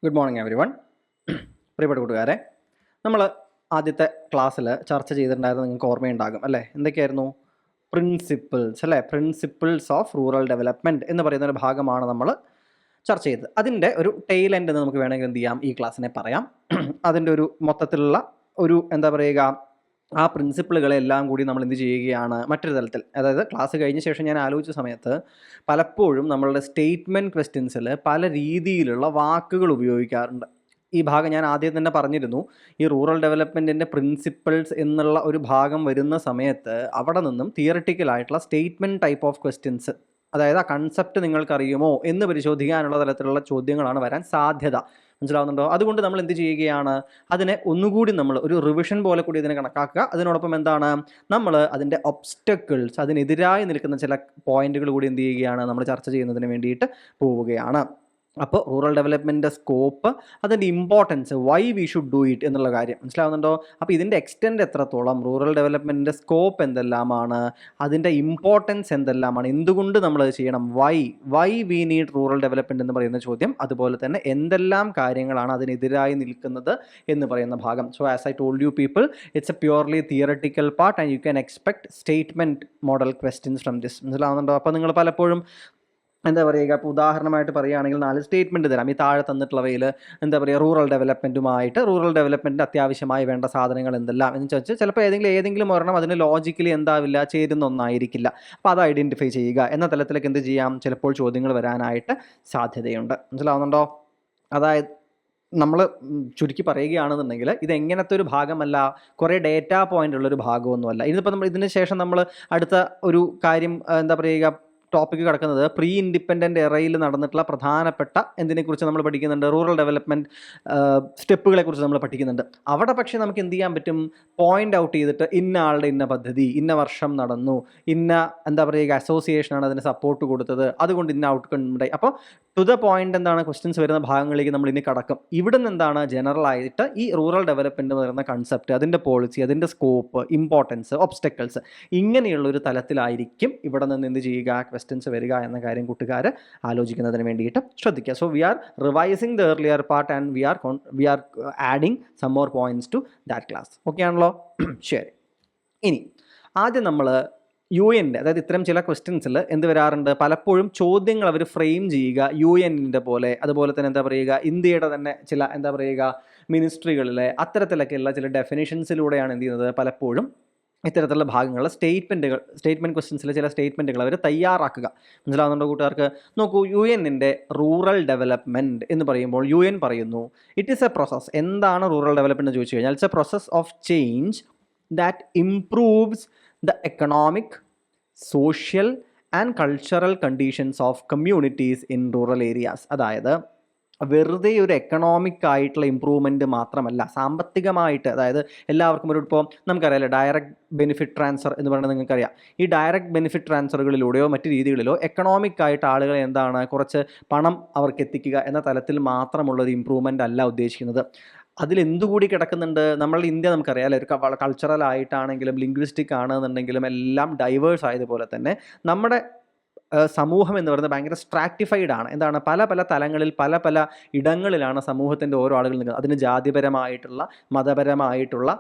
Good morning every one. പ്രിയപ്പെട്ട കൂട്ടുകാരെ, നമ്മൾ ആദ്യത്തെ ക്ലാസ്സിൽ ചർച്ച ചെയ്തിട്ടുണ്ടായിരുന്നത് നിങ്ങൾക്ക് ഓർമ്മയുണ്ടാകും അല്ലേ? എന്തൊക്കെയായിരുന്നു? പ്രിൻസിപ്പിൾസ് അല്ലേ? പ്രിൻസിപ്പിൾസ് ഓഫ് റൂറൽ ഡെവലപ്മെൻറ്റ് എന്ന് പറയുന്ന ഒരു ഭാഗമാണ് നമ്മൾ ചർച്ച ചെയ്തത്. അതിൻ്റെ ഒരു ടെയിൽ എൻഡ് എന്ന് നമുക്ക് വേണമെങ്കിൽ എന്ത് ചെയ്യാം, ഈ ക്ലാസ്സിനെ പറയാം. അതിൻ്റെ ഒരു മൊത്തത്തിലുള്ള ഒരു എന്താ പറയുക, ആ പ്രിൻസിപ്പിളുകളെല്ലാം കൂടി നമ്മൾ എന്ത് ചെയ്യുകയാണ് മറ്റൊരു തലത്തിൽ, അതായത് ക്ലാസ് കഴിഞ്ഞ ശേഷം ഞാൻ ആലോചിച്ച സമയത്ത് പലപ്പോഴും നമ്മളുടെ സ്റ്റേറ്റ്മെൻറ്റ് ക്വസ്റ്റ്യൻസിൽ പല രീതിയിലുള്ള വാക്കുകൾ ഉപയോഗിക്കാറുണ്ട്. ഈ ഭാഗം ഞാൻ ആദ്യം തന്നെ പറഞ്ഞിരുന്നു. ഈ റൂറൽ ഡെവലപ്മെൻറ്റിൻ്റെ പ്രിൻസിപ്പിൾസ് എന്നുള്ള ഒരു ഭാഗം വരുന്ന സമയത്ത് അവിടെ നിന്നും തിയറിറ്റിക്കലായിട്ടുള്ള സ്റ്റേറ്റ്മെൻറ്റ് ടൈപ്പ് ഓഫ് ക്വസ്റ്റ്യൻസ്, അതായത് ആ കൺസെപ്റ്റ് നിങ്ങൾക്കറിയുമോ എന്ന് പരിശോധിക്കാനുള്ള തരത്തിലുള്ള ചോദ്യങ്ങളാണ് വരാൻ സാധ്യത. മനസ്സിലാവുന്നുണ്ടോ? അതുകൊണ്ട് നമ്മൾ എന്ത് ചെയ്യുകയാണ്, അതിനെ ഒന്നുകൂടി നമ്മൾ ഒരു റിവിഷൻ പോലെ കൂടി ഇതിനെ കണക്കാക്കുക. അതിനോടൊപ്പം എന്താണ്, നമ്മൾ അതിൻ്റെ ഒബ്സ്റ്റക്കിൾസ്, അതിനെതിരായി നിൽക്കുന്ന ചില പോയിന്റുകൾ കൂടി എന്ത് ചെയ്യുകയാണ്, നമ്മൾ ചർച്ച ചെയ്യുന്നതിന് വേണ്ടിയിട്ട് പോവുകയാണ്. അപ്പോൾ റൂറൽ ഡെവലപ്മെൻറ്റിൻ്റെ സ്കോപ്പ്, അതിൻ്റെ importance, why we should do it എന്നുള്ള കാര്യം മനസ്സിലാവുന്നുണ്ടോ? അപ്പോൾ ഇതിൻ്റെ എക്സ്റ്റെൻഡ് എത്രത്തോളം, റൂറൽ ഡെവലപ്മെൻറ്റിൻ്റെ സ്കോപ്പ് എന്തെല്ലാമാണ്, അതിൻ്റെ ഇമ്പോർട്ടൻസ് എന്തെല്ലാമാണ്, എന്തുകൊണ്ട് നമ്മളത് ചെയ്യണം, why we need rural development എന്ന് പറയുന്ന ചോദ്യം, അതുപോലെ തന്നെ എന്തെല്ലാം കാര്യങ്ങളാണ് അതിനെതിരായി നിൽക്കുന്നത് എന്ന് പറയുന്ന ഭാഗം. So as I told you people, it's A purely theoretical part and you can expect statement model questions from this. മനസ്സിലാവുന്നുണ്ടോ? അപ്പോൾ നിങ്ങൾ പലപ്പോഴും എന്താ പറയുക, ഇപ്പോൾ ഉദാഹരണമായിട്ട് പറയുകയാണെങ്കിൽ 4 സ്റ്റേറ്റ്മെൻറ്റ് തരാം. ഈ താഴെ തന്നിട്ടുള്ളവയിൽ എന്താ പറയുക, റൂറൽ ഡെവലപ്മെൻറ്റിന് അത്യാവശ്യമായി വേണ്ട സാധനങ്ങൾ എന്തെല്ലാം എന്ന് ചോദിച്ചാൽ ചിലപ്പോൾ ഏതെങ്കിലും ഒരെണ്ണം അതിന് ലോജിക്കലി എന്താവില്ല, ചേരുന്ന ഒന്നായിരിക്കില്ല. അപ്പോൾ അത് ഐഡൻറ്റിഫൈ ചെയ്യുക എന്ന തലത്തിലേക്ക് എന്ത് ചെയ്യാം, ചിലപ്പോൾ ചോദ്യങ്ങൾ വരാനായിട്ട് സാധ്യതയുണ്ട്. മനസ്സിലാവുന്നുണ്ടോ? അതായത് നമ്മൾ ചുരുക്കി പറയുകയാണെന്നുണ്ടെങ്കിൽ ഇത് എങ്ങനത്തെ ഒരു ഭാഗമല്ല, കുറേ ഡേറ്റാ പോയിൻ്റ് ഉള്ളൊരു ഭാഗമൊന്നുമല്ല. ഇതിപ്പോൾ നമ്മൾ ഇതിന് ശേഷം നമ്മൾ അടുത്ത ഒരു കാര്യം എന്താ പറയുക, ടോപ്പിക്ക് കിടക്കുന്നത് പ്രീ ഇൻഡിപെൻഡൻ്റ് എറയിൽ നടന്നിട്ടുള്ള പ്രധാനപ്പെട്ട എന്തിനെക്കുറിച്ച് നമ്മൾ പഠിക്കുന്നുണ്ട്, റൂറൽ ഡെവലപ്മെൻറ്റ് സ്റ്റെപ്പുകളെക്കുറിച്ച് നമ്മൾ പഠിക്കുന്നുണ്ട്. അവിടെ പക്ഷേ നമുക്ക് എന്ത് ചെയ്യാൻ പറ്റും, പോയിൻ്റ് ഔട്ട് ചെയ്തിട്ട് ഇന്ന ആളുടെ ഇന്ന പദ്ധതി ഇന്ന വർഷം നടന്നു, ഇന്ന എന്താ പറയുക അസോസിയേഷനാണ് അതിന് സപ്പോർട്ട് കൊടുത്തത്, അതുകൊണ്ട് ഇന്ന ഔട്ട്കം ഉണ്ടായി. അപ്പോൾ ടു ദ പോയിൻ്റ് എന്താണ് ക്വസ്റ്റ്യൻസ് വരുന്ന ഭാഗങ്ങളിലേക്ക് നമ്മൾ ഇനി കടക്കും. ഇവിടെ നിന്ന് എന്താണ് ജനറലായിട്ട് ഈ റൂറൽ ഡെവലപ്മെൻറ്റ് വരുന്ന കൺസെപ്റ്റ്, അതിൻ്റെ പോളിസി, അതിൻ്റെ സ്കോപ്പ്, ഇമ്പോർട്ടൻസ്, ഒബ്സ്റ്റക്കിൾസ്, ഇങ്ങനെയുള്ളൊരു തലത്തിലായിരിക്കും ഇവിടെ നിന്ന് എന്ത് ചെയ്യുക, ക്വസ്റ്റ്യൻസ് വരിക എന്ന കാര്യം കൂട്ടുകാർ ആലോചിക്കുന്നതിന് വേണ്ടിയിട്ട് ശ്രദ്ധിക്കുക. So we are revising the earlier part and we are adding some more points to that class. Okay ആണല്ലോ? ശരി. ഇനി ആദ്യം നമ്മൾ UN-ൻ്റെ, അതായത് ഇത്തരം ചില ക്വസ്റ്റ്യൻസിൽ എന്ത് വരാറുണ്ട്, പലപ്പോഴും ചോദ്യങ്ങൾ അവർ ഫ്രെയിം ചെയ്യുക UN-ൻ്റെ പോലെ, അതുപോലെ തന്നെ എന്താ പറയുക ഇന്ത്യയുടെ തന്നെ ചില എന്താ പറയുക മിനിസ്ട്രികളിലെ അത്തരത്തിലൊക്കെയുള്ള ചില ഡെഫിനിഷൻസിലൂടെയാണ് എന്ത് ചെയ്യുന്നത്, പലപ്പോഴും ഇത്തരത്തിലുള്ള ഭാഗങ്ങൾ സ്റ്റേറ്റ്മെൻറ്റ് ക്വസ്റ്റ്യൻസിൽ ചില സ്റ്റേറ്റ്മെൻറ്റുകൾ അവർ തയ്യാറാക്കുക. മനസ്സിലാവുന്നുണ്ടോ കൂട്ടുകാർക്ക്? നോക്കൂ, UN-ൻ്റെ റൂറൽ ഡെവലപ്മെൻറ്റ് എന്ന് പറയുമ്പോൾ UN പറയുന്നു, ഇറ്റ് ഈസ് എ പ്രോസസ്. എന്താണ് റൂറൽ ഡെവലപ്മെൻറ്റ് എന്ന് ചോദിച്ചു കഴിഞ്ഞാൽ, it's A process of change that improves the economic, social and cultural conditions of communities in rural areas. അതായത് വെറുതെ ഒരു എക്കണോമിക് ആയിട്ടുള്ള ഇമ്പ്രൂവ്മെൻറ്റ് മാത്രമല്ല, സാമ്പത്തികമായിട്ട്, അതായത് എല്ലാവർക്കും ഇപ്പോൾ നമുക്കറിയാമല്ലോ ഡയറക്റ്റ് ബെനിഫിറ്റ് ട്രാൻസ്ഫർ എന്ന് പറയുന്നത് നിങ്ങൾക്കറിയാം. ഈ ഡയറക്റ്റ് ബെനിഫിറ്റ് ട്രാൻസ്ഫറുകളിലൂടെയോ മറ്റ് രീതികളിലോ എക്കണോമിക് ആയിട്ട് ആളുകളെ എന്താണ് കുറച്ച് പണം അവർക്ക് എത്തിക്കുക എന്ന തലത്തിൽ മാത്രമുള്ളൊരു ഇമ്പ്രൂവ്മെൻ്റ് അല്ല ഉദ്ദേശിക്കുന്നത്. അതിലെന്തുകൂടി കിടക്കുന്നുണ്ട്, നമ്മളുടെ ഇന്ത്യ നമുക്കറിയാം അല്ലേ, ഒരു കൾച്ചറൽ ആയിട്ടാണെങ്കിലും ലിംഗ്വിസ്റ്റിക് ആണെന്നുണ്ടെങ്കിലും എല്ലാം ഡൈവേഴ്സ് ആയതുപോലെ തന്നെ നമ്മുടെ സമൂഹം എന്ന് പറയുന്നത് ഭയങ്കര സ്ട്രാറ്റിഫൈഡ് ആണ്. എന്താണ്, പല പല തലങ്ങളിൽ പല ഇടങ്ങളിലാണ് സമൂഹത്തിൻ്റെ ഓരോ ആളുകൾ നിൽക്കുന്നത്. അതിന് ജാതിപരമായിട്ടുള്ള, മതപരമായിട്ടുള്ള,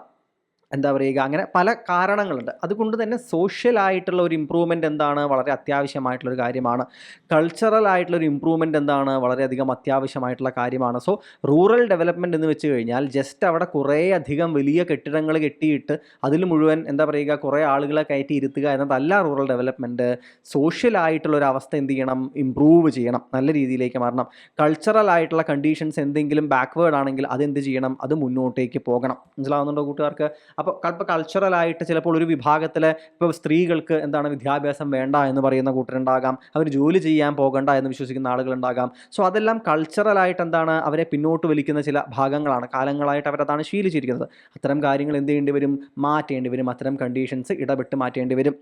എന്താ പറയുക, അങ്ങനെ പല കാരണങ്ങളുണ്ട്. അതുകൊണ്ട് തന്നെ സോഷ്യലായിട്ടുള്ള ഒരു ഇമ്പ്രൂവ്മെൻറ്റ് എന്താണ്, വളരെ അത്യാവശ്യമായിട്ടുള്ളൊരു കാര്യമാണ്. കൾച്ചറൽ ആയിട്ടുള്ളൊരു ഇമ്പ്രൂവ്മെൻറ്റ് എന്താണ്, വളരെയധികം അത്യാവശ്യമായിട്ടുള്ള കാര്യമാണ്. സോ റൂറൽ ഡെവലപ്മെൻറ്റ് എന്ന് വെച്ച് കഴിഞ്ഞാൽ ജസ്റ്റ് അവിടെ കുറേ അധികം വലിയ കെട്ടിടങ്ങൾ കെട്ടിയിട്ട് അതിൽ മുഴുവൻ എന്താ പറയുക കുറേ ആളുകളെ കയറ്റി ഇരുത്തുക എന്നതല്ല റൂറൽ ഡെവലപ്മെൻറ്റ്. സോഷ്യലായിട്ടുള്ളൊരു അവസ്ഥ എന്ത് ചെയ്യണം, ഇമ്പ്രൂവ് ചെയ്യണം, നല്ല രീതിയിലേക്ക് മാറണം. കൾച്ചറൽ ആയിട്ടുള്ള കണ്ടീഷൻസ് എന്തെങ്കിലും ബാക്ക്വേർഡ് ആണെങ്കിൽ അതെന്ത് ചെയ്യണം, അത് മുന്നോട്ടേക്ക് പോകണം. മനസ്സിലാവുന്നുണ്ടോ കൂട്ടുകാർക്ക്? അപ്പോൾ കൾച്ചറലായിട്ട് ചിലപ്പോൾ ഒരു വിഭാഗത്തിലെ ഇപ്പോൾ സ്ത്രീകൾക്ക് എന്താണ് വിദ്യാഭ്യാസം വേണ്ട എന്ന് പറയുന്ന കൂട്ടരുണ്ടാകാം, അവർ ജോലി ചെയ്യാൻ പോകണ്ട എന്ന് വിശ്വസിക്കുന്ന ആളുകളുണ്ടാകാം. സോ അതെല്ലാം കൾച്ചറലായിട്ട് എന്താണ് അവരെ പിന്നോട്ട് വലിക്കുന്ന ചില ഭാഗങ്ങളാണ്. കാലങ്ങളായിട്ട് അവരതാണ് ശീലിച്ചിരിക്കുന്നത്. അത്തരം കാര്യങ്ങൾ എന്ത് ചെയ്യേണ്ടി വരും, മാറ്റേണ്ടി വരും. അത്തരം കണ്ടീഷൻസ് ഇടപെട്ട് മാറ്റേണ്ടി വരും.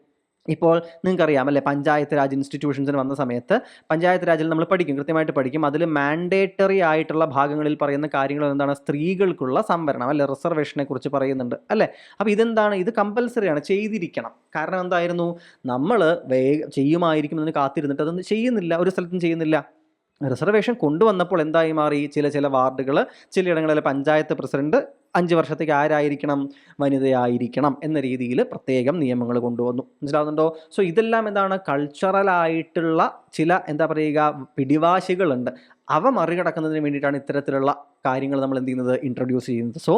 ഇപ്പോൾ നിങ്ങൾക്കറിയാം അല്ലേ, പഞ്ചായത്ത് രാജ് ഇൻസ്റ്റിറ്റ്യൂഷൻസിന് വന്ന സമയത്ത് പഞ്ചായത്ത് രാജിൽ നമ്മൾ പഠിക്കും, കൃത്യമായിട്ട് പഠിക്കും. അതിൽ മാൻഡേറ്ററി ആയിട്ടുള്ള ഭാഗങ്ങളിൽ പറയുന്ന കാര്യങ്ങൾ എന്താണ്, സ്ത്രീകൾക്കുള്ള സംവരണം അല്ലെ, റിസർവേഷനെ കുറിച്ച് പറയുന്നുണ്ട് അല്ലേ. അപ്പോൾ ഇതെന്താണ്, ഇത് കമ്പൽസറിയാണ്, ചെയ്തിരിക്കണം. കാരണം എന്തായിരുന്നു, നമ്മൾ ചെയ്യുമായിരിക്കും എന്ന് കാത്തിരുന്നിട്ട് അതൊന്നും ചെയ്യുന്നില്ല, ഒരു സ്ഥലത്തും ചെയ്യുന്നില്ല. റിസർവേഷൻ കൊണ്ടുവന്നപ്പോൾ എന്തായി മാറി? ചില വാർഡുകൾ, ചിലയിടങ്ങളിലെ പഞ്ചായത്ത് പ്രസിഡന്റ് 5 വർഷത്തേക്ക് ആരായിരിക്കണം? വനിതയായിരിക്കണം എന്ന രീതിയിൽ പ്രത്യേകം നിയമങ്ങൾ കൊണ്ടുവന്നു. മനസ്സിലാവുന്നുണ്ടോ? സോ ഇതെല്ലാം എന്താണ്? കൾച്ചറലായിട്ടുള്ള ചില എന്താ പറയുക പിടിവാശികളുണ്ട്. അവ മറികടക്കുന്നതിന് വേണ്ടിയിട്ടാണ് ഇത്തരത്തിലുള്ള കാര്യങ്ങൾ നമ്മൾ എന്ത് ചെയ്യുന്നത്? ഇൻട്രൊഡ്യൂസ് ചെയ്യുന്നത്. So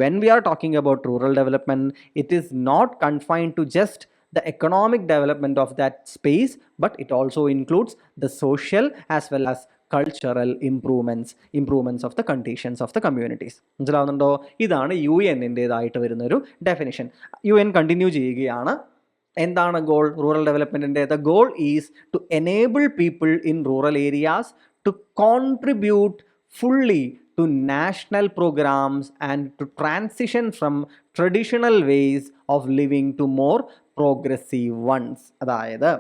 when we are talking about rural development, it is not confined to just the economic development of that space, but it also includes the social as well as cultural improvements of the conditions of the communities. മനസ്സിലാവുന്നുണ്ടോ? ഇതാണ് UN-ൻ്റേതായിട്ട് വരുന്നൊരു definition. UN continue ചെയ്യുകയാണ്. എന്താണ് goal? Rural ഡെവലപ്മെൻറ്റിൻ്റെ the goal is to enable people in rural areas to contribute fully to national programs and to transition from traditional ways of living to more progressive ones. അതായത്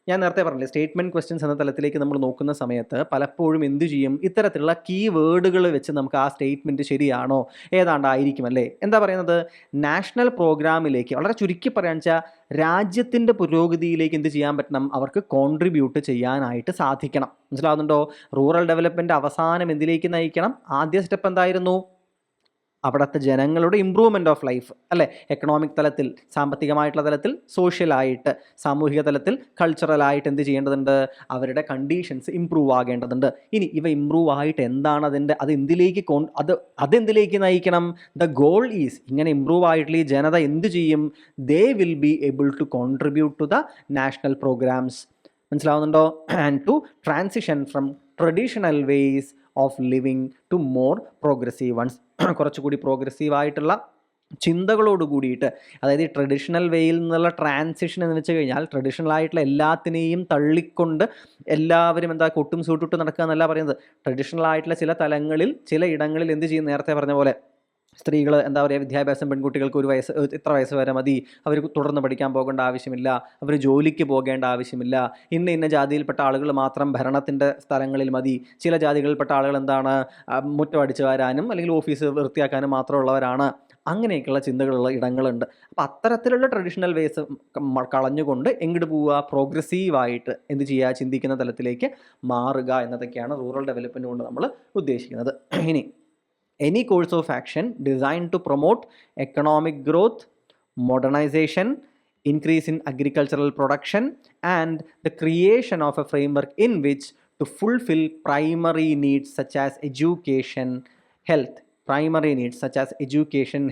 ഞാൻ നേരത്തെ പറഞ്ഞില്ലേ, statement questions എന്ന തലത്തിലേക്ക് നമ്മൾ നോക്കുന്ന സമയത്ത് പലപ്പോഴും എന്തു ചെയ്യും? ഇത്തരത്തിലുള്ള കീ വേർഡുകൾ വെച്ച് നമുക്ക് ആ സ്റ്റേറ്റ്മെൻറ്റ് ശരിയാണോ ഏതാണ്ടായിരിക്കും അല്ലേ? എന്താ പറയുന്നത്? നാഷണൽ പ്രോഗ്രാമിലേക്ക്, വളരെ ചുരുക്കി പറയാൻ വെച്ചാൽ രാജ്യത്തിൻ്റെ പുരോഗതിയിലേക്ക് എന്ത് ചെയ്യാൻ പറ്റണം? അവർക്ക് കോൺട്രിബ്യൂട്ട് ചെയ്യാനായിട്ട് സാധിക്കണം. മനസ്സിലാവുന്നുണ്ടോ? റൂറൽ ഡെവലപ്മെൻറ്റ് അവസാനം എന്തിലേക്ക് നയിക്കണം? ആദ്യ സ്റ്റെപ്പ് എന്തായിരുന്നു? അവിടുത്തെ ജനങ്ങളുടെ ഇമ്പ്രൂവ്മെൻറ്റ് ഓഫ് ലൈഫ് അല്ലേ? എക്കണോമിക് തലത്തിൽ, സാമ്പത്തികമായിട്ടുള്ള തലത്തിൽ, സോഷ്യലായിട്ട്, സാമൂഹിക തലത്തിൽ, കൾച്ചറലായിട്ട് എന്ത് ചെയ്യേണ്ടതുണ്ട്? അവരുടെ കണ്ടീഷൻസ് ഇമ്പ്രൂവ് ആകേണ്ടതുണ്ട്. ഇനി ഇവ ഇമ്പ്രൂവ് ആയിട്ട് എന്താണ് അതെന്തിലേക്ക് നയിക്കണം? ദ ഗോൾ ഈസ്, ഇങ്ങനെ ഇമ്പ്രൂവ് ആയിട്ടുള്ള ഈ ജനത എന്ത് ചെയ്യും? They will be able to contribute to the national programmes. മനസ്സിലാവുന്നുണ്ടോ? And to transition from traditional ways of living to more progressive ones. കുറച്ചുകൂടി പ്രോഗ്രസീവായിട്ടുള്ള ചിന്തകളോട് കൂടിയിട്ട്, അതായത് ഈ ട്രഡീഷണൽ വേയിൽ നിന്നുള്ള ട്രാൻസിഷൻ എന്ന് വെച്ച് കഴിഞ്ഞാൽ ട്രഡീഷണൽ ആയിട്ടുള്ള എല്ലാത്തിനെയും തള്ളിക്കൊണ്ട് എല്ലാവരും എന്താ കൊട്ടും സൂട്ടിട്ട് നടക്കുക എന്നല്ല പറയുന്നത്. ട്രഡീഷണൽ ആയിട്ടുള്ള ചില തലങ്ങളിൽ, ചില ഇടങ്ങളിൽ എന്ത് ചെയ്യും? നേരത്തെ പറഞ്ഞ പോലെ സ്ത്രീകൾ എന്താ പറയുക, വിദ്യാഭ്യാസം പെൺകുട്ടികൾക്ക് ഇത്ര വയസ്സ് വരെ മതി, അവർ തുടർന്ന് പഠിക്കാൻ പോകേണ്ട ആവശ്യമില്ല, അവർ ജോലിക്ക് പോകേണ്ട ആവശ്യമില്ല, ഇന്ന ജാതിയിൽപ്പെട്ട ആളുകൾ മാത്രം ഭരണത്തിൻ്റെ സ്ഥലങ്ങളിൽ മതി, ചില ജാതികളിൽപ്പെട്ട ആളുകൾ എന്താണ് മുറ്റം അടിച്ചു വാരാനും അല്ലെങ്കിൽ ഓഫീസ് വൃത്തിയാക്കാനും മാത്രമുള്ളവരാണ്, അങ്ങനെയൊക്കെയുള്ള ചിന്തകളുള്ള ഇടങ്ങളുണ്ട്. അപ്പോൾ അത്തരത്തിലുള്ള ട്രഡീഷണൽ വേസ് കളഞ്ഞുകൊണ്ട് എങ്ങോട്ട് പോവുക? പ്രോഗ്രസീവായിട്ട് എന്ത് ചെയ്യുക? ചിന്തിക്കുന്ന തലത്തിലേക്ക് മാറുക എന്നതൊക്കെയാണ് റൂറൽ ഡെവലപ്മെൻറ്റ് കൊണ്ട് നമ്മൾ ഉദ്ദേശിക്കുന്നത്. ഇനി any course of action designed to promote economic growth, modernization, increase in agricultural production, and the creation of a framework in which to fulfill primary needs such as education,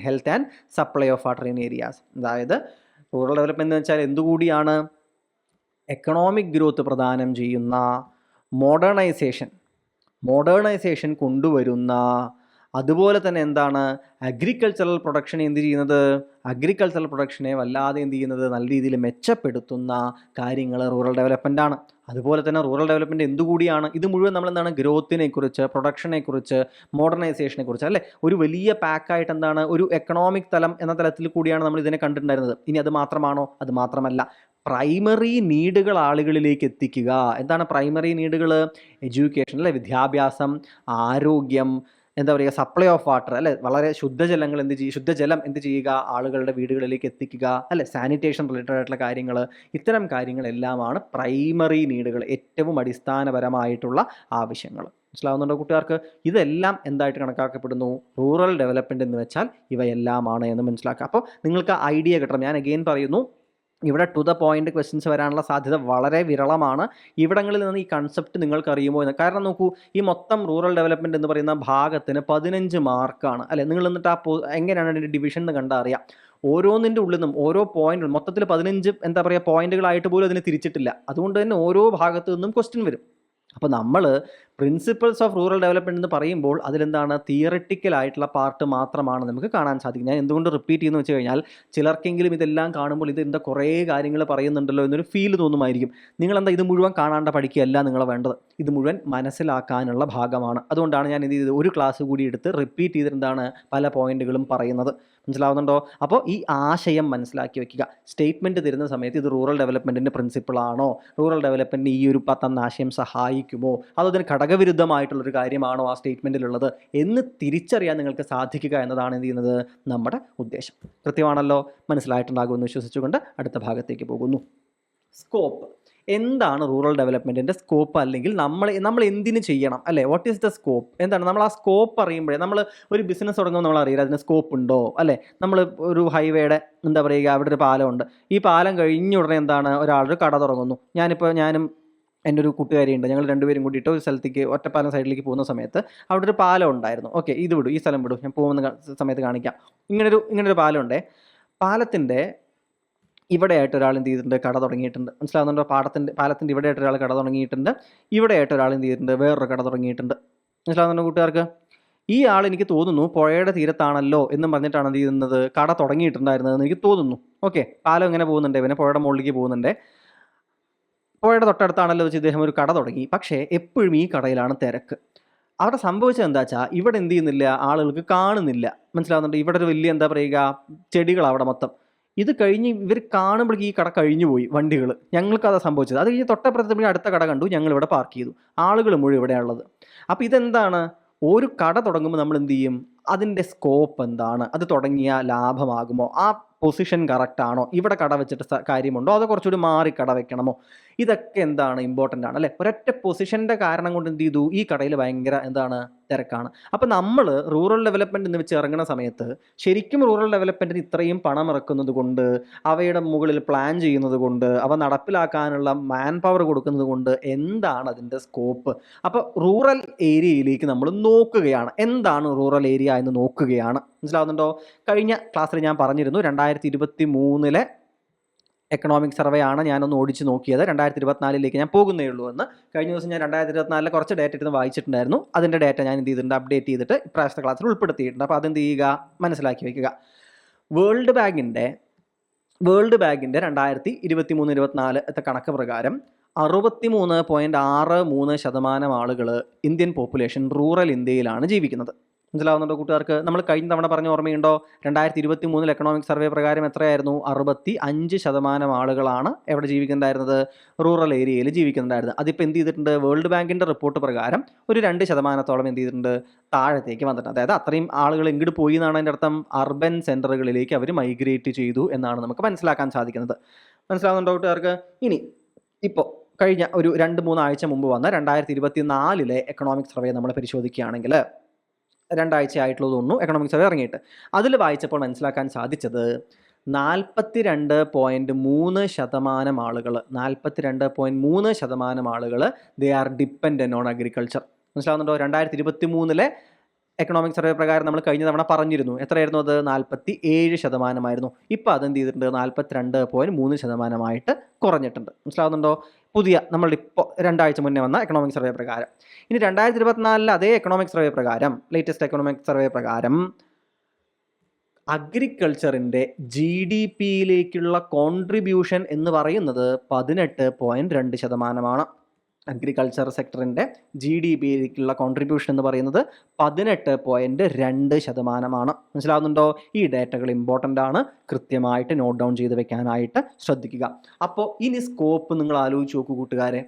health, and supply of water in areas. അതായത് rural development എന്ന് വെച്ചാൽ എന്തുകൂടിയാണ്? Economic growth പ്രദാനം ചെയ്യുന്ന, modernisation കൊണ്ടുവരുന്ന, അതുപോലെ തന്നെ എന്താണ്? Agricultural പ്രൊഡക്ഷനെ എന്ത് ചെയ്യുന്നത്? അഗ്രികൾച്ചറൽ പ്രൊഡക്ഷനെ വല്ലാതെ എന്ത് ചെയ്യുന്നത്? നല്ല രീതിയിൽ മെച്ചപ്പെടുത്തുന്ന കാര്യങ്ങൾ റൂറൽ ഡെവലപ്മെൻ്റ് ആണ്. അതുപോലെ തന്നെ റൂറൽ ഡെവലപ്മെൻറ്റ് എന്തുകൂടിയാണ്? ഇത് മുഴുവൻ നമ്മൾ എന്താണ്? ഗ്രോത്തിനെ കുറിച്ച്, പ്രൊഡക്ഷനെ കുറിച്ച്, മോഡേണൈസേഷനെ കുറിച്ച് അല്ലേ? ഒരു വലിയ പാക്കായിട്ട് എന്താണ്? ഒരു എക്കണോമിക് തലം എന്ന തലത്തിൽ കൂടിയാണ് നമ്മൾ ഇതിനെ കണ്ടിട്ടുണ്ടായിരുന്നത്. ഇനി അത് മാത്രമാണോ? അത് മാത്രമല്ല, പ്രൈമറി നീഡുകൾ ആളുകളിലേക്ക് എത്തിക്കുക. എന്താണ് പ്രൈമറി നീഡുകൾ? എഡ്യൂക്കേഷൻ അല്ലേ? വിദ്യാഭ്യാസം, ആരോഗ്യം, എന്താ പറയുക, സപ്ലൈ ഓഫ് വാട്ടർ അല്ലെ, വളരെ ശുദ്ധജലം എന്ത് ചെയ്യുക? ആളുകളുടെ വീടുകളിലേക്ക് എത്തിക്കുക അല്ലെ, സാനിറ്റേഷൻ റിലേറ്റഡ് ആയിട്ടുള്ള കാര്യങ്ങൾ, ഇത്തരം കാര്യങ്ങളെല്ലാമാണ് പ്രൈമറി നീഡുകൾ, ഏറ്റവും അടിസ്ഥാനപരമായിട്ടുള്ള ആവശ്യങ്ങൾ. മനസ്സിലാവുന്നുണ്ടോ കൂട്ടുകാർക്ക്? ഇതെല്ലാം എന്തായിട്ട് കണക്കാക്കപ്പെടുന്നു? റൂറൽ ഡെവലപ്മെൻറ്റ് എന്ന് വെച്ചാൽ ഇവയെല്ലാമാണ് എന്ന് മനസ്സിലാക്കുക. അപ്പോൾ നിങ്ങൾക്ക് ഐഡിയ കിട്ടണം. ഞാൻ അഗെയിൻ പറയുന്നു, ഇവിടെ ടു ദ പോയിന്റ് ക്വസ്റ്റ്യൻസ് വരാനുള്ള സാധ്യത വളരെ വിരളമാണ്. ഇവിടങ്ങളിൽ നിന്ന് ഈ കൺസെപ്റ്റ് നിങ്ങൾക്ക് അറിയുമോ എന്ന്. കാരണം നോക്കൂ, ഈ മൊത്തം റൂറൽ ഡെവലപ്മെൻറ്റ് എന്ന് പറയുന്ന ഭാഗത്തിന് 15 മാർക്കാണ് അല്ലേ? നിങ്ങൾ എന്നിട്ട് എങ്ങനെയാണ് അതിൻ്റെ ഡിവിഷൻ എന്ന് കണ്ടാൽ അറിയാം. ഓരോന്നിൻ്റെ ഉള്ളിൽ നിന്നും ഓരോ പോയിന്റ്, മൊത്തത്തിൽ 15 എന്താ പറയുക പോയിന്റുകളായിട്ട് പോലും അതിനെ തിരിച്ചിട്ടില്ല. അതുകൊണ്ട് തന്നെ ഓരോ ഭാഗത്തു നിന്നും ക്വസ്റ്റ്യൻ വരും. അപ്പോൾ നമ്മൾ പ്രിൻസിപ്പിൾസ് ഓഫ് റൂറൽ ഡെവലപ്മെൻറ്റ് എന്ന് പറയുമ്പോൾ അതിലെന്താണ്? തിയററ്റിക്കൽ ആയിട്ടുള്ള പാർട്ട് മാത്രമാണ് നമുക്ക് കാണാൻ സാധിക്കും. ഞാൻ എന്തുകൊണ്ട് റിപ്പീറ്റ് ചെയ്യുന്നു വെച്ച് കഴിഞ്ഞാൽ, ചിലർക്കെങ്കിലും ഇതെല്ലാം കാണുമ്പോൾ എന്താ കുറേ കാര്യങ്ങൾ പറയുന്നുണ്ടല്ലോ എന്നൊരു ഫീൽ തോന്നുമായിരിക്കും. നിങ്ങളെന്താ ഇത് മുഴുവൻ കാണാണ്ട് പഠിക്കുകയല്ല നിങ്ങൾ വേണ്ടത്, ഇത് മുഴുവൻ മനസ്സിലാക്കാനുള്ള ഭാഗമാണ്. അതുകൊണ്ടാണ് ഞാൻ ഇത് ഒരു ക്ലാസ് കൂടി എടുത്ത് റിപ്പീറ്റ് ചെയ്തിട്ട് പല പോയിന്റുകളും പറയുന്നത്. മനസ്സിലാവുന്നുണ്ടോ? അപ്പോൾ ഈ ആശയം മനസ്സിലാക്കി വെക്കുക. സ്റ്റേറ്റ്മെൻറ്റ് തരുന്ന സമയത്ത് ഇത് റൂറൽ ഡെവലപ്മെൻറ്റിൻ്റെ പ്രിൻസിപ്പിളാണോ, റൂറൽ ഡെവലപ്മെൻറ്റിന് ഈ ഒരു തന്ന ആശയം സഹായിക്കുമോ, അതോ അതിന് ഘടകവിരുദ്ധമായിട്ടുള്ളൊരു കാര്യമാണോ ആ സ്റ്റേറ്റ്മെൻറ്റിലുള്ളത് എന്ന് തിരിച്ചറിയാൻ നിങ്ങൾക്ക് സാധിക്കുക എന്നതാണ് എന്ത് ചെയ്യുന്നത്? നമ്മുടെ ഉദ്ദേശം. കൃത്യമാണല്ലോ? മനസ്സിലായിട്ടുണ്ടാകുമെന്ന് വിശ്വസിച്ചുകൊണ്ട് അടുത്ത ഭാഗത്തേക്ക് പോകുന്നു. സ്കോപ്പ്. എന്താണ് റൂറൽ ഡെവലപ്മെൻറ്റിൻ്റെ സ്കോപ്പ്, അല്ലെങ്കിൽ നമ്മൾ എന്തിന് ചെയ്യണം അല്ലേ, വാട്ട് ഈസ് ദ സ്കോപ്പ്, എന്താണ് നമ്മൾ ആ സ്കോപ്പ് അറിയുമ്പോഴേ, നമ്മൾ ഒരു ബിസിനസ് തുടങ്ങുമ്പോൾ നമ്മൾ അറിയില്ല അതിന് സ്കോപ്പ് ഉണ്ടോ അല്ലേ. നമ്മൾ ഒരു ഹൈവേയുടെ എന്താ പറയുക, അവിടെ ഒരു പാലമുണ്ട്, ഈ പാലം കഴിഞ്ഞ ഉടനെ എന്താണ് ഒരാളൊരു കട തുടങ്ങുന്നു. ഞാനും എൻ്റെ ഒരു കൂട്ടുകാരിയുണ്ട്, ഞങ്ങൾ രണ്ടുപേരും കൂടിയിട്ട് ഒരു സ്ഥലത്തേക്ക് ഒറ്റപ്പാലം സൈഡിലേക്ക് പോകുന്ന സമയത്ത് അവിടെ ഒരു പാലം ഉണ്ടായിരുന്നു. ഓക്കെ, ഇത് വിടൂ, ഈ സ്ഥലം വിടൂ, ഞാൻ പോകുന്ന സമയത്ത് കാണിക്കാം. ഇങ്ങനൊരു പാലമുണ്ടേ. പാലത്തിൻ്റെ ഇവിടെയായിട്ട് ഒരാൾ എന്ത് ചെയ്തിട്ടുണ്ട്, കട തുടങ്ങിയിട്ടുണ്ട്. മനസ്സിലാവുന്നുണ്ടോ? പാലത്തിൻ്റെ ഇവിടെയായിട്ട് ഒരാൾ കട തുടങ്ങിയിട്ടുണ്ട്, ഇവിടെയായിട്ട് ഒരാൾ എന്ത് ചെയ്തിട്ടുണ്ട്, വേറൊരു കട തുടങ്ങിയിട്ടുണ്ട്. മനസ്സിലാവുന്നുണ്ടോ കൂട്ടുകാർക്ക്? ഈ ആൾ എനിക്ക് തോന്നുന്നു പുഴയുടെ തീരത്താണല്ലോ എന്നും പറഞ്ഞിട്ടാണ് എന്ത് ചെയ്യുന്നത്, കട തുടങ്ങിയിട്ടുണ്ടായിരുന്നതെന്ന് എനിക്ക് തോന്നുന്നു. ഓക്കെ, പാലം ഇങ്ങനെ പോകുന്നുണ്ട്, പിന്നെ പുഴയുടെ മുകളിലേക്ക് പോകുന്നുണ്ട്, പുഴയുടെ തൊട്ടടുത്താണല്ലോ വെച്ച് ഇദ്ദേഹം ഒരു കട തുടങ്ങി. പക്ഷേ എപ്പോഴും ഈ കടയിലാണ് തിരക്ക്. അവിടെ സംഭവിച്ചത് എന്താ വെച്ചാൽ, ഇവിടെ എന്ത് ചെയ്യുന്നില്ല, ആളുകൾക്ക് കാണുന്നില്ല. മനസ്സിലാവുന്നുണ്ട്? ഇവിടെ ഒരു വലിയ എന്താ പറയുക, ചെടികളാണ് അവിടെ മൊത്തം. ഇത് കഴിഞ്ഞ് ഇവർ കാണുമ്പോഴേക്ക് ഈ കട കഴിഞ്ഞു പോയി വണ്ടികൾ. ഞങ്ങൾക്കതാ സംഭവിച്ചത്. അത് കഴിഞ്ഞ് തൊട്ടപ്പുറത്ത് അടുത്ത കട കണ്ടു, ഞങ്ങൾ ഇവിടെ പാർക്ക് ചെയ്തു, ആളുകൾ മുഴുവൻ ഇവിടെയുള്ളത്. അപ്പോൾ ഇതെന്താണ്, ഒരു കട തുടങ്ങുമ്പോൾ നമ്മൾ എന്ത് ചെയ്യും, അതിൻ്റെ സ്കോപ്പ് എന്താണ്, അത് തുടങ്ങിയ ലാഭമാകുമോ, ആ പൊസിഷൻ കറക്റ്റ് ആണോ, ഇവിടെ കട വെച്ചിട്ട് കാര്യമുണ്ടോ, അതോ കുറച്ചുകൂടി മാറി കട വെക്കണമോ, ഇതൊക്കെ എന്താണ് ഇമ്പോർട്ടൻ്റ് ആണ് അല്ലേ. ഒരൊറ്റ പൊസിഷൻ്റെ കാരണം കൊണ്ട് എന്ത് ചെയ്തു, ഈ കടയിൽ ഭയങ്കര എന്താണ് തിരക്കാണ്. അപ്പോൾ നമ്മൾ റൂറൽ ഡെവലപ്മെൻറ്റ് എന്ന് വെച്ച് ഇറങ്ങുന്ന സമയത്ത് ശരിക്കും റൂറൽ ഡെവലപ്മെൻറ്റിന് ഇത്രയും പണം ഇറക്കുന്നത് കൊണ്ട്, അവയുടെ മുകളിൽ പ്ലാൻ ചെയ്യുന്നത് കൊണ്ട്, അവ നടപ്പിലാക്കാനുള്ള മാൻ പവർ കൊടുക്കുന്നത് കൊണ്ട് എന്താണ് അതിൻ്റെ സ്കോപ്പ്. അപ്പോൾ റൂറൽ ഏരിയയിലേക്ക് നമ്മൾ നോക്കുകയാണ്, എന്താണ് റൂറൽ ഏരിയ എന്ന് നോക്കുകയാണ്. മനസ്സിലാവുന്നുണ്ടോ? കഴിഞ്ഞ ക്ലാസ്സിൽ ഞാൻ പറഞ്ഞിരുന്നു 2023 എക്കണോമിക് സർവേ ആണ് ഞാനൊന്ന് ഓടിച്ച് നോക്കിയത്. 2024 ഞാൻ പോകുന്നേ ഉള്ളൂ എന്ന്. കഴിഞ്ഞ ദിവസം ഞാൻ 2024 കുറച്ച് ഡേറ്റ ഇരുന്ന് വായിച്ചിട്ടുണ്ടായിരുന്നു. അതിൻ്റെ ഡേറ്റ ഞാൻ എന്ത് ചെയ്തിട്ടുണ്ട്, അപ്ഡേറ്റ് ചെയ്തിട്ട് ഇപ്രാവശ്യത്തെ ക്ലാസ്സിൽ ഉൾപ്പെടുത്തിയിട്ടുണ്ട്. അപ്പോൾ അതെന്ത് ചെയ്യുക, മനസ്സിലാക്കി വയ്ക്കുക. വേൾഡ് ബാങ്കിൻ്റെ 2023-24 കണക്ക് പ്രകാരം 63.63% ആളുകൾ ഇന്ത്യൻ പോപ്പുലേഷൻ റൂറൽ ഇന്ത്യയിലാണ് ജീവിക്കുന്നത്. മനസ്സിലാവുന്നുണ്ടോ കൂട്ടുകാർക്ക്? നമ്മൾ കഴിഞ്ഞ തവണ പറഞ്ഞ ഓർമ്മയുണ്ടോ, 2023 എക്കണോമിക് സർവേ പ്രകാരം എത്രയായിരുന്നു, 65% ആളുകളാണ് എവിടെ ജീവിക്കുന്നുണ്ടായിരുന്നത്, റൂറൽ ഏരിയയിൽ ജീവിക്കുന്നുണ്ടായിരുന്നത്. അതിപ്പോൾ എന്ത് ചെയ്തിട്ടുണ്ട്, വേൾഡ് ബാങ്കിൻ്റെ റിപ്പോർട്ട് പ്രകാരം ഒരു 2% എന്ത് ചെയ്തിട്ടുണ്ട്, താഴത്തേക്ക് വന്നിട്ടുണ്ട്. അതായത് അത്രയും ആളുകൾ എങ്ങോട്ട് പോയി എന്നാണ് അതിൻ്റെ അർത്ഥം, അർബൻ സെൻറ്ററുകളിലേക്ക് അവർ മൈഗ്രേറ്റ് ചെയ്തു എന്നാണ് നമുക്ക് മനസ്സിലാക്കാൻ സാധിക്കുന്നത്. മനസ്സിലാവുന്നുണ്ടോ കൂട്ടുകാർക്ക്? ഇനി ഇപ്പോൾ കഴിഞ്ഞ ഒരു 2-3 ആഴ്ച മുമ്പ് വന്ന 2024 എക്കണോമിക് സർവേ നമ്മൾ പരിശോധിക്കുകയാണെങ്കിൽ, 2 ആഴ്ച ആയിട്ടുള്ളത് തോന്നുന്നു എക്കണോമിക് സർവേ ഇറങ്ങിയിട്ട്. അതിൽ വായിച്ചപ്പോൾ മനസ്സിലാക്കാൻ സാധിച്ചത് 42.3% ആളുകൾ 42.3% ആളുകൾ they are dependent on agriculture. മനസ്സിലാവുന്നുണ്ടോ? 2023 എക്കണോമിക് സർവേ പ്രകാരം നമ്മൾ കഴിഞ്ഞ തവണ പറഞ്ഞിരുന്നു, എത്രയായിരുന്നു അത്, 47%. ഇപ്പോൾ അതെന്ത് ചെയ്തിട്ടുണ്ട്, 42.3% കുറഞ്ഞിട്ടുണ്ട്. മനസ്സിലാവുന്നുണ്ടോ? പുതിയ നമ്മളിപ്പോൾ 2 ആഴ്ച മുന്നേ വന്ന എക്കണോമിക് സർവേ പ്രകാരം. ഇനി 2024 അതേ എക്കണോമിക് സർവേ പ്രകാരം, ലേറ്റസ്റ്റ് എക്കണോമിക് സർവേ പ്രകാരം അഗ്രികൾച്ചറിൻ്റെ GDPയിലേക്കുള്ള കോൺട്രിബ്യൂഷൻ എന്ന് പറയുന്നത് 18.2%. അഗ്രികൾച്ചർ സെക്ടറിൻ്റെ GDPയിലേക്കുള്ള കോൺട്രിബ്യൂഷൻ എന്ന് പറയുന്നത് 18.2%. മനസ്സിലാവുന്നുണ്ടോ? ഈ ഡേറ്റകൾ ഇമ്പോർട്ടൻ്റ് ആണ്, കൃത്യമായിട്ട് നോട്ട് ഡൗൺ ചെയ്ത് വെക്കാനായിട്ട് ശ്രദ്ധിക്കുക. അപ്പോൾ ഇനി സ്കോപ്പ് നിങ്ങൾ ആലോചിച്ച് നോക്കൂ കൂട്ടുകാരെ.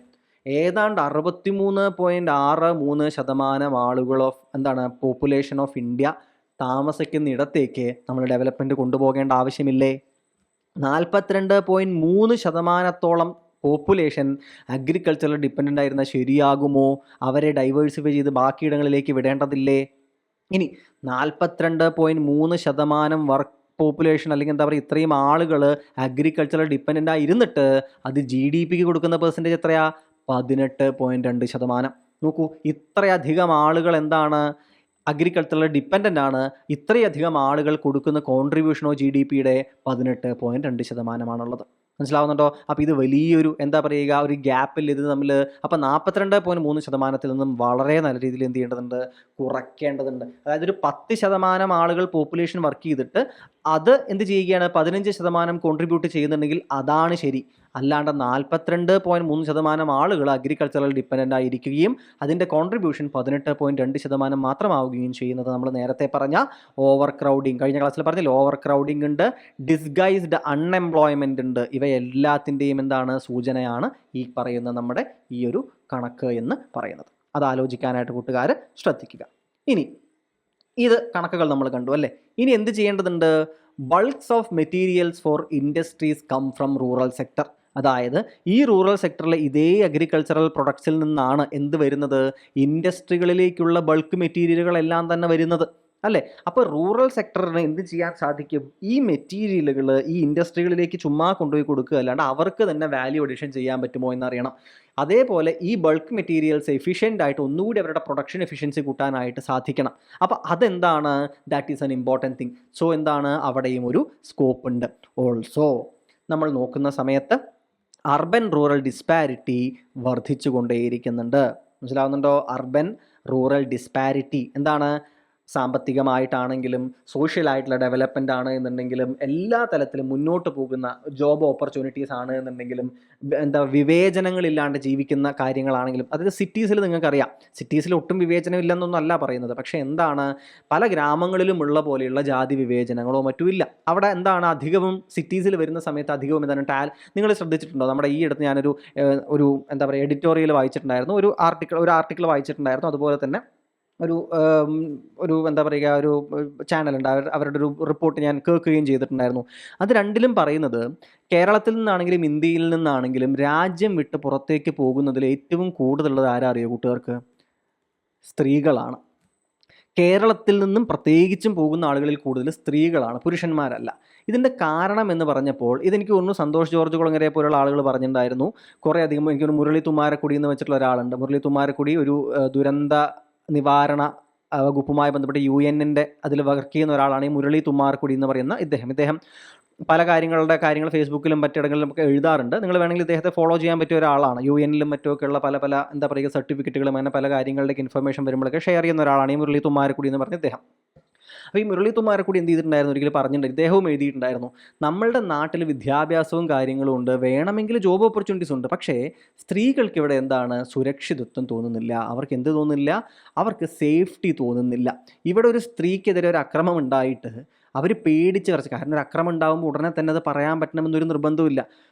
ഏതാണ്ട് 63.63% ആളുകൾ എന്താണ് പോപ്പുലേഷൻ ഓഫ് ഇന്ത്യ താമസിക്കുന്നിടത്തേക്ക് നമ്മൾ ഡെവലപ്മെൻറ്റ് കൊണ്ടുപോകേണ്ട ആവശ്യമില്ലേ? 42.3% പോപ്പുലേഷൻ അഗ്രികൾച്ചറിൽ ഡിപ്പെൻഡൻ്റ് ആയിരുന്ന ശരിയാകുമോ? അവരെ ഡൈവേഴ്സിഫൈ ചെയ്ത് ബാക്കിയിടങ്ങളിലേക്ക് വിടേണ്ടതില്ലേ? ഇനി 42.3% വർക്ക് പോപ്പുലേഷൻ, അല്ലെങ്കിൽ എന്താ പറയുക, ഇത്രയും ആളുകൾ അഗ്രികൾച്ചറിൽ ഡിപ്പെൻഡൻ്റ് ആയിരുന്നിട്ട് അത് GDPക്ക് കൊടുക്കുന്ന പെർസെൻറ്റേജ് എത്രയാ, 18.2%. നോക്കൂ, ഇത്രയധികം ആളുകൾ എന്താണ് അഗ്രികൾച്ചറിൽ ഡിപ്പെൻഡൻ്റ് ആണ്. ഇത്രയധികം ആളുകൾ കൊടുക്കുന്ന കോൺട്രിബ്യൂഷനോ GDPയുടെ 18.2%. മനസ്സിലാവുന്നുണ്ടോ? അപ്പോൾ ഇത് വലിയൊരു എന്താ പറയുക, ഒരു ഗ്യാപ്പിൽ ഇത് തമ്മിൽ. അപ്പോൾ 42.3% നിന്നും വളരെ നല്ല രീതിയിൽ എന്ത് ചെയ്യേണ്ടതുണ്ട്, കുറയ്ക്കേണ്ടതുണ്ട്. അതായത് ഒരു 10% ആളുകൾ പോപ്പുലേഷൻ വർക്ക് ചെയ്തിട്ട് അത് എന്ത് ചെയ്യുകയാണ്, 15% കോൺട്രിബ്യൂട്ട് ചെയ്യുന്നുണ്ടെങ്കിൽ അതാണ് ശരി. അല്ലാണ്ട് 42.3% ആളുകൾ അഗ്രികൾച്ചറൽ ഡിപ്പെൻഡൻ്റ് ആയിരിക്കുകയും അതിൻ്റെ കോൺട്രിബ്യൂഷൻ 18.2% മാത്രമാവുകയും ചെയ്യുന്നത് നമ്മൾ നേരത്തെ പറഞ്ഞ ഓവർ ക്രൗഡിങ്, കഴിഞ്ഞ ക്ലാസ്സിൽ പറഞ്ഞില്ല, ഓവർ ക്രൗഡിങ് ഉണ്ട്, ഡിസ്ഗൈസ്ഡ് അൺഎംപ്ലോയ്മെൻ്റ് ഉണ്ട്. ഇവയെല്ലാത്തിൻ്റെയും എന്താണ് സൂചനയാണ് ഈ പറയുന്ന നമ്മുടെ ഈ ഒരു കണക്ക് എന്ന് പറയുന്നത്. അത് ആലോചിക്കാനായിട്ട് കൂട്ടുകാർ ശ്രദ്ധിക്കുക. ഇനി ഇത് കണക്കുകൾ നമ്മൾ കണ്ടു അല്ലേ. ഇനി എന്ത് ചെയ്യേണ്ടതുണ്ട്, bulks of materials for industries come from rural sector. അതായത് ഈ റൂറൽ സെക്ടറിലെ ഇതേ അഗ്രികൾച്ചറൽ പ്രൊഡക്ട്സിൽ നിന്നാണ് എന്ത് വരുന്നത്, ഇൻഡസ്ട്രികളിലേക്കുള്ള ബൾക്ക് മെറ്റീരിയലുകളെല്ലാം തന്നെ വരുന്നത് അല്ലേ. അപ്പോൾ റൂറൽ സെക്ടറിന് എന്ത് ചെയ്യാൻ സാധിക്കും, ഈ മെറ്റീരിയലുകൾ ഈ ഇൻഡസ്ട്രികളിലേക്ക് ചുമ്മാ കൊണ്ടുപോയി കൊടുക്കുക അല്ലാണ്ട് അവർക്ക് തന്നെ വാല്യൂ അഡീഷൻ ചെയ്യാൻ പറ്റുമോ എന്നറിയണം. അതേപോലെ ഈ ബൾക്ക് മെറ്റീരിയൽസ് എഫിഷ്യൻ്റ് ആയിട്ട് ഒന്നുകൂടി അവരുടെ പ്രൊഡക്ഷൻ എഫിഷ്യൻസി കൂട്ടാനായിട്ട് സാധിക്കണം. അപ്പോൾ അതെന്താണ്, that is an important thing. So എന്താണ്, അവിടെയും ഒരു സ്കോപ്പ് ഉണ്ട്. ഓൾസോ നമ്മൾ നോക്കുന്ന സമയത്ത് അർബൻ റൂറൽ ഡിസ്പാരിറ്റി വർദ്ധിച്ചുകൊണ്ടേയിരിക്കുന്നുണ്ട്. മനസ്സിലാവുന്നുണ്ടോ? അർബൻ റൂറൽ ഡിസ്പാരിറ്റി എന്താണ്, സാമ്പത്തികമായിട്ടാണെങ്കിലും സോഷ്യലായിട്ടുള്ള ഡെവലപ്മെൻ്റ് ആണ് എന്നുണ്ടെങ്കിലും എല്ലാ തലത്തിലും മുന്നോട്ട് പോകുന്ന ജോബ് ഓപ്പർച്യൂണിറ്റീസ് ആണ് എന്നുണ്ടെങ്കിലും വിവേചനങ്ങളില്ലാണ്ട് ജീവിക്കുന്ന കാര്യങ്ങളാണെങ്കിലും, അതായത് സിറ്റീസിൽ നിങ്ങൾക്കറിയാം, സിറ്റീസിൽ ഒട്ടും വിവേചനം ഇല്ലെന്നൊന്നും അല്ല പറയുന്നത്. പക്ഷേ എന്താണ്, പല ഗ്രാമങ്ങളിലും ഉള്ള പോലെയുള്ള ജാതി വിവേചനങ്ങളോ മറ്റും ഇല്ല. അവിടെ എന്താണ് അധികവും സിറ്റീസിൽ വരുന്ന സമയത്ത് അധികവും എന്താണ് നിങ്ങൾ ശ്രദ്ധിച്ചിട്ടുണ്ടോ, നമ്മുടെ ഈ അടുത്ത് ഞാനൊരു എഡിറ്റോറിയൽ വായിച്ചിട്ടുണ്ടായിരുന്നു, ഒരു ആർട്ടിക്കിൾ വായിച്ചിട്ടുണ്ടായിരുന്നു. അതുപോലെ തന്നെ ഒരു ഒരു ചാനലുണ്ട്, അവരുടെ ഒരു റിപ്പോർട്ട് ഞാൻ കേൾക്കുകയും ചെയ്തിട്ടുണ്ടായിരുന്നു. അത് രണ്ടിലും പറയുന്നത് കേരളത്തിൽ നിന്നാണെങ്കിലും ഇന്ത്യയിൽ നിന്നാണെങ്കിലും രാജ്യം വിട്ട് പുറത്തേക്ക് പോകുന്നതിൽ ഏറ്റവും കൂടുതലുള്ളത് ആരാ അറിയോ കൂട്ടുകാർക്ക്? സ്ത്രീകളാണ്. കേരളത്തിൽ നിന്നും പ്രത്യേകിച്ചും പോകുന്ന ആളുകളിൽ കൂടുതൽ സ്ത്രീകളാണ്, പുരുഷന്മാരല്ല. ഇതിൻ്റെ കാരണം എന്ന് പറഞ്ഞപ്പോൾ ഇതെനിക്ക് തോന്നുന്നു സന്തോഷ് ജോർജ് കുളങ്ങരയെ പോലുള്ള ആളുകൾ പറഞ്ഞിട്ടുണ്ടായിരുന്നു. കുറേ അധികം എനിക്കൊരു മുരളി തുമ്മാരക്കുടി എന്ന് വെച്ചിട്ടുള്ള ഒരാളുണ്ട്. മുരളി തുമ്മാരക്കുടി ഒരു ദുരന്ത നിവാരണ വകുപ്പുമായി ബന്ധപ്പെട്ട് UN-ൻ്റെ അതിൽ വർക്ക് ചെയ്യുന്ന ഒരാളാണ് ഈ മുരളി തുമ്മാരക്കുടി എന്ന് പറയുന്ന ഇദ്ദേഹം പല കാര്യങ്ങൾ ഫേസ്ബുക്കിലും മറ്റിടങ്ങളിലും ഒക്കെ എഴുതാറുണ്ട്. നിങ്ങൾ വേണമെങ്കിൽ ഇദ്ദേഹത്തെ ഫോളോ ചെയ്യാൻ പറ്റിയ ഒരാളാണ്. UN-ലും മറ്റുമൊക്കെയുള്ള പല സർട്ടിഫിക്കറ്റുകളും അങ്ങനെ പല കാര്യങ്ങളുടെയൊക്കെ ഇൻഫർമേഷൻ വരുമ്പോഴൊക്കെ ഷെയർ ചെയ്യുന്ന ഒരാളാണ് ഈ മുരളി തുമ്മാരക്കുടി എന്ന് പറഞ്ഞ ഇദ്ദേഹം. അപ്പോൾ ഈ മുരളി തുമ്മാരക്കുടി എന്ത് ചെയ്തിട്ടുണ്ടായിരുന്നു, ഒരിക്കലും പറഞ്ഞിട്ടുണ്ട്, ഇദ്ദേഹവും എഴുതിയിട്ടുണ്ടായിരുന്നു, നമ്മളുടെ നാട്ടിൽ വിദ്യാഭ്യാസവും കാര്യങ്ങളും ഉണ്ട്, വേണമെങ്കിൽ ജോബ് ഓപ്പർച്യൂണിറ്റീസ് ഉണ്ട്, പക്ഷേ സ്ത്രീകൾക്ക് ഇവിടെ എന്താണ്, സുരക്ഷിതത്വം തോന്നുന്നില്ല. അവർക്ക് എന്ത് തോന്നുന്നില്ല, അവർക്ക് സേഫ്റ്റി തോന്നുന്നില്ല. ഇവിടെ ഒരു സ്ത്രീക്കെതിരെ ഒരു അക്രമം ഉണ്ടായിട്ട് അവർ പേടിച്ച് വിറച്ച്, കാരണം ഒരു അക്രമം ഉണ്ടാകുമ്പോൾ ഉടനെ തന്നെ അത് പറയാൻ പറ്റണമെന്നൊരു നിർബന്ധമില്ല.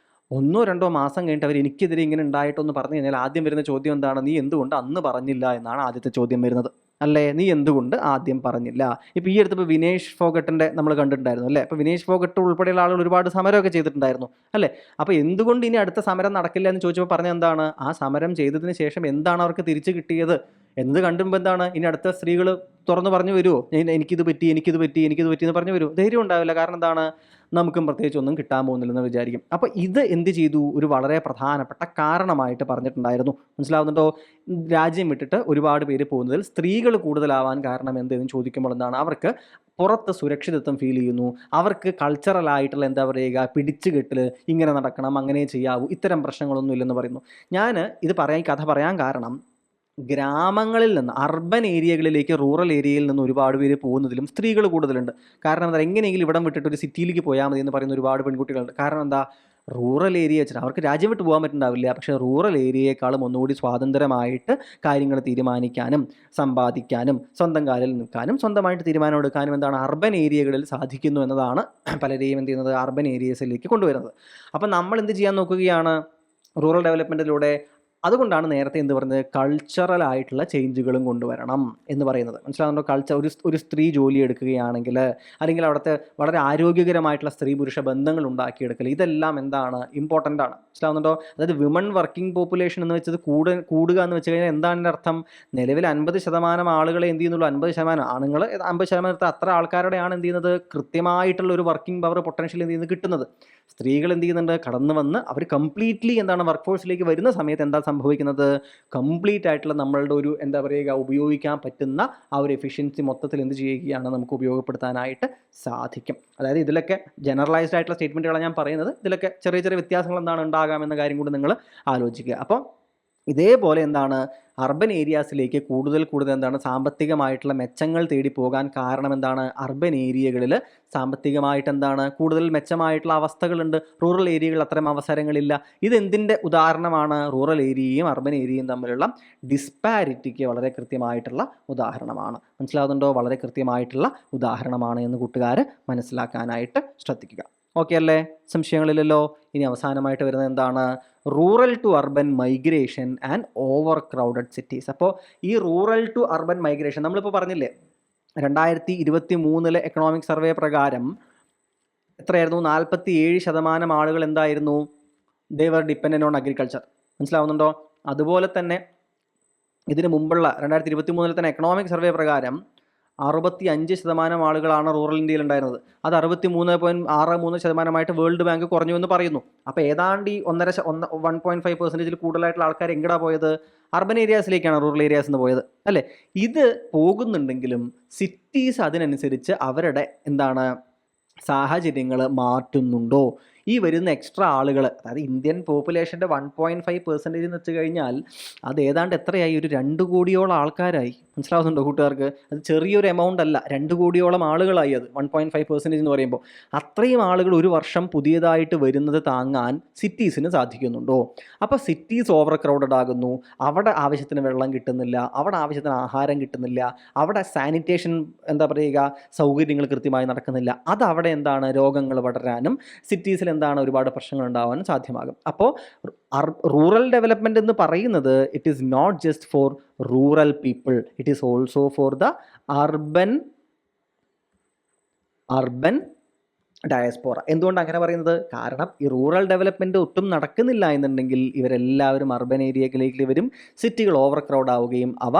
1-2 മാസം കഴിഞ്ഞിട്ട് അവർ എനിക്കെതിരെ ഇങ്ങനെ ഉണ്ടായിട്ടൊന്ന് പറഞ്ഞു കഴിഞ്ഞാൽ ആദ്യം വരുന്ന ചോദ്യം എന്താണ്, നീ എന്തുകൊണ്ട് അന്ന് പറഞ്ഞില്ല എന്നാണ് ആദ്യത്തെ ചോദ്യം വരുന്നത്. അല്ലേ, നീ എന്തുകൊണ്ട് ആദ്യം പറഞ്ഞില്ല? ഇപ്പോൾ ഈ അടുത്ത് വിനേഷ് ഫോഗട്ടിൻ്റെ നമ്മൾ കണ്ടിട്ടുണ്ടായിരുന്നു അല്ലേ. അപ്പോൾ വിനേഷ് ഫോഗട്ട് ഉൾപ്പെടെയുള്ള ആളുകൾ ഒരുപാട് സമരമൊക്കെ ചെയ്തിട്ടുണ്ടായിരുന്നു അല്ലേ. അപ്പോൾ എന്തുകൊണ്ട് ഇനി അടുത്ത സമരം നടക്കില്ല എന്ന് ചോദിച്ചപ്പോൾ പറഞ്ഞ എന്താണ്, ആ സമരം ചെയ്തതിന് ശേഷം എന്താണ് അവർക്ക് തിരിച്ചു കിട്ടിയത് എന്നത് കണ്ടുമ്പോൾ എന്താണ്, ഇനി അടുത്ത സ്ത്രീകൾ തുറന്നു പറഞ്ഞു വരുമോ, എനിക്കിത് പറ്റി എന്ന് പറഞ്ഞു വരുമോ? ധൈര്യം ഉണ്ടാവില്ല. കാരണം എന്താണ്, നമുക്കും പ്രത്യേകിച്ച് ഒന്നും കിട്ടാൻ പോകുന്നില്ലെന്ന് വിചാരിക്കും. അപ്പോൾ ഇത് എന്ത് ചെയ്തു, ഒരു വളരെ പ്രധാനപ്പെട്ട കാരണമായിട്ട് പറഞ്ഞിട്ടുണ്ടായിരുന്നു. മനസ്സിലാവുന്നുണ്ടോ? രാജ്യം വിട്ടിട്ട് ഒരുപാട് പേര് പോകുന്നതിൽ സ്ത്രീകൾ കൂടുതലാവാൻ കാരണം എന്തെന്ന് ചോദിക്കുമ്പോൾ എന്താണ്, അവർക്ക് പുറത്ത് സുരക്ഷിതത്വം ഫീൽ ചെയ്യുന്നു, അവർക്ക് കൾച്ചറലായിട്ടുള്ള പിടിച്ചുകെട്ടൽ, ഇങ്ങനെ നടക്കണം, അങ്ങനെ ചെയ്യാവൂ, ഇത്തരം പ്രശ്നങ്ങളൊന്നും ഇല്ലെന്ന് പറയുന്നു. ഞാൻ ഇത് കഥ പറയാൻ കാരണം, ഗ്രാമങ്ങളിൽ നിന്ന് അർബൻ ഏരിയകളിലേക്ക് റൂറൽ ഏരിയയിൽ നിന്ന് ഒരുപാട് പേര് പോകുന്നതിലും സ്ത്രീകൾ കൂടുതലുണ്ട്. കാരണം എന്താ, എങ്ങനെയെങ്കിലും ഇവിടം വിട്ടിട്ട് ഒരു സിറ്റിയിലേക്ക് പോയാൽ മതി എന്ന് പറയുന്ന ഒരുപാട് പെൺകുട്ടികളുണ്ട്. കാരണം എന്താ, റൂറൽ ഏരിയ വെച്ചിട്ട് അവർക്ക് രാജ്യം വിട്ട് പോകാൻ പറ്റുന്നുണ്ടാവില്ല, പക്ഷേ റൂറൽ ഏരിയയെക്കാളും ഒന്നുകൂടി സ്വാതന്ത്ര്യമായിട്ട് കാര്യങ്ങൾ തീരുമാനിക്കാനും സമ്പാദിക്കാനും സ്വന്തം കാലിൽ നിൽക്കാനും സ്വന്തമായിട്ട് തീരുമാനം എടുക്കാനും എന്താണ് അർബൻ ഏരിയകളിൽ സാധിക്കുന്നു എന്നതാണ് പലരെയും എന്ത് ചെയ്യുന്നത്, അർബൻ ഏരിയസിലേക്ക് കൊണ്ടുവരുന്നത്. അപ്പം നമ്മൾ എന്ത് ചെയ്യാൻ നോക്കുകയാണ് റൂറൽ ഡെവലപ്മെൻറ്റിലൂടെ? അതുകൊണ്ടാണ് നേരത്തെ എന്ത് പറയുന്നത്, കൾച്ചറൽ ആയിട്ടുള്ള ചേഞ്ചുകളും കൊണ്ടുവരണം എന്ന് പറയുന്നത്. മനസ്സിലാവുന്നുണ്ടോ? ഒരു സ്ത്രീ ജോലി എടുക്കുകയാണെങ്കിൽ, അല്ലെങ്കിൽ അവിടുത്തെ വളരെ ആരോഗ്യകരമായിട്ടുള്ള സ്ത്രീ പുരുഷ ബന്ധങ്ങൾ ഉണ്ടാക്കിയെടുക്കൽ, ഇതെല്ലാം എന്താണ്, ഇമ്പോർട്ടൻ്റ് ആണ്. മനസ്സിലാവുന്നുണ്ടോ? അതായത് വിമൺ വർക്കിംഗ് പോപ്പുലേഷൻ എന്ന് വെച്ചത് കൂടുക എന്ന് വെച്ച് കഴിഞ്ഞാൽ എന്താണ് എൻ്റെ അർത്ഥം? നിലവിൽ 50% ആളുകളെ എന്ത് ചെയ്യുന്നുള്ളൂ, 50% ആണുങ്ങൾ, 50% അത്ര ആൾക്കാരുടെയാണ് എന്ത് ചെയ്യുന്നത്, കൃത്യമായിട്ടുള്ള ഒരു വർക്കിംഗ് പവർ പൊട്ടൻഷ്യൽ എന്ത് ചെയ്യുന്നത് കിട്ടുന്നത്. സ്ത്രീകൾ എന്ത് ചെയ്യുന്നുണ്ട്, കടന്നു വന്ന് അവർ കംപ്ലീറ്റ്ലി എന്താണ് വർക്ക് ഫോഴ്സിലേക്ക് വരുന്ന സമയത്ത് എന്താ സംഭവിക്കുന്നത്, കംപ്ലീറ്റ് ആയിട്ടുള്ള നമ്മളുടെ ഒരു ഉപയോഗിക്കാൻ പറ്റുന്ന ആ ഒരു എഫിഷ്യൻസി മൊത്തത്തിൽ എന്ത് ചെയ്യുകയാണ്, നമുക്ക് ഉപയോഗപ്പെടുത്താനായിട്ട് സാധിക്കും. അതായത് ഇതിലൊക്കെ ജനറലൈസ്ഡ് ആയിട്ടുള്ള സ്റ്റേറ്റ്മെൻറ്റുകളാണ് ഞാൻ പറയുന്നത്. ഇതിലൊക്കെ ചെറിയ ചെറിയ വ്യത്യാസങ്ങൾ എന്താണ് ഉണ്ടാകാമെന്ന കാര്യം കൂടി നിങ്ങൾ ആലോചിക്കുക. അപ്പോൾ ഇതേപോലെ എന്താണ് അർബൻ ഏരിയാസിലേക്ക് കൂടുതൽ എന്താണ് സാമ്പത്തികമായിട്ടുള്ള മെച്ചങ്ങൾ തേടി പോകാൻ കാരണം എന്താണ്, അർബൻ ഏരിയകളിൽ സാമ്പത്തികമായിട്ട് എന്താണ് കൂടുതൽ മെച്ചമായിട്ടുള്ള അവസ്ഥകളുണ്ട്, റൂറൽ ഏരിയകളിൽ അത്തരം അവസരങ്ങളില്ല. ഇതെന്തിൻ്റെ ഉദാഹരണമാണ്, റൂറൽ ഏരിയയും അർബൻ ഏരിയയും തമ്മിലുള്ള ഡിസ്പാരിറ്റിക്ക് വളരെ കൃത്യമായിട്ടുള്ള ഉദാഹരണമാണ്. മനസ്സിലാകുന്നുണ്ടോ? വളരെ കൃത്യമായിട്ടുള്ള ഉദാഹരണമാണ് എന്ന് കൂട്ടുകാർ മനസ്സിലാക്കാനായിട്ട് ശ്രദ്ധിക്കുക. ഓക്കെ അല്ലേ? സംശയങ്ങളില്ലല്ലോ? ഇനി അവസാനമായിട്ട് വരുന്നത് എന്താണ്, rural to urban migration and overcrowded cities. അപ്പോൾ ഈ റൂറൽ ടു അർബൻ മൈഗ്രേഷൻ നമ്മളിപ്പോൾ പറഞ്ഞില്ലേ, 2023 എക്കണോമിക് സർവേ പ്രകാരം എത്രയായിരുന്നു, 47% ആളുകൾ എന്തായിരുന്നു, ദേ വർ ഡിപ്പെൻഡൻ്റ് ഓൺ അഗ്രികൾച്ചർ. മനസ്സിലാവുന്നുണ്ടോ? അതുപോലെ തന്നെ ഇതിന് മുമ്പുള്ള 2023 തന്നെ എക്കണോമിക് സർവേ പ്രകാരം 65% ആളുകളാണ് റൂറൽ ഇന്ത്യയിൽ ഉണ്ടായിരുന്നത്. അത് 63.63% വേൾഡ് ബാങ്ക് കുറഞ്ഞു എന്ന് പറയുന്നു. അപ്പോൾ ഏതാണ്ട് ഈ 1.5% കൂടുതലായിട്ടുള്ള ആൾക്കാർ എങ്ങടാ പോയത്? അർബൻ ഏരിയാസിലേക്കാണ്, റൂറൽ ഏരിയാസിൽ നിന്ന് പോയത് അല്ലേ? ഇത് പോകുന്നുണ്ടെങ്കിലും സിറ്റീസ് അതിനനുസരിച്ച് അവരുടെ സാഹചര്യങ്ങൾ മാറ്റുന്നുണ്ടോ? ഈ വരുന്ന എക്സ്ട്രാ ആളുകൾ, അതായത് ഇന്ത്യൻ പോപ്പുലേഷൻ്റെ 1.5% എന്ന് വെച്ച് കഴിഞ്ഞാൽ അത് ഏതാണ്ട് എത്രയായി? ഒരു 2 കോടിയോളം ആൾക്കാരായി. മനസ്സിലാവുന്നുണ്ടോ കൂട്ടുകാർക്ക്? അത് ചെറിയൊരു എമൗണ്ട് അല്ല, 2 കോടിയോളം ആളുകളായി. അത് 1.5% എന്ന് പറയുമ്പോൾ അത്രയും ആളുകൾ ഒരു വർഷം പുതിയതായിട്ട് വരുന്നത് താങ്ങാൻ സിറ്റീസിന് സാധിക്കുന്നുണ്ടോ? അപ്പോൾ സിറ്റീസ് ഓവർ ക്രൗഡഡ് ആകുന്നു. അവിടെ ആവശ്യത്തിന് വെള്ളം കിട്ടുന്നില്ല, അവിടെ ആവശ്യത്തിന് ആഹാരം കിട്ടുന്നില്ല, അവിടെ സാനിറ്റേഷൻ സൗകര്യങ്ങൾ കൃത്യമായി നടക്കുന്നില്ല. അത് അവിടെ രോഗങ്ങൾ പടരാനും സിറ്റീസിൽ ഒരുപാട് പ്രശ്നങ്ങൾ ഉണ്ടാവാനും സാധ്യമാകും. അപ്പോൾ റൂറൽ ഡെവലപ്മെൻറ്റ് എന്ന് പറയുന്നത് it is not just for rural people, it is also for the urban diaspora. എന്തുകൊണ്ട് അങ്ങനെ പറയുന്നത്? കാരണം ഈ റൂറൽ ഡെവലപ്മെൻറ്റ് ഒട്ടും നടക്കുന്നില്ല എന്നുണ്ടെങ്കിൽ ഇവരെല്ലാവരും അർബൻ ഏരിയയിലേക്ക് വരും, സിറ്റികൾ ഓവർ ക്രൗഡ് ആവുകയും അവ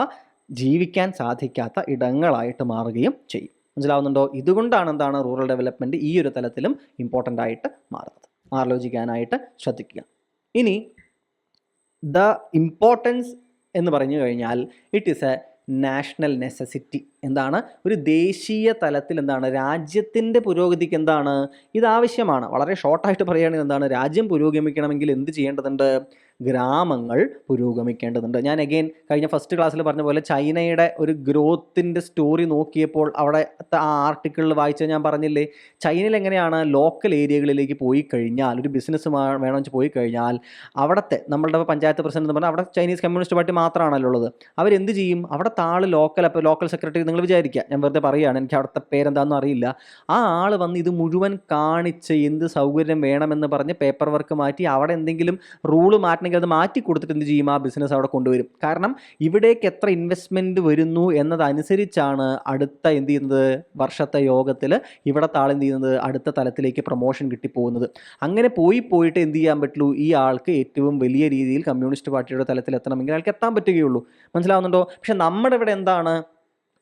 ജീവിക്കാൻ സാധിക്കാത്ത ഇടങ്ങളായിട്ട് മാറുകയും ചെയ്യും. മനസ്സിലാവുന്നുണ്ടോ? ഇതുകൊണ്ടാണ് റൂറൽ ഡെവലപ്മെൻറ്റ് ഈ ഒരു തലത്തിലും ഇമ്പോർട്ടൻ്റ് ആയിട്ട് മാറുന്നത്. ആലോചിക്കാനായിട്ട് ശ്രദ്ധിക്കുക. ഇനി ദ ഇമ്പോർട്ടൻസ് എന്ന് പറഞ്ഞു കഴിഞ്ഞാൽ it is A national necessity. ഒരു ദേശീയ തലത്തിൽ രാജ്യത്തിൻ്റെ പുരോഗതിക്ക് ഇത് ആവശ്യമാണ്. വളരെ ഷോർട്ടായിട്ട് പറയുകയാണെങ്കിൽ രാജ്യം പുരോഗമിക്കണമെങ്കിൽ എന്ത് ചെയ്യേണ്ടതുണ്ട്? ഗ്രാമങ്ങൾ പുരോഗമിക്കേണ്ടതുണ്ട്. ഞാൻ അഗെയിൻ കഴിഞ്ഞ ഫസ്റ്റ് ക്ലാസ്സിൽ പറഞ്ഞ പോലെ ചൈനയുടെ ഒരു ഗ്രോത്തിൻ്റെ സ്റ്റോറി നോക്കിയപ്പോൾ അവിടുത്തെ ആ ആർട്ടിക്കിളിൽ വായിച്ച ഞാൻ പറഞ്ഞില്ലേ, ചൈനയിൽ എങ്ങനെയാണ് ലോക്കൽ ഏരിയകളിലേക്ക് പോയി കഴിഞ്ഞാൽ, ഒരു ബിസിനസ് വേണമെന്ന് വെച്ച് പോയി കഴിഞ്ഞാൽ അവിടുത്തെ നമ്മളുടെ പഞ്ചായത്ത് പ്രസിഡന്റ് എന്ന് പറഞ്ഞാൽ അവിടെ ചൈനീസ് കമ്മ്യൂണിസ്റ്റ് പാർട്ടി മാത്രമാണല്ലോ ഉള്ളത്. അവരെന്ത് ചെയ്യും? അവിടുത്തെ ആൾ ലോക്കൽ സെക്രട്ടറി, നിങ്ങൾ വിചാരിക്കുക, ഞാൻ വെറുതെ പറയുകയാണ്, എനിക്ക് അവിടുത്തെ പേരെന്താണെന്നും അറിയില്ല, ആ ആൾ വന്ന് ഇത് മുഴുവൻ കാണിച്ച് എന്ത് സൗകര്യം വേണമെന്ന് പറഞ്ഞ് പേപ്പർ വർക്ക് മാറ്റി അവിടെ എന്തെങ്കിലും റൂള് മാറ്റണമെങ്കിൽ അത് മാറ്റി കൊടുത്തിട്ട് എന്ത് ചെയ്യും? ആ ബിസിനസ് അവിടെ കൊണ്ടുവരും. കാരണം ഇവിടേക്ക് എത്ര ഇൻവെസ്റ്റ്മെൻറ്റ് വരുന്നു എന്നതനുസരിച്ചാണ് അടുത്ത എന്ത് ചെയ്യുന്നത്, വർഷത്തെ യോഗത്തിൽ ഇവിടുത്തെ ആൾ എന്ത് ചെയ്യുന്നത്, അടുത്ത തലത്തിലേക്ക് പ്രൊമോഷൻ കിട്ടിപ്പോകുന്നത്. അങ്ങനെ പോയിട്ട് എന്ത് ചെയ്യാൻ പറ്റുള്ളൂ? ഈ ആൾക്ക് ഏറ്റവും വലിയ രീതിയിൽ കമ്മ്യൂണിസ്റ്റ് പാർട്ടിയുടെ തലത്തിൽ എത്തണമെങ്കിൽ അയാൾക്ക് എത്താൻ പറ്റുകയുള്ളൂ. മനസ്സിലാവുന്നുണ്ടോ? പക്ഷെ നമ്മുടെ ഇവിടെ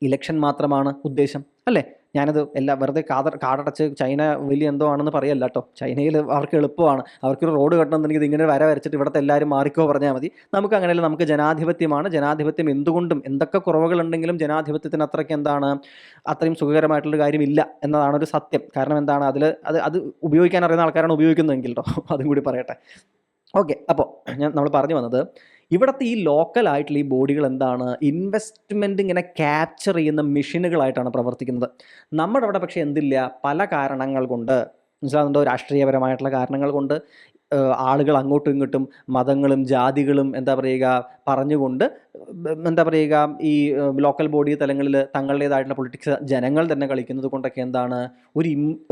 ഇലക്ഷൻ മാത്രമാണ് ഉദ്ദേശം അല്ലേ? ഞാനത് വെറുതെ കാടടച്ച് ചൈന വലിയ എന്തോ ആണെന്ന് പറയല്ല കേട്ടോ. ചൈനയിൽ അവർക്ക് എളുപ്പമാണ്, അവർക്കൊരു റോഡ് കട്ടണമെന്നുണ്ടെങ്കിൽ ഇതിങ്ങനെ വരച്ചിട്ട് ഇവിടുത്തെ എല്ലാവരും മാറിക്കോ പറഞ്ഞാൽ മതി. നമുക്ക് അങ്ങനെയല്ല, നമുക്ക് ജനാധിപത്യമാണ്. ജനാധിപത്യം എന്തുകൊണ്ടും എന്തൊക്കെ കുറവുകളുണ്ടെങ്കിലും ജനാധിപത്യത്തിന് അത്രയും സുഖകരമായിട്ടുള്ളൊരു കാര്യമില്ല എന്നതാണ് ഒരു സത്യം. കാരണം അത് ഉപയോഗിക്കാൻ അറിയുന്ന ആൾക്കാരാണ് ഉപയോഗിക്കുന്നതെങ്കിൽ കേട്ടോ, അതും കൂടി പറയട്ടെ. ഓക്കെ, അപ്പോൾ നമ്മൾ പറഞ്ഞു വന്നത് ഇവിടുത്തെ ഈ ലോക്കലായിട്ടുള്ള ഈ ബോഡികൾ ഇൻവെസ്റ്റ്മെൻറ്റ് ഇങ്ങനെ ക്യാപ്ചർ ചെയ്യുന്ന മെഷീനുകളായിട്ടാണ് പ്രവർത്തിക്കുന്നത്. നമ്മുടെ അവിടെ പക്ഷേ എന്തില്ല, പല കാരണങ്ങൾ കൊണ്ട്, മനസ്സിലാകുന്നുണ്ടോ, രാഷ്ട്രീയപരമായിട്ടുള്ള കാരണങ്ങൾ കൊണ്ട് ആളുകൾ അങ്ങോട്ടും ഇങ്ങോട്ടും മതങ്ങളും ജാതികളും പറഞ്ഞുകൊണ്ട് ഈ ലോക്കൽ ബോഡി തലങ്ങളിൽ തങ്ങളുടേതായിട്ടുള്ള പൊളിറ്റിക്സ് ജനങ്ങൾ തന്നെ കളിക്കുന്നത് കൊണ്ടൊക്കെ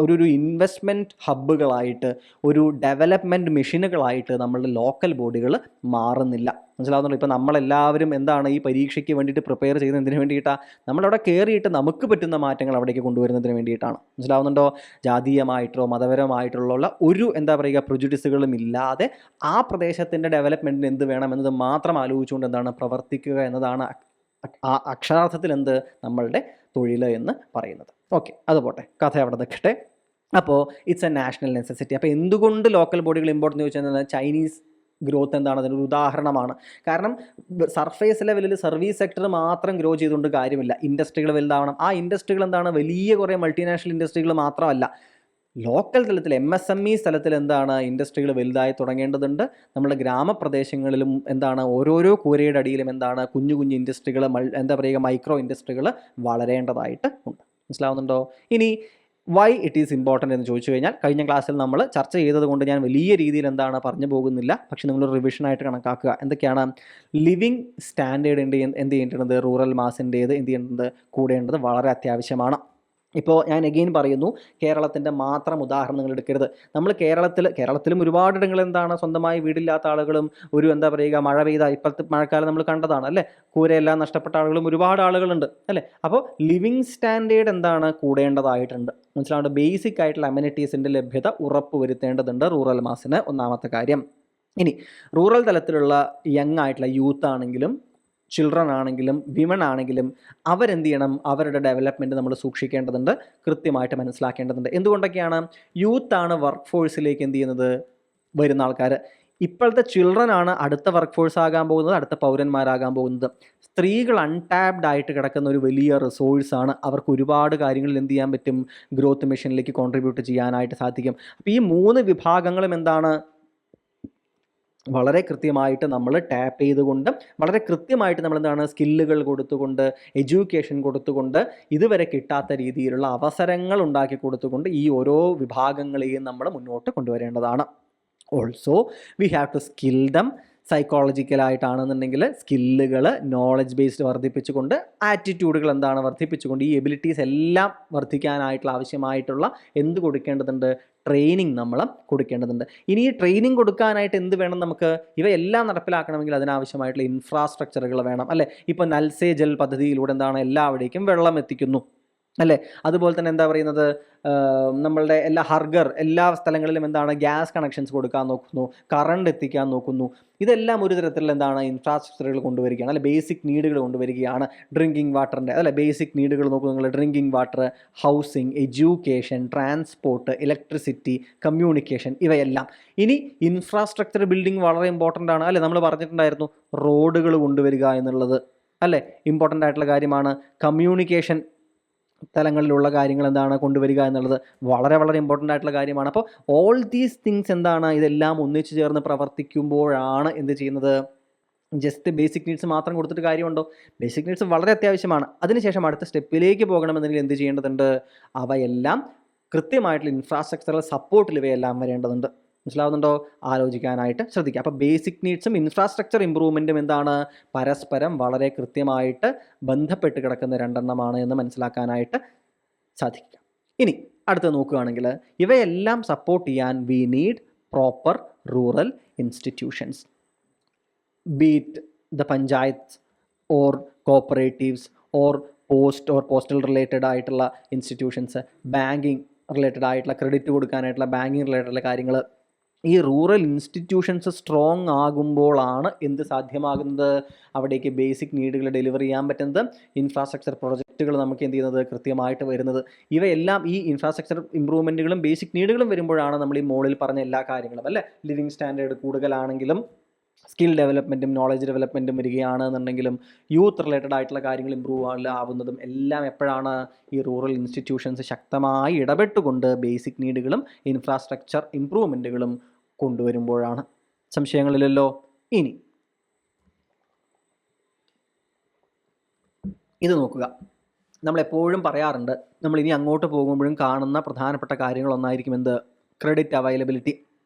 ഒരു ഇൻവെസ്റ്റ്മെൻറ്റ് ഹബ്ബുകളായിട്ട്, ഒരു ഡെവലപ്മെൻറ്റ് മെഷീനുകളായിട്ട് നമ്മളുടെ ലോക്കൽ ബോഡികൾ മാറുന്നില്ല. മനസ്സിലാവുന്നുള്ളൂ? ഇപ്പോൾ നമ്മളെല്ലാവരും ഈ പരീക്ഷയ്ക്ക് വേണ്ടിയിട്ട് പ്രിപ്പയർ ചെയ്യുന്നതിന് വേണ്ടിയിട്ടാണ്. നമ്മളവിടെ കയറിയിട്ട് നമുക്ക് പറ്റുന്ന മാറ്റങ്ങൾ അവിടേക്ക് കൊണ്ടുവരുന്നതിന് വേണ്ടിയിട്ടാണ്. മനസ്സിലാവുന്നുണ്ടോ? ജാതീയമായിട്ടോ മതപരമായിട്ടുള്ള ഒരു പ്രിജുഡിസുകളും ഇല്ലാതെ ആ പ്രദേശത്തിൻ്റെ ഡെവലപ്മെൻറ്റിന് എന്ത് വേണമെന്നത് മാത്രം ആലോചിച്ചുകൊണ്ട് പ്രവർത്തിക്കുക എന്നതാണ് അക്ഷരാർത്ഥത്തിൽ നമ്മളുടെ തൊഴിൽ എന്ന് പറയുന്നത്. ഓക്കെ, അത് പോട്ടെ, കഥ അവിടെ നിൽക്കട്ടെ. അപ്പോൾ ഇറ്റ്സ് എ നാഷണൽ നെസസിറ്റി. അപ്പോൾ എന്തുകൊണ്ട് ലോക്കൽ ബോഡികൾ ഇമ്പോർട്ടൻ്റ് ചോദിച്ചാൽ ചൈനീസ് ഗ്രോത്ത് അതിനൊരു ഉദാഹരണമാണ്. കാരണം സർഫേസ് ലെവലിൽ സർവീസ് സെക്ടർ മാത്രം ഗ്രോ ചെയ്തുകൊണ്ട് കാര്യമില്ല, ഇൻഡസ്ട്രികൾ വലുതാവണം. ആ ഇൻഡസ്ട്രികൾ വലിയ കുറേ മൾട്ടിനാഷണൽ ഇൻഡസ്ട്രികൾ മാത്രമല്ല, ലോക്കൽ തലത്തിൽ MSME തലത്തിൽ ഇൻഡസ്ട്രികൾ വലുതായി തുടങ്ങേണ്ടതുണ്ട്. നമ്മുടെ ഗ്രാമപ്രദേശങ്ങളിലും ഓരോരോ കൂരയുടെ അടിയിലും കുഞ്ഞു കുഞ്ഞു ഇൻഡസ്ട്രികൾ, മൈക്രോ ഇൻഡസ്ട്രികൾ വളരേണ്ടതായിട്ട് ഉണ്ട്. മനസ്സിലാവുന്നുണ്ടോ? ഇനി വൈ ഇറ്റ് ഈസ് ഇമ്പോർട്ടൻ്റ് എന്ന് ചോദിച്ചു കഴിഞ്ഞാൽ, കഴിഞ്ഞ ക്ലാസ്സിൽ നമ്മൾ ചർച്ച ചെയ്തത് കൊണ്ട് ഞാൻ വലിയ രീതിയിൽ പറഞ്ഞു പോകുന്നില്ല. പക്ഷേ നിങ്ങൾ റിവിഷനായിട്ട് കണക്കാക്കുക. എന്തൊക്കെയാണ്? ലിവിങ് സ്റ്റാൻഡേർഡിൻ്റെ എന്ത് ചെയ്യേണ്ടത്, റൂറൽ മാസിൻ്റേത് എന്ത് ചെയ്യേണ്ടത്, കൂടേണ്ടത് വളരെ അത്യാവശ്യമാണ്. ഇപ്പോൾ ഞാൻ അഗെയിൻ പറയുന്നു, കേരളത്തിൻ്റെ മാത്രം ഉദാഹരണം നിങ്ങൾ എടുക്കരുത്. നമ്മൾ കേരളത്തിലും ഒരുപാടിടങ്ങളിൽ സ്വന്തമായി വീടില്ലാത്ത ആളുകളും ഒരു മഴ പെയ്ത ഇപ്പോഴത്തെ മഴക്കാലം നമ്മൾ കണ്ടതാണ് അല്ലേ, കൂരയെല്ലാം നഷ്ടപ്പെട്ട ആളുകളും ഒരുപാട് ആളുകളുണ്ട് അല്ലേ. അപ്പോൾ ലിവിങ് സ്റ്റാൻഡേർഡ് കൂടേണ്ടതായിട്ടുണ്ട്. മനസ്സിലാവുന്നത്? ബേസിക് ആയിട്ടുള്ള അമ്യൂണിറ്റീസിൻ്റെ ലഭ്യത ഉറപ്പ് വരുത്തേണ്ടതുണ്ട് റൂറൽ മാസിന്. ഒന്നാമത്തെ കാര്യം. ഇനി റൂറൽ തലത്തിലുള്ള യങ് ആയിട്ടുള്ള യൂത്ത് ആണെങ്കിലും ചിൽഡ്രൻ ആണെങ്കിലും വിമൺ ആണെങ്കിലും അവരെന്ത് ചെയ്യണം, അവരുടെ ഡെവലപ്മെൻറ്റ് നമ്മൾ സൂക്ഷിക്കേണ്ടതുണ്ട്, കൃത്യമായിട്ട് മനസ്സിലാക്കേണ്ടതുണ്ട്. എന്തുകൊണ്ടൊക്കെയാണ്? യൂത്താണ് വർക്ക് ഫോഴ്സിലേക്ക് എന്ത് ചെയ്യുന്നത്, വരുന്ന ആൾക്കാർ. ഇപ്പോഴത്തെ ചിൽഡ്രൻ ആണ് അടുത്ത വർക്ക് ഫോഴ്സ് ആകാൻ പോകുന്നത്, അടുത്ത പൗരന്മാരാകാൻ പോകുന്നത്. സ്ത്രീകൾ അൺടാപ്ഡ് ആയിട്ട് കിടക്കുന്ന ഒരു വലിയ റിസോഴ്സാണ്. അവർക്ക് ഒരുപാട് കാര്യങ്ങളിൽ എന്ത് ചെയ്യാൻ പറ്റും, ഗ്രോത്ത് മിഷനിലേക്ക് കോൺട്രിബ്യൂട്ട് ചെയ്യാനായിട്ട് സാധിക്കും. അപ്പോൾ ഈ 3 വിഭാഗങ്ങളും എന്താണ്, വളരെ കൃത്യമായിട്ട് നമ്മൾ ടാപ്പ് ചെയ്തുകൊണ്ട്, വളരെ കൃത്യമായിട്ട് നമ്മളെന്താണ് സ്കില്ലുകൾ കൊടുത്തുകൊണ്ട്, എഡ്യൂക്കേഷൻ കൊടുത്തുകൊണ്ട്, ഇതുവരെ കിട്ടാത്ത രീതിയിലുള്ള അവസരങ്ങൾ ഉണ്ടാക്കി കൊടുത്തുകൊണ്ട് ഈ ഓരോ വിഭാഗങ്ങളെയും നമ്മൾ മുന്നോട്ട് കൊണ്ടുവരേണ്ടതാണ്. Also we have to skill them. സൈക്കോളജിക്കലായിട്ടാണെന്നുണ്ടെങ്കിൽ സ്കില്ലുകൾ, നോളജ് ബേസ്ഡ് വർദ്ധിപ്പിച്ചുകൊണ്ട്, ആറ്റിറ്റ്യൂഡുകൾ എന്താണ് വർദ്ധിപ്പിച്ചുകൊണ്ട്, ഈ എബിലിറ്റീസ് എല്ലാം വർദ്ധിക്കാനായിട്ടുള്ള ആവശ്യമായിട്ടുള്ള എന്ത് കൊടുക്കേണ്ടതുണ്ട്, ട്രെയിനിങ് നമ്മൾ കൊടുക്കേണ്ടതുണ്ട്. ഇനി ഈ ട്രെയിനിങ് കൊടുക്കാനായിട്ട് എന്ത് വേണം, നമുക്ക് ഇവയെല്ലാം നടപ്പിലാക്കണമെങ്കിൽ അതിനാവശ്യമായിട്ടുള്ള ഇൻഫ്രാസ്ട്രക്ചറുകൾ വേണം, അല്ലേ? ഇപ്പോൾ നൽ സേ ജൽ പദ്ധതിയിലൂടെ എന്താണ് എല്ലാവിടേക്കും വെള്ളം എത്തിക്കുന്നു, അല്ലേ? അതുപോലെ തന്നെ എന്താ പറയുന്നത്, നമ്മളുടെ എല്ലാ ഹർഗർ എല്ലാ സ്ഥലങ്ങളിലും എന്താണ് ഗ്യാസ് കണക്ഷൻസ് കൊടുക്കാൻ നോക്കുന്നു, കറണ്ട് എത്തിക്കാൻ നോക്കുന്നു. ഇതെല്ലാം ഒരു തരത്തിലുള്ള എന്താണ് ഇൻഫ്രാസ്ട്രക്ചറുകൾ കൊണ്ടുവരികയാണ്, അല്ലെ? ബേസിക് നീഡുകൾ കൊണ്ടുവരികയാണ്. ഡ്രിങ്കിങ് വാട്ടറിൻ്റെ, അല്ലെ? ബേസിക് നീഡുകൾ നോക്കൂ നിങ്ങൾ. Drinking water, housing, education, transport, electricity, communication, ഇവയെല്ലാം. ഇനി ഇൻഫ്രാസ്ട്രക്ചർ ബിൽഡിംഗ് വളരെ ഇമ്പോർട്ടൻ്റ് ആണ്, അല്ലെ? നമ്മൾ പറഞ്ഞിട്ടുണ്ടായിരുന്നു റോഡുകൾ കൊണ്ടുവരിക എന്നുള്ളത്, അല്ലേ? ഇമ്പോർട്ടൻ്റ് ആയിട്ടുള്ള കാര്യമാണ്. കമ്മ്യൂണിക്കേഷൻ തലങ്ങളിലുള്ള കാര്യങ്ങൾ എന്താണ് കൊണ്ടുവരിക എന്നുള്ളത് വളരെ വളരെ ഇമ്പോർട്ടൻ്റ് ആയിട്ടുള്ള കാര്യമാണ്. അപ്പോൾ ഓൾ ദീസ് തിങ്സ് എന്താണ്, ഇതെല്ലാം ഒന്നിച്ചു ചേർന്ന് പ്രവർത്തിക്കുമ്പോഴാണ് എന്ത് ചെയ്യുന്നത്, ജസ്റ്റ് ബേസിക് നീഡ്സ് മാത്രം കൊടുത്തിട്ട് കാര്യമുണ്ടോ? ബേസിക് നീഡ്സ് വളരെ അത്യാവശ്യമാണ്. അതിനുശേഷം അടുത്ത സ്റ്റെപ്പിലേക്ക് പോകണമെന്നുണ്ടെങ്കിൽ എന്ത് ചെയ്യേണ്ടതുണ്ട്, അവയെല്ലാം കൃത്യമായിട്ടുള്ള ഇൻഫ്രാസ്ട്രക്ചറൽ സപ്പോർട്ടിൽ ഇവയെല്ലാം വരേണ്ടതുണ്ട്. മനസ്സിലാവുന്നുണ്ടോ? ആലോചിക്കാനായിട്ട് ശ്രദ്ധിക്കുക. അപ്പോൾ ബേസിക് നീഡ്സും ഇൻഫ്രാസ്ട്രക്ചർ ഇമ്പ്രൂവ്മെൻറ്റും എന്താണ്, പരസ്പരം വളരെ കൃത്യമായിട്ട് ബന്ധപ്പെട്ട് കിടക്കുന്ന രണ്ടെണ്ണമാണ് എന്ന് മനസ്സിലാക്കാനായിട്ട് സാധിക്കുക. ഇനി അടുത്ത് നോക്കുകയാണെങ്കിൽ ഇവയെല്ലാം സപ്പോർട്ട് ചെയ്യാൻ we need proper rural institutions, beat the panchayat or cooperatives or postal related ആയിട്ടുള്ള ഇൻസ്റ്റിറ്റ്യൂഷൻസ്, ബാങ്കിങ് റിലേറ്റഡ് ആയിട്ടുള്ള ക്രെഡിറ്റ് കൊടുക്കാനായിട്ടുള്ള ബാങ്കിങ് റിലേറ്റഡ് കാര്യങ്ങൾ. ഈ റൂറൽ ഇൻസ്റ്റിറ്റ്യൂഷൻസ് സ്ട്രോങ് ആകുമ്പോഴാണ് എന്ത് സാധ്യമാകുന്നത്, അവിടേക്ക് ബേസിക് നീഡുകൾ ഡെലിവർ ചെയ്യാൻ പറ്റുന്നത്, ഇൻഫ്രാസ്ട്രക്ചർ പ്രൊജക്റ്റുകൾ നമുക്ക് എന്ത് ചെയ്യുന്നത് കൃത്യമായിട്ട് വരുന്നത്. ഇവയെല്ലാം ഈ ഇൻഫ്രാസ്ട്രക്ചർ ഇമ്പ്രൂവ്മെൻറ്റുകളും ബേസിക് നീഡുകളും വരുമ്പോഴാണ് നമ്മൾ ഈ മോളിൽ പറഞ്ഞ എല്ലാ കാര്യങ്ങളും, അല്ലേ? ലിവിങ് സ്റ്റാൻഡേർഡ് കൂടുതലാണെങ്കിലും, സ്കിൽ ഡെവലപ്മെൻറ്റും നോളജ് ഡെവലപ്മെൻറ്റും വരികയാണെന്നുണ്ടെങ്കിലും, യൂത്ത് റിലേറ്റഡ് ആയിട്ടുള്ള കാര്യങ്ങൾ ഇമ്പ്രൂവ് ആവുന്നതും എല്ലാം എപ്പോഴാണ്, ഈ റൂറൽ ഇൻസ്റ്റിറ്റ്യൂഷൻസ് ശക്തമായി ഇടപെട്ടുകൊണ്ട് ബേസിക് നീഡുകളും ഇൻഫ്രാസ്ട്രക്ചർ ഇമ്പ്രൂവ്മെൻറ്റുകളും കൊണ്ടുവരുമ്പോഴാണ്. സംശയങ്ങളില്ലല്ലോ? ഇനി ഇത് നോക്കുക. നമ്മളെപ്പോഴും പറയാറുണ്ട്, നമ്മൾ ഇനി അങ്ങോട്ട് പോകുമ്പോഴും കാണുന്ന പ്രധാനപ്പെട്ട കാര്യങ്ങളൊന്നായിരിക്കും എന്ത്, ക്രെഡിറ്റ് അവൈലബിലിറ്റി.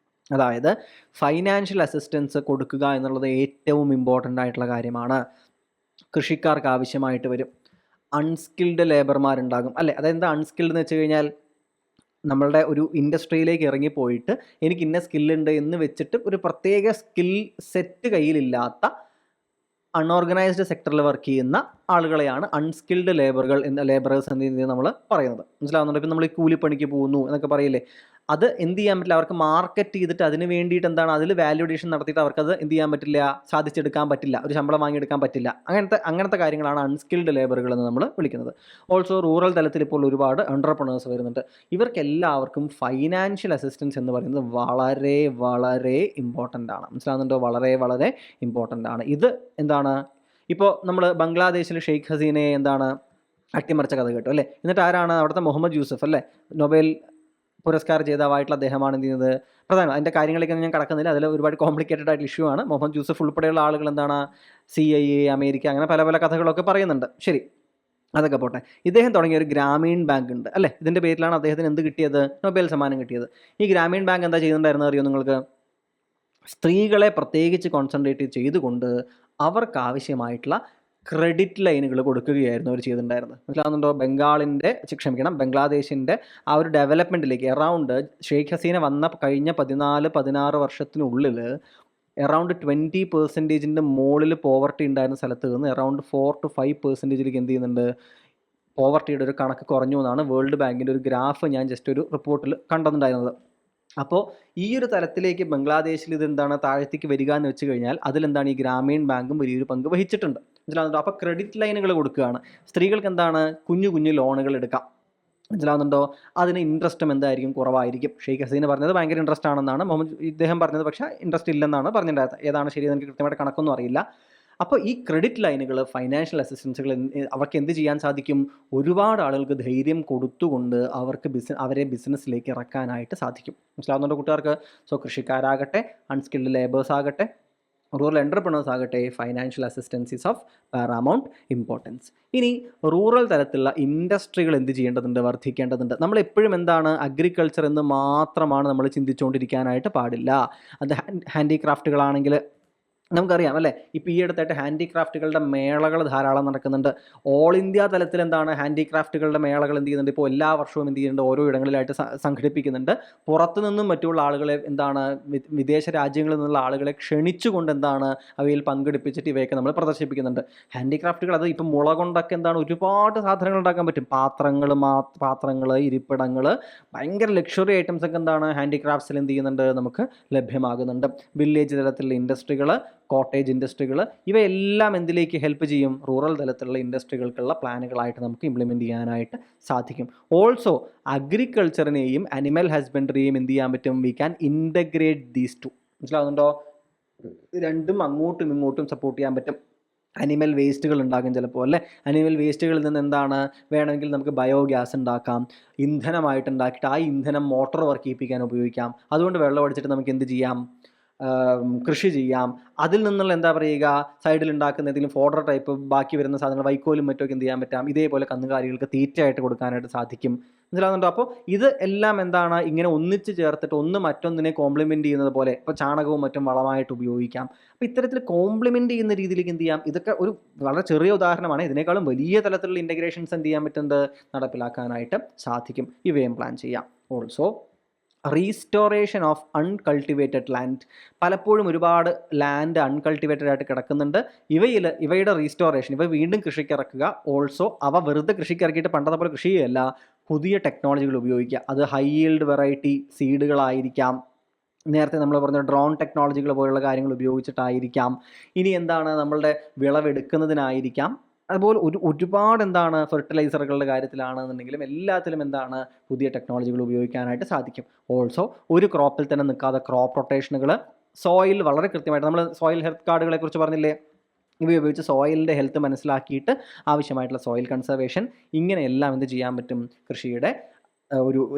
അതായത് ഫൈനാൻഷ്യൽ അസിസ്റ്റൻസ് കൊടുക്കുക എന്നുള്ളത് ഏറ്റവും ഇമ്പോർട്ടൻ്റ് ആയിട്ടുള്ള കാര്യമാണ്. കൃഷിക്കാർക്ക് ആവശ്യമായിട്ട് വരും, അൺസ്കിൽഡ് ലേബർമാരുണ്ടാകും, അല്ലേ? അതെന്താ അൺസ്കിൽഡ് എന്ന് വെച്ച് കഴിഞ്ഞാൽ, നമ്മളുടെ ഒരു ഇൻഡസ്ട്രിയിലേക്ക് ഇറങ്ങിപ്പോയിട്ട് എനിക്ക് ഇന്ന സ്കില്ലുണ്ട് എന്ന് വെച്ചിട്ട് ഒരു പ്രത്യേക സ്കിൽ സെറ്റ് കയ്യിലില്ലാത്ത അൺഓർഗനൈസ്ഡ് സെക്ടറിൽ വർക്ക് ചെയ്യുന്ന ആളുകളെയാണ് അൺസ്കിൽഡ് ലേബറേഴ്സ് എന്ന് നമ്മൾ പറയുന്നത്. മനസ്സിലാവുന്നുണ്ട്? ഇപ്പം നമ്മൾ ഈ കൂലിപ്പണിക്ക് പോകുന്നു എന്നൊക്കെ പറയില്ലേ, അത് എന്ത് ചെയ്യാൻ പറ്റില്ല, അവർക്ക് മാർക്കറ്റ് ചെയ്തിട്ട് അതിന് വേണ്ടിയിട്ട് എന്താണ്, അതിൽ വാല്യൂഡേഷൻ നടത്തിയിട്ട് അവർക്കത് എന്ത് ചെയ്യാൻ പറ്റില്ല, സാധിച്ചെടുക്കാൻ പറ്റില്ല, ഒരു ശമ്പളം വാങ്ങിയെടുക്കാൻ പറ്റില്ല. അങ്ങനത്തെ കാര്യങ്ങളാണ് അൺസ്കിൽഡ് ലേബറുകൾ എന്ന് നമ്മൾ വിളിക്കുന്നത്. ഓൾസോ റൂറൽ തലത്തിൽ ഇപ്പോൾ ഒരുപാട് എൻ്റർപ്രണേഴ്സ് വരുന്നുണ്ട്. ഇവർക്കെല്ലാവർക്കും ഫൈനാൻഷ്യൽ അസിസ്റ്റൻസ് എന്ന് പറയുന്നത് വളരെ വളരെ ഇമ്പോർട്ടൻ്റ് ആണ്. മനസ്സിലാവുന്നുണ്ടോ? വളരെ വളരെ ഇമ്പോർട്ടൻ്റ് ആണ്. ഇത് എന്താണ്, ഇപ്പോൾ നമ്മൾ ബംഗ്ലാദേശിൽ ഷെയ്ഖ് ഹസീനയെ എന്താണ് അട്ടിമറിച്ച കഥ കേട്ടു, അല്ലേ? എന്നിട്ട് ആരാണ് അവിടുത്തെ മുഹമ്മദ് യൂസഫ്, അല്ലേ? നൊബേൽ പുരസ്കാര ജേതാവായിട്ടുള്ള അദ്ദേഹമാണ് എന്ത് ചെയ്യുന്നത് പ്രധാനം. അതിൻ്റെ കാര്യങ്ങളിലേക്കൊന്നും ഞാൻ കടക്കുന്നില്ല, അതിൽ ഒരുപാട് കോംപ്ലിക്കേറ്റഡ് ആയിട്ടുള്ള ഇഷ്യൂ ആണ്. മുഹമ്മദ് യൂസഫ് ഉൾപ്പെടെയുള്ള ആളുകൾ എന്താണ് CIA, അമേരിക്ക, അങ്ങനെ പല പല കഥകളൊക്കെ പറയുന്നുണ്ട്. ശരി, അതൊക്കെ പോട്ടെ. ഇദ്ദേഹം തുടങ്ങിയ ഒരു ഗ്രാമീൺ ബാങ്ക് ഉണ്ട്, അല്ലേ? ഇതിൻ്റെ പേരിലാണ് അദ്ദേഹത്തിന് എന്ത് കിട്ടിയത്, നൊബേൽ സമ്മാനം കിട്ടിയത്. ഈ ഗ്രാമീൺ ബാങ്ക് എന്താ ചെയ്യുന്നുണ്ടായിരുന്നത് അറിയോ നിങ്ങൾക്ക്? സ്ത്രീകളെ പ്രത്യേകിച്ച് കോൺസെൻട്രേറ്റ് ചെയ്തുകൊണ്ട് അവർക്ക് ആവശ്യമായിട്ടുള്ള ക്രെഡിറ്റ് ലൈനുകൾ കൊടുക്കുകയായിരുന്നു അവർ ചെയ്തിട്ടുണ്ടായിരുന്നത്. മനസ്സിലാവുന്നുണ്ടോ? ബംഗ്ലാദേശിൻ്റെ ആ ഒരു ഡെവലപ്മെൻറ്റിലേക്ക് അറൗണ്ട് ഷെയ്ഖ് ഹസീന വന്ന കഴിഞ്ഞ 14-16 വർഷത്തിനുള്ളിൽ അറൗണ്ട് 20% മുകളിൽ പോവർട്ടി ഉണ്ടായിരുന്ന സ്ഥലത്ത് നിന്ന് അറൗണ്ട് 4 to 5% എന്ത് ചെയ്യുന്നുണ്ട്, പോവർട്ടിയുടെ ഒരു കണക്ക് കുറഞ്ഞു എന്നാണ് വേൾഡ് ബാങ്കിൻ്റെ ഒരു ഗ്രാഫ് ഞാൻ ജസ്റ്റ് ഒരു റിപ്പോർട്ടിൽ കണ്ടെന്നുണ്ടായിരുന്നത്. അപ്പോൾ ഈ ഒരു തലത്തിലേക്ക് ബംഗ്ലാദേശിൽ ഇതെന്താണ് താഴത്തേക്ക് വരിക എന്ന് വെച്ച് കഴിഞ്ഞാൽ അതിലെന്താണ് ഈ ഗ്രാമീൺ ബാങ്കും വലിയൊരു പങ്ക് വഹിച്ചിട്ടുണ്ട്. മനസ്സിലാവുന്നുണ്ടോ? അപ്പോൾ ക്രെഡിറ്റ് ലൈനുകൾ കൊടുക്കുകയാണ്. സ്ത്രീകൾക്ക് എന്താണ് കുഞ്ഞു കുഞ്ഞു ലോണുകൾ എടുക്കാം. മനസ്സിലാവുന്നുണ്ടോ? അതിന് ഇൻട്രസ്റ്റും എന്തായിരിക്കും? കുറവായിരിക്കും. ഷെയ്ഖ് ഹസീന പറഞ്ഞത് ഭയങ്കര ഇൻട്രസ്റ്റ് ആണെന്നാണ്. ഇദ്ദേഹം പറഞ്ഞത് പക്ഷേ ഇൻട്രസ്റ്റ് ഇല്ലെന്നാണ് പറഞ്ഞിട്ടുണ്ടായിരുന്നത്. ഏതാണ് ശരിയെന്ന് എനിക്ക് കൃത്യമായിട്ട് കണക്കൊന്നും അറിയില്ല. അപ്പോൾ ഈ ക്രെഡിറ്റ് ലൈനുകൾ, ഫൈനാൻഷ്യൽ അസിസ്റ്റൻസുകൾ അവർക്ക് എന്ത് ചെയ്യാൻ സാധിക്കും? ഒരുപാട് ആളുകൾക്ക് ധൈര്യം കൊടുത്തുകൊണ്ട് അവരെ ബിസിനസ്സിലേക്ക് ഇറക്കാനായിട്ട് സാധിക്കും. മനസ്സിലാവുന്നുണ്ടോ കൂട്ടുകാർക്ക്? സോ കൃഷിക്കാരാകട്ടെ, അൺസ്കിൽഡ് ലേബേഴ്സ് ആകട്ടെ, റൂറൽ എൻ്റർപ്രണേഴ്സ് ആകട്ടെ, financial assistance is of Paramount importance. ഇനി റൂറൽ തലത്തിലുള്ള ഇൻഡസ്ട്രികൾ എന്ത് ചെയ്യേണ്ടതുണ്ട്? വർദ്ധിക്കേണ്ടതുണ്ട്. നമ്മളെപ്പോഴും എന്താണ് അഗ്രികൾച്ചർ എന്ന് മാത്രമാണ് നമ്മൾ ചിന്തിച്ചുകൊണ്ടിരിക്കാനായിട്ട് പാടില്ല. അത് ഹാൻഡിക്രാഫ്റ്റുകളാണെങ്കിൽ നമുക്കറിയാം അല്ലേ, ഇപ്പോൾ ഈ അടുത്തായിട്ട് ഹാൻഡിക്രാഫ്റ്റുകളുടെ മേളകൾ ധാരാളം നടക്കുന്നുണ്ട്. ഓൾ ഇന്ത്യ തലത്തിൽ എന്താണ് ഹാൻഡിക്രാഫ്റ്റുകളുടെ മേളകൾ എന്ത് ചെയ്യുന്നുണ്ട്? ഇപ്പോൾ എല്ലാ വർഷവും എന്ത് ചെയ്യുന്നുണ്ട്? ഓരോ ഇടങ്ങളിലായിട്ട് സംഘടിപ്പിക്കുന്നുണ്ട്. പുറത്തു നിന്നും മറ്റുള്ള ആളുകളെ എന്താണ് വിദേശ രാജ്യങ്ങളിൽ നിന്നുള്ള ആളുകളെ ക്ഷണിച്ചുകൊണ്ട് എന്താണ് അവയിൽ പങ്കെടുപ്പിച്ചിട്ട് ഇവയൊക്കെ നമ്മൾ പ്രദർശിപ്പിക്കുന്നുണ്ട്. ഹാൻഡിക്രാഫ്റ്റുകൾ അത് ഇപ്പം മുള കൊണ്ടൊക്കെ എന്താണ് ഒരുപാട് സാധനങ്ങൾ ഉണ്ടാക്കാൻ പറ്റും. പാത്രങ്ങൾ, ഇരിപ്പിടങ്ങൾ, ഭയങ്കര ലക്ഷറി ഐറ്റംസ് ഒക്കെ എന്താണ് ഹാൻഡിക്രാഫ്റ്റ്സിൽ എന്ത് ചെയ്യുന്നുണ്ട്? നമുക്ക് ലഭ്യമാകുന്നുണ്ട്. വില്ലേജ് തലത്തിലുള്ള ഇൻഡസ്ട്രികൾ, കോട്ടേജ് ഇൻഡസ്ട്രികൾ, ഇവയെല്ലാം എന്തിലേക്ക് ഹെൽപ്പ് ചെയ്യും? റൂറൽ തലത്തിലുള്ള ഇൻഡസ്ട്രികൾക്കുള്ള പ്ലാനുകളായിട്ട് നമുക്ക് ഇംപ്ലിമെൻറ്റ് ചെയ്യാനായിട്ട് സാധിക്കും. ഓൾസോ അഗ്രികൾച്ചറിനെയും അനിമൽ ഹസ്ബൻഡറിയെയും എന്ത് ചെയ്യാൻ പറ്റും? We can integrate these two. മനസ്സിലാവുന്നുണ്ടോ? രണ്ടും അങ്ങോട്ടും ഇങ്ങോട്ടും സപ്പോർട്ട് ചെയ്യാൻ പറ്റും. അനിമൽ വേസ്റ്റുകൾ ഉണ്ടാകും ചിലപ്പോൾ അല്ലേ. അനിമൽ വേസ്റ്റുകളിൽ നിന്ന് എന്താണ് വേണമെങ്കിൽ നമുക്ക് ബയോഗ്യാസ് ഉണ്ടാക്കാം. ഇന്ധനമായിട്ട് ഉണ്ടാക്കിയിട്ട് ആ ഇന്ധനം മോട്ടോർ വർക്ക് ചെയ്യിപ്പിക്കാൻ ഉപയോഗിക്കാം. അതുകൊണ്ട് വെള്ളം അടിച്ചിട്ട് നമുക്ക് എന്ത് ചെയ്യാം? കൃഷി ചെയ്യാം. അതിൽ നിന്നുള്ള എന്താ പറയുക, സൈഡിൽ ഉണ്ടാക്കുന്ന എന്തെങ്കിലും ഫോഡർ ടൈപ്പ് ബാക്കി വരുന്ന സാധനങ്ങൾ വൈക്കോലും മറ്റൊക്കെ എന്ത് ചെയ്യാൻ പറ്റാം? ഇതേപോലെ കന്നുകാലികൾക്ക് തീറ്റയായിട്ട് കൊടുക്കാനായിട്ട് സാധിക്കും. മനസ്സിലാവുന്നുണ്ടോ? അപ്പോൾ ഇത് എല്ലാം എന്താണ് ഇങ്ങനെ ഒന്നിച്ച് ചേർത്തിട്ട് ഒന്ന് മറ്റൊന്നിനെ കോംപ്ലിമെൻറ്റ് ചെയ്യുന്നത് പോലെ, ഇപ്പോൾ ചാണകവും മറ്റും വളമായിട്ട് ഉപയോഗിക്കാം. അപ്പോൾ ഇത്തരത്തിൽ കോംപ്ലിമെൻറ്റ് ചെയ്യുന്ന രീതിയിലേക്ക് എന്ത് ചെയ്യാം? ഇതൊക്കെ ഒരു വളരെ ചെറിയ ഉദാഹരണമാണ്. ഇതിനേക്കാളും വലിയ തലത്തിലുള്ള ഇൻ്റഗ്രേഷൻസ് എന്ത് ചെയ്യാൻ പറ്റുന്നത്? നടപ്പിലാക്കാനായിട്ട് സാധിക്കും. ഇവയും പ്ലാൻ ചെയ്യാം. Also restoration of uncultivated land. പലപ്പോഴും ഒരുപാട് ലാൻഡ് അൺകൾട്ടിവേറ്റഡ് ആയിട്ട് കിടക്കുന്നുണ്ട്. ഇവയുടെ റീസ്റ്റോറേഷൻ, ഇവ വീണ്ടും കൃഷിക്ക് ഇറക്കുക. ഓൾസോ അവ വെറുതെ കൃഷിക്ക് ഇറക്കിയിട്ട് പണ്ടത്തെ പോലെ കൃഷി ചെയ്യല്ല, പുതിയ ടെക്നോളജികൾ ഉപയോഗിക്കുക. അത് ഹൈ ഈൽഡ് വെറൈറ്റി സീഡുകളായിരിക്കാം, നേരത്തെ നമ്മൾ പറഞ്ഞ ഡ്രോൺ ടെക്നോളജികൾ പോലുള്ള കാര്യങ്ങൾ ഉപയോഗിച്ചിട്ടായിരിക്കാം, ഇനി എന്താണ് നമ്മളുടെ വിളവെടുക്കുന്നതിനായിരിക്കാം. അതുപോലെ ഒരുപാട് എന്താണ് ഫെർട്ടിലൈസറുകളുടെ കാര്യത്തിലാണെന്നുണ്ടെങ്കിലും എല്ലാത്തിലും എന്താണ് പുതിയ ടെക്നോളജികൾ ഉപയോഗിക്കാനായിട്ട് സാധിക്കും. ഓൾസോ ഒരു ക്രോപ്പിൽ തന്നെ നിൽക്കാതെ ക്രോപ്പ് റൊട്ടേഷനുകൾ, സോയിൽ വളരെ കൃത്യമായിട്ട് നമ്മൾ സോയിൽ ഹെൽത്ത് കാർഡുകളെ കുറിച്ച് പറഞ്ഞില്ലേ, ഇവ ഉപയോഗിച്ച് സോയിലിൻ്റെ ഹെൽത്ത് മനസ്സിലാക്കിയിട്ട് ആവശ്യമായിട്ടുള്ള സോയിൽ കൺസർവേഷൻ, ഇങ്ങനെയെല്ലാം എന്ത് ചെയ്യാൻ പറ്റും? കൃഷിയുടെ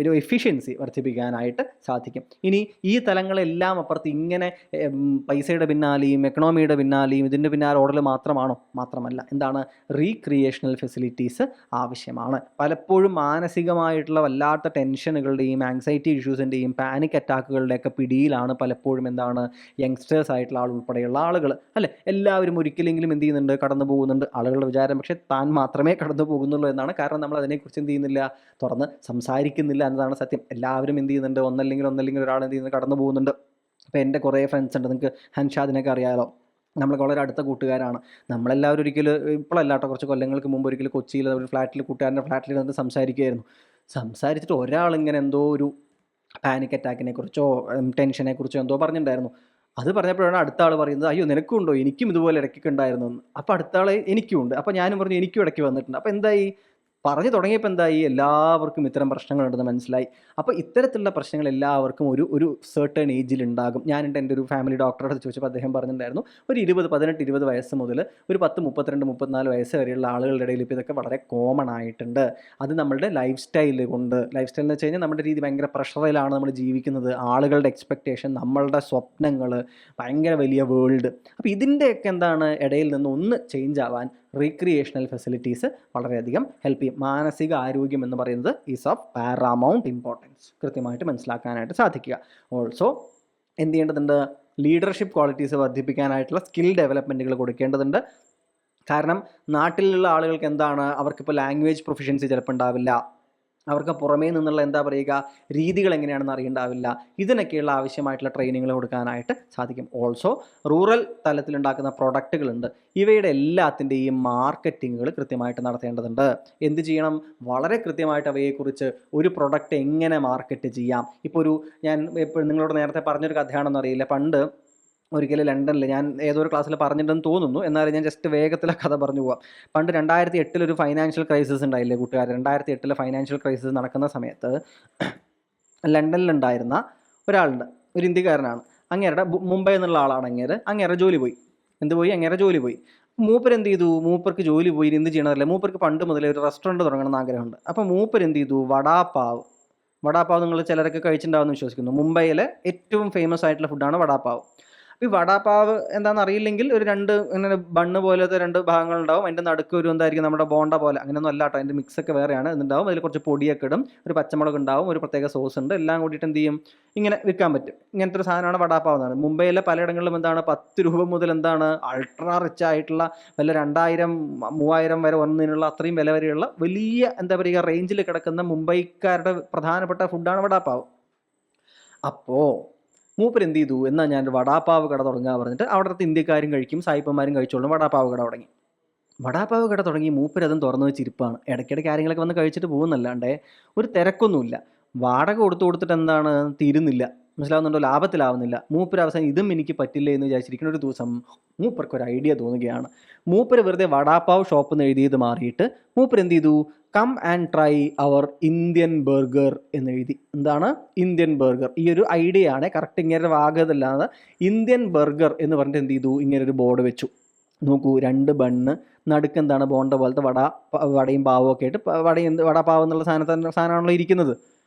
ഒരു എഫിഷ്യൻസി വർദ്ധിപ്പിക്കാനായിട്ട് സാധിക്കും. ഇനി ഈ തലങ്ങളെല്ലാം അപ്പുറത്ത് ഇങ്ങനെ പൈസയുടെ പിന്നാലെയും എക്കണോമിയുടെ പിന്നാലെയും ഇതിൻ്റെ പിന്നാലെ ഓടൽ മാത്രമല്ല. എന്താണ്? റീക്രിയേഷണൽ ഫെസിലിറ്റീസ് ആവശ്യമാണ്. പലപ്പോഴും മാനസികമായിട്ടുള്ള വല്ലാത്ത ടെൻഷനുകളുടെയും ആങ്സൈറ്റി ഇഷ്യൂസിൻ്റെയും പാനിക് അറ്റാക്കുകളുടെയൊക്കെ പിടിയിലാണ് പലപ്പോഴും എന്താണ് യങ്സ്റ്റേഴ്സ് ആയിട്ടുള്ള ഉൾപ്പെടെയുള്ള ആളുകൾ അല്ലേ. എല്ലാവരും ഒരിക്കലെങ്കിലും എന്ത് ചെയ്യുന്നുണ്ട്? കടന്നു പോകുന്നുണ്ട്. ആളുകളുടെ വിചാരം പക്ഷേ താൻ മാത്രമേ കടന്നു പോകുന്നുള്ളൂ എന്നാണ്. കാരണം നമ്മൾ അതിനെക്കുറിച്ച് എന്ത് ചെയ്യുന്നില്ല? തുറന്ന് സംസാരിക്കുന്നില്ല എന്നതാണ് സത്യം. എല്ലാവരും എന്ത് ചെയ്യുന്നുണ്ട്? ഒന്നല്ലെങ്കിൽ ഒരാൾ എന്ത് ചെയ്യുന്നത്? കടന്നു പോകുന്നുണ്ട്. അപ്പോൾ എൻ്റെ കുറേ ഫ്രണ്ട്സ് ഉണ്ട്, നിങ്ങൾക്ക് ഹൻഷാദിനൊക്കെ അറിയാമല്ലോ. നമ്മളൊക്കെ വളരെ അടുത്ത കൂട്ടുകാരാണ്. നമ്മളെല്ലാവരും ഇപ്പോഴല്ല കേട്ടോ, കുറച്ച് കൊല്ലങ്ങൾക്ക് മുമ്പ് ഒരിക്കൽ കൊച്ചിയിൽ ഒരു കൂട്ടുകാരൻ്റെ ഫ്ലാറ്റിൽ നിന്ന് സംസാരിച്ചിട്ട് ഒരാളിങ്ങനെ എന്തോ ഒരു പാനിക് അറ്റാക്കിനെ കുറിച്ചോ ടെൻഷനെ കുറിച്ചോ എന്തോ പറഞ്ഞിട്ടുണ്ടായിരുന്നു. അത് പറഞ്ഞപ്പോഴാണ് അടുത്ത ആൾ പറയുന്നത്, അയ്യോ നിനക്കും ഉണ്ടോ? എനിക്കും ഇതുപോലെ ഇടയ്ക്കൊക്കെ ഉണ്ടായിരുന്നു എന്ന്. അപ്പോൾ അടുത്ത ആൾ എനിക്കും ഉണ്ട്. അപ്പോൾ ഞാനും പറഞ്ഞു എനിക്കും ഇടയ്ക്ക് വന്നിട്ടുണ്ട്. അപ്പോൾ എന്തായി? പറഞ്ഞു തുടങ്ങിയപ്പോൾ എന്തായി? എല്ലാവർക്കും ഇത്തരം പ്രശ്നങ്ങളുണ്ടെന്ന് മനസ്സിലായി. അപ്പോൾ ഇത്തരത്തിലുള്ള പ്രശ്നങ്ങൾ എല്ലാവർക്കും ഒരു സെർട്ടൺ ഏജിലുണ്ടാകും. ഞാനിട്ട് എൻ്റെ ഒരു ഫാമിലി ഡോക്ടറോട് ചോദിച്ചപ്പോൾ അദ്ദേഹം പറഞ്ഞിട്ടുണ്ടായിരുന്നു, ഒരു 18-20 വയസ്സ് മുതൽ ഒരു 10-32-34 വയസ്സ് വരെയുള്ള ആളുകളുടെ ഇടയിൽ ഇപ്പോൾ ഇതൊക്കെ വളരെ കോമൺ ആയിട്ടുണ്ട്. അത് നമ്മളുടെ ലൈഫ് സ്റ്റൈൽ എന്ന് വെച്ച് കഴിഞ്ഞാൽ നമ്മുടെ രീതി ഭയങ്കര പ്രഷറിലാണ് നമ്മൾ ജീവിക്കുന്നത്. ആളുകളുടെ എക്സ്പെക്റ്റേഷൻ, നമ്മളുടെ സ്വപ്നങ്ങൾ, ഭയങ്കര വലിയ വേൾഡ്. അപ്പോൾ ഇതിൻ്റെയൊക്കെ എന്താണ് ഇടയിൽ നിന്ന് ഒന്ന് ചേഞ്ച് ആവാൻ റീക്രിയേഷണൽ ഫെസിലിറ്റീസ് വളരെയധികം ഹെൽപ്പ് ചെയ്യും. മാനസിക ആരോഗ്യം എന്ന് പറയുന്നത് ഈസ് ഓഫ് പാരാമൗണ്ട് ഇമ്പോർട്ടൻസ്. കൃത്യമായിട്ട് മനസ്സിലാക്കാനായിട്ട് സാധിക്കുക. ഓൾസോ എന്ത് ചെയ്യേണ്ടതുണ്ട്? ലീഡർഷിപ്പ് ക്വാളിറ്റീസ് വർദ്ധിപ്പിക്കാനായിട്ടുള്ള സ്കിൽ ഡെവലപ്മെൻറ്റുകൾ കൊടുക്കേണ്ടതുണ്ട്. കാരണം നാട്ടിലുള്ള ആളുകൾക്ക് എന്താണ്, അവർക്കിപ്പോൾ ലാംഗ്വേജ് പ്രൊഫിഷ്യൻസി ചിലപ്പോൾ ഉണ്ടാവില്ല. അവർക്ക് പുറമേ നിന്നുള്ള എന്താ പറയുക രീതികൾ എങ്ങനെയാണെന്ന് അറിയണ്ടാവില്ല. ഇതിനൊക്കെയുള്ള ആവശ്യമായിട്ടുള്ള ട്രെയിനിങ്ങൾ കൊടുക്കാനായിട്ട് സാധിക്കും. ഓൾസോ റൂറൽ തലത്തിലുണ്ടാക്കുന്ന പ്രൊഡക്റ്റുകളുണ്ട്, ഇവയുടെ എല്ലാത്തിൻ്റെയും മാർക്കറ്റിങ്ങുകൾ കൃത്യമായിട്ട് നടത്തേണ്ടതുണ്ട്. എന്ത് ചെയ്യണം? വളരെ കൃത്യമായിട്ട് അവയെക്കുറിച്ച് ഒരു പ്രൊഡക്റ്റ് എങ്ങനെ മാർക്കറ്റ് ചെയ്യാം. ഇപ്പോൾ ഞാൻ എപ്പോഴും നിങ്ങളോട് നേരത്തെ പറഞ്ഞൊരു കഥയാണെന്ന് അറിയില്ല. പണ്ട് ഒരിക്കലും ലണ്ടനിൽ ഞാൻ ഏതോ ഒരു ക്ലാസ്സിൽ പറഞ്ഞിട്ടുണ്ടെന്ന് തോന്നുന്നു, എന്നാലും ഞാൻ ജസ്റ്റ് വേഗത്തിലെ കഥ പറഞ്ഞു പോവാം. പണ്ട് 2008 ഒരു ഫൈനാൻഷ്യൽ ക്രൈസിസ് ഉണ്ടായില്ലേ കൂട്ടുകാർ? 2008 ഫൈനാൻഷ്യൽ ക്രൈസിസ് നടക്കുന്ന സമയത്ത് ലണ്ടനിലുണ്ടായിരുന്ന ഒരാളുണ്ട്, ഒരു ഇന്ത്യക്കാരനാണ്. അങ്ങേരുടെ മുംബൈ എന്നുള്ള ആളാണ്. അങ്ങേരെ ജോലി പോയി. അങ്ങേരെ ജോലി പോയി. മൂപ്പർ എന്ത് ചെയ്തു? മൂപ്പർക്ക് ജോലി പോയി എന്ത് ചെയ്യണമല്ലേ, മൂപ്പർക്ക് പണ്ട് മുതലേ ഒരു റെസ്റ്റോറൻറ്റ് തുടങ്ങണമെന്ന് ആഗ്രഹമുണ്ട്. അപ്പോൾ മൂപ്പർ എന്ത് ചെയ്തു? വടാപ്പാവ് നിങ്ങൾ ചിലരൊക്കെ കഴിച്ചിട്ടുണ്ടാവുമെന്ന് വിശ്വസിക്കുന്നു. മുംബൈയിലെ ഏറ്റവും ഫേമസ് ആയിട്ടുള്ള ഫുഡാണ് വടാപ്പാവ്. ഈ വടാപ്പാവ് എന്താണെന്ന് അറിയില്ലെങ്കിൽ ഒരു ഇങ്ങനെ ബണ്ണ് പോലത്തെ 2 ഭാഗങ്ങളുണ്ടാവും. അതിൻ്റെ നടുക്ക് ഒരു എന്തായിരിക്കും നമ്മുടെ ബോണ്ട പോലെ, അങ്ങനെയൊന്നും അല്ല കേട്ടോ, അതിൻ്റെ മിക്സൊക്കെ വേറെയാണ്. ഇതുണ്ടാവും, അതിൽ കുറച്ച് പൊടിയൊക്കെ ഇടും, ഒരു പച്ചമുളക് ഉണ്ടാവും, ഒരു പ്രത്യേക സോസ് ഉണ്ട്, എല്ലാം കൂടിയിട്ട് എന്ത് ചെയ്യും, ഇങ്ങനെ വിൽക്കാൻ പറ്റും. ഇങ്ങനത്തെ ഒരു സാധനമാണ് വടാപ്പാവ് എന്നാണ്. മുംബൈയിലെ പലയിടങ്ങളിലും എന്താണ് 10 രൂപ മുതൽ എന്താണ് അൾട്രാ റിച്ച് ആയിട്ടുള്ള വല്ല 2000 3000 വരെ ഒന്നിനുള്ള അത്രയും വില വരെയുള്ള വലിയ എന്താ പറയുക റേഞ്ചിൽ കിടക്കുന്ന മുംബൈക്കാരുടെ പ്രധാനപ്പെട്ട ഫുഡാണ് വടാപ്പാവ്. അപ്പോൾ മൂപ്പർ എന്ത് ചെയ്തു? എന്നാൽ ഞാനൊരു വടാപ്പാവ് കട തുടങ്ങുക പറഞ്ഞിട്ട് അവിടുത്തെ ഇന്ത്യക്കാരും കഴിക്കും, സായിപ്പന്മാരും കഴിച്ചോളും വടാപ്പാവ് കട തുടങ്ങി. വടാപ്പാവ് കട തുടങ്ങി മൂപ്പർ അതും തുറന്നു വെച്ചിരിപ്പാണ്. ഇടയ്ക്കിടെ കാര്യങ്ങളൊക്കെ വന്ന് കഴിച്ചിട്ട് പോകുന്നല്ലാണ്ടേ ഒരു തിരക്കൊന്നുമില്ല. വാടക കൊടുത്തിട്ട് എന്താണ് തീരുന്നില്ല, മനസ്സിലാവുന്നുണ്ടോ? ലാഭത്തിലാവുന്നില്ല. മൂപ്പർ അവസാനം ഇതും എനിക്ക് പറ്റില്ല എന്ന് വിചാരിച്ചിരിക്കുന്ന ഒരു ദിവസം മൂപ്പർക്ക് ഒരു ഐഡിയ തോന്നുകയാണ്. മൂപ്പർ വെറുതെ വടാപ്പാവ് ഷോപ്പ് എന്ന് എഴുതിയത് മാറിയിട്ട് മൂപ്പർ എന്ത് ചെയ്തു? Come and try our Indian burger എന്ന് എഴുതി. എന്താണ് ഇന്ത്യൻ ബർഗർ? ഈ ഒരു ഐഡിയ ആണ് കറക്റ്റ്, ഇങ്ങനെ വാഗതല്ലാതെ ഇന്ത്യൻ ബർഗർ എന്ന് പറഞ്ഞിട്ട് എന്ത് ചെയ്തു? ഇങ്ങനെ ഒരു ബോർഡ് വെച്ചു. നോക്കൂ, 2 ബണ്ണ്, നടുക്ക് എന്താണ് ബോണ്ട പോലത്തെ വടയും പാവും ഒക്കെ ആയിട്ട് വടാപ്പാവ് എന്നുള്ള സാധനമാണല്ലോ ഇരിക്കുന്നത്.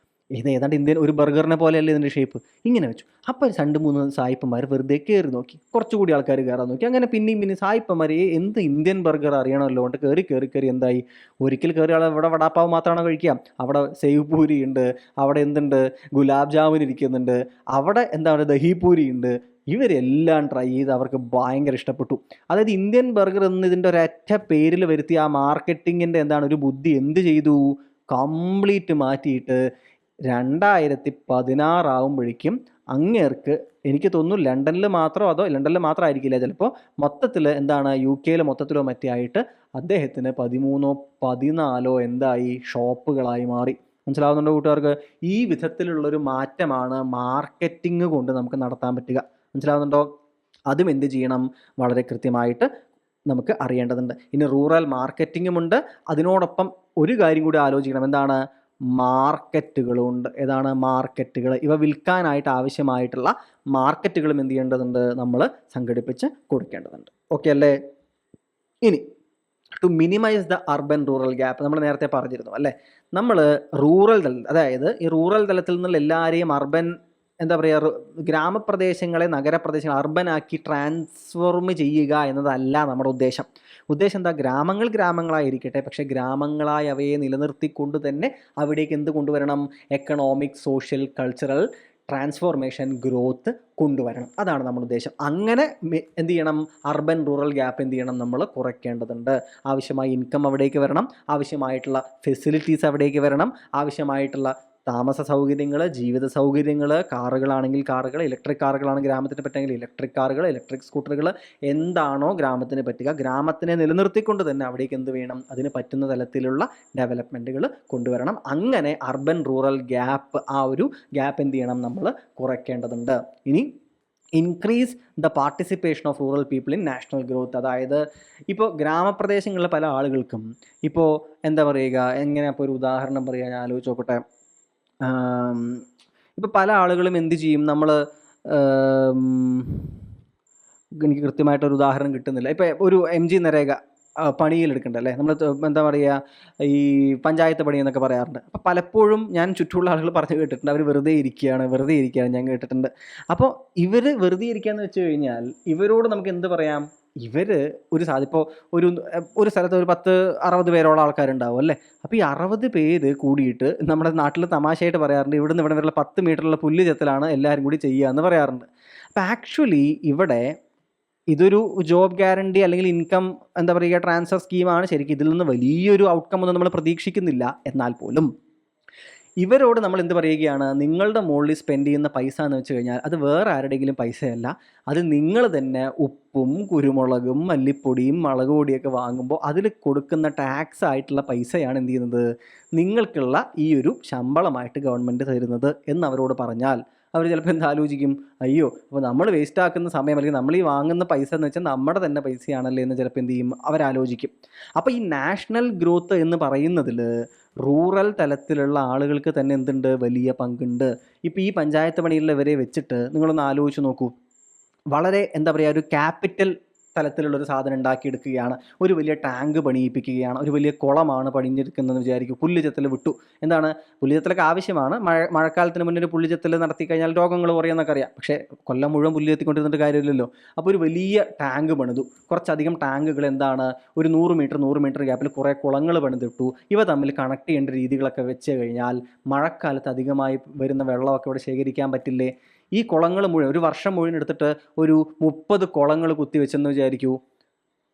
ഇത് ഏതാണ്ട് ഇന്ത്യൻ ഒരു ബർഗറിനെ പോലെയല്ലേ ഇതിൻ്റെ ഷേപ്പ്. ഇങ്ങനെ വെച്ചു. അപ്പോൾ 2-3 സായിപ്പന്മാർ വെറുതെ കയറി നോക്കി, കുറച്ചുകൂടി ആൾക്കാർ കയറാൻ നോക്കി. അങ്ങനെ പിന്നെയും സായിപ്പന്മാർ എന്ത് ഇന്ത്യൻ ബർഗർ അറിയണമല്ലോ കൊണ്ട് കയറി എന്തായി, ഒരിക്കൽ കയറി ആൾ ഇവിടെ വടാപ്പാവ് മാത്രമാണോ കഴിക്കുക? അവിടെ സേവ് പൂരി ഉണ്ട്, അവിടെ എന്തുണ്ട്, ഗുലാബ് ജാമുൻ ഇരിക്കുന്നുണ്ട്, അവിടെ എന്താണ് ദഹിപൂരി ഉണ്ട്. ഇവരെല്ലാം ട്രൈ ചെയ്ത് അവർക്ക് ഭയങ്കര ഇഷ്ടപ്പെട്ടു. അതായത് ഇന്ത്യൻ ബർഗർ എന്നതിൻ്റെ ഒരൊറ്റ പേരിൽ വരുത്തിയ ആ മാർക്കറ്റിങ്ങിൻ്റെ എന്താണ് ഒരു ബുദ്ധി എന്ത് ചെയ്തു? കംപ്ലീറ്റ് മാറ്റിയിട്ട് 2016 ആകുമ്പോഴേക്കും അങ്ങേർക്ക്, എനിക്ക് തോന്നുന്നു ലണ്ടനിൽ മാത്രമായിരിക്കില്ല ചിലപ്പോൾ, മൊത്തത്തിൽ എന്താണ് UK മൊത്തത്തിലോ മറ്റേ ആയിട്ട് അദ്ദേഹത്തിന് 13 14 എന്തായി ഷോപ്പുകളായി മാറി. മനസ്സിലാവുന്നുണ്ടോ കൂട്ടുകാർക്ക്? ഈ വിധത്തിലുള്ളൊരു മാറ്റമാണ് മാർക്കറ്റിംഗ് കൊണ്ട് നമുക്ക് നടത്താൻ പറ്റുക. മനസ്സിലാവുന്നുണ്ടോ? അതും എന്ത് ചെയ്യണം? വളരെ കൃത്യമായിട്ട് നമുക്ക് അറിയേണ്ടതുണ്ട്. ഇനി റൂറൽ മാർക്കറ്റിങ്ങുമുണ്ട്, അതിനോടൊപ്പം ഒരു കാര്യം കൂടി ആലോചിക്കണം. എന്താണ്? മാർക്കറ്റുകളുണ്ട്. ഏതാണ്? മാർക്കറ്റുകൾ. ഇവ വിൽക്കാനായിട്ട് ആവശ്യമായിട്ടുള്ള മാർക്കറ്റുകളും എന്ത് ചെയ്യേണ്ടതുണ്ട്? നമ്മൾ സംഘടിപ്പിച്ച് കൊടുക്കേണ്ടതുണ്ട്. ഓക്കെ അല്ലേ? ഇനി to minimise the urban rural gap നമ്മൾ നേരത്തെ പറഞ്ഞിരുന്നു അല്ലേ? നമ്മൾ റൂറൽ തലത്തിൽ, അതായത് ഈ റൂറൽ തലത്തിൽ നിന്നുള്ള എല്ലാവരെയും അർബൻ എന്താ പറയുക ഗ്രാമപ്രദേശങ്ങളെ നഗരപ്രദേശങ്ങൾ അർബനാക്കി ട്രാൻസ്ഫോർം ചെയ്യുക എന്നതല്ല നമ്മുടെ ഉദ്ദേശം. എന്താ? ഗ്രാമങ്ങളായിരിക്കട്ടെ, പക്ഷേ ഗ്രാമങ്ങളായി അവയെ നിലനിർത്തിക്കൊണ്ട് തന്നെ അവിടേക്ക് എന്ത് കൊണ്ടുവരണം? Economic, social, cultural transformation, growth കൊണ്ടുവരണം. അതാണ് നമ്മുടെ ഉദ്ദേശം. അങ്ങനെ എന്ത് ചെയ്യണം? അർബൻ റൂറൽ ഗ്യാപ്പ് എന്ത് ചെയ്യണം? നമ്മൾ കുറയ്ക്കേണ്ടതുണ്ട്. ആവശ്യമായ ഇൻകം അവിടേക്ക് വരണം, ആവശ്യമായിട്ടുള്ള ഫെസിലിറ്റീസ് അവിടേക്ക് വരണം, ആവശ്യമായിട്ടുള്ള താമസ സൗകര്യങ്ങൾ, ജീവിത സൗകര്യങ്ങൾ, കാറുകളാണെങ്കിൽ കാറുകൾ, ഇലക്ട്രിക് കാറുകളാണ് ഗ്രാമത്തിന് പറ്റുമെങ്കിൽ ഇലക്ട്രിക് കാറുകൾ, ഇലക്ട്രിക് സ്കൂട്ടറുകൾ, എന്താണോ ഗ്രാമത്തിന് പറ്റുക, ഗ്രാമത്തിനെ നിലനിർത്തിക്കൊണ്ട് തന്നെ അവിടേക്ക് എന്ത് വേണം? അതിന് പറ്റുന്ന തലത്തിലുള്ള ഡെവലപ്മെൻറ്റുകൾ കൊണ്ടുവരണം. അങ്ങനെ അർബൻ റൂറൽ ഗ്യാപ്പ്, ആ ഒരു ഗ്യാപ്പ് എന്ത് ചെയ്യണം? നമ്മൾ കുറയ്ക്കേണ്ടതുണ്ട്. ഇനി increase the participation of rural people in national growth. അതായത് ഇപ്പോൾ ഗ്രാമപ്രദേശങ്ങളിലെ പല ആളുകൾക്കും ഇപ്പോൾ എന്താ പറയുക, എങ്ങനെ ഇപ്പോൾ ഒരു ഉദാഹരണം പറയുക, ഞാൻ ആലോചിച്ച് നോക്കട്ടെ. ഇപ്പോൾ പല ആളുകളും എന്ത് ചെയ്യും? നമ്മൾ എനിക്ക് കൃത്യമായിട്ടൊരു ഉദാഹരണം കിട്ടുന്നില്ല. ഇപ്പോൾ ഒരു MG നരേഗ പണിയിലെടുക്കണ്ടല്ലേ, നമ്മൾ എന്താ പറയുക, ഈ പഞ്ചായത്ത് പണി എന്നൊക്കെ പറയാറുണ്ട്. അപ്പോൾ പലപ്പോഴും ഞാൻ ചുറ്റുമുള്ള ആളുകൾ പറഞ്ഞു കേട്ടിട്ടുണ്ട്, അവർ വെറുതെ ഇരിക്കുകയാണ് ഞാൻ കേട്ടിട്ടുണ്ട്. അപ്പോൾ ഇവർ വെറുതെ ഇരിക്കുകയെന്ന് വെച്ച് കഴിഞ്ഞാൽ ഇവരോട് നമുക്ക് എന്ത് പറയാം? ഇവർ ഇപ്പോൾ ഒരു സ്ഥലത്ത് ഒരു 10-60 പേരോളം ആൾക്കാരുണ്ടാവും അല്ലേ? അപ്പോൾ ഈ 60 പേര് കൂടിയിട്ട് നമ്മുടെ നാട്ടിൽ തമാശയായിട്ട് പറയാറുണ്ട്, ഇവിടുന്ന് ഇവിടെ വരെയുള്ള 10 മീറ്ററുള്ള പുല്ല് ചെത്തലാണ് എല്ലാവരും കൂടി ചെയ്യുക എന്ന് പറയാറുണ്ട്. അപ്പോൾ ആക്ച്വലി ഇവിടെ ഇതൊരു ജോബ് ഗ്യാരണ്ടി അല്ലെങ്കിൽ ഇൻകം എന്താ പറയുക ട്രാൻസ്ഫർ സ്കീമാണ്. ശരിക്കും ഇതിൽ നിന്ന് വലിയൊരു ഔട്ട്കം ഒന്നും നമ്മൾ പ്രതീക്ഷിക്കുന്നില്ല. എന്നാൽ പോലും ഇവരോട് നമ്മൾ എന്ത് പറയുകയാണ്, നിങ്ങളുടെ മുകളിൽ സ്പെൻഡ് ചെയ്യുന്ന പൈസ എന്ന് വെച്ച് കഴിഞ്ഞാൽ അത് വേറെ ആരുടെയെങ്കിലും പൈസയല്ല, അത് നിങ്ങൾ തന്നെ ഉപ്പും കുരുമുളകും മല്ലിപ്പൊടിയും മുളക് പൊടിയൊക്കെ വാങ്ങുമ്പോൾ അതിൽ കൊടുക്കുന്ന ടാക്സ് ആയിട്ടുള്ള പൈസയാണ് എന്ത് ചെയ്യുന്നത്, നിങ്ങൾക്കുള്ള ഈ ഒരു ശമ്പളമായിട്ട് ഗവൺമെൻറ് തരുന്നത് എന്ന് അവരോട് പറഞ്ഞാൽ അവർ ചിലപ്പോൾ എന്താ ആലോചിക്കും, അയ്യോ അപ്പോൾ നമ്മൾ വേസ്റ്റ് ആക്കുന്ന സമയം അല്ലെങ്കിൽ നമ്മൾ ഈ വാങ്ങുന്ന പൈസ എന്ന് വെച്ചാൽ നമ്മുടെ തന്നെ പൈസയാണല്ലേ എന്ന് ചിലപ്പോൾ എന്ത് ചെയ്യും, അവരാലോചിക്കും. അപ്പോൾ ഈ നാഷണൽ ഗ്രോത്ത് എന്ന് പറയുന്നതിൽ റൂറൽ തലത്തിലുള്ള ആളുകൾക്ക് തന്നെ എന്തുണ്ട്, വലിയ പങ്കുണ്ട്. ഇപ്പോൾ ഈ പഞ്ചായത്ത് പണിയുള്ളവരെ വെച്ചിട്ട് നിങ്ങളൊന്ന് ആലോചിച്ച് നോക്കൂ, വളരെ എന്താ പറയുക, ഒരു ക്യാപിറ്റൽ തലത്തിലുള്ളൊരു സാധനം ഉണ്ടാക്കിയെടുക്കുകയാണ്, ഒരു വലിയ ടാങ്ക് പണിയിപ്പിക്കുകയാണ്, ഒരു വലിയ കുളമാണ് പണിഞ്ഞെടുക്കുന്നതെന്ന് വിചാരിക്കും. പുല്ലുചെത്തൽ വിട്ടു, എന്താണ് പുല്ലുചെത്തലൊക്കെ ആവശ്യമാണ്, മഴക്കാലത്തിന് മുന്നേ ഒരു പുല്ലുചെത്തൽ നടത്തി കഴിഞ്ഞാൽ രോഗങ്ങൾ കുറയുമെന്നൊക്കെ അറിയാം. പക്ഷേ കൊല്ലം മുഴുവൻ പുല്ല് ചെത്തിക്കൊണ്ടിരുന്നിട്ട് കാര്യമില്ലല്ലോ. അപ്പോൾ ഒരു വലിയ ടാങ്ക് പണിതു, കുറച്ചധികം ടാങ്കുകൾ എന്താണ്, ഒരു 100 മീറ്റർ ഗ്യാപ്പിൽ കുറേ കുളങ്ങൾ പണിതിട്ടു. ഇവ തമ്മിൽ കണക്ട് ചെയ്യേണ്ട രീതികളൊക്കെ വെച്ച് കഴിഞ്ഞാൽ മഴക്കാലത്ത് അധികമായി വരുന്ന വെള്ളമൊക്കെ ഇവിടെ ശേഖരിക്കാൻ പറ്റില്ലേ? ഈ കുളങ്ങൾ മുഴുവൻ ഒരു വർഷം മുഴുവൻ എടുത്തിട്ട് ഒരു 30 കുളങ്ങൾ കുത്തിവെച്ചെന്ന് വിചാരിക്കൂ.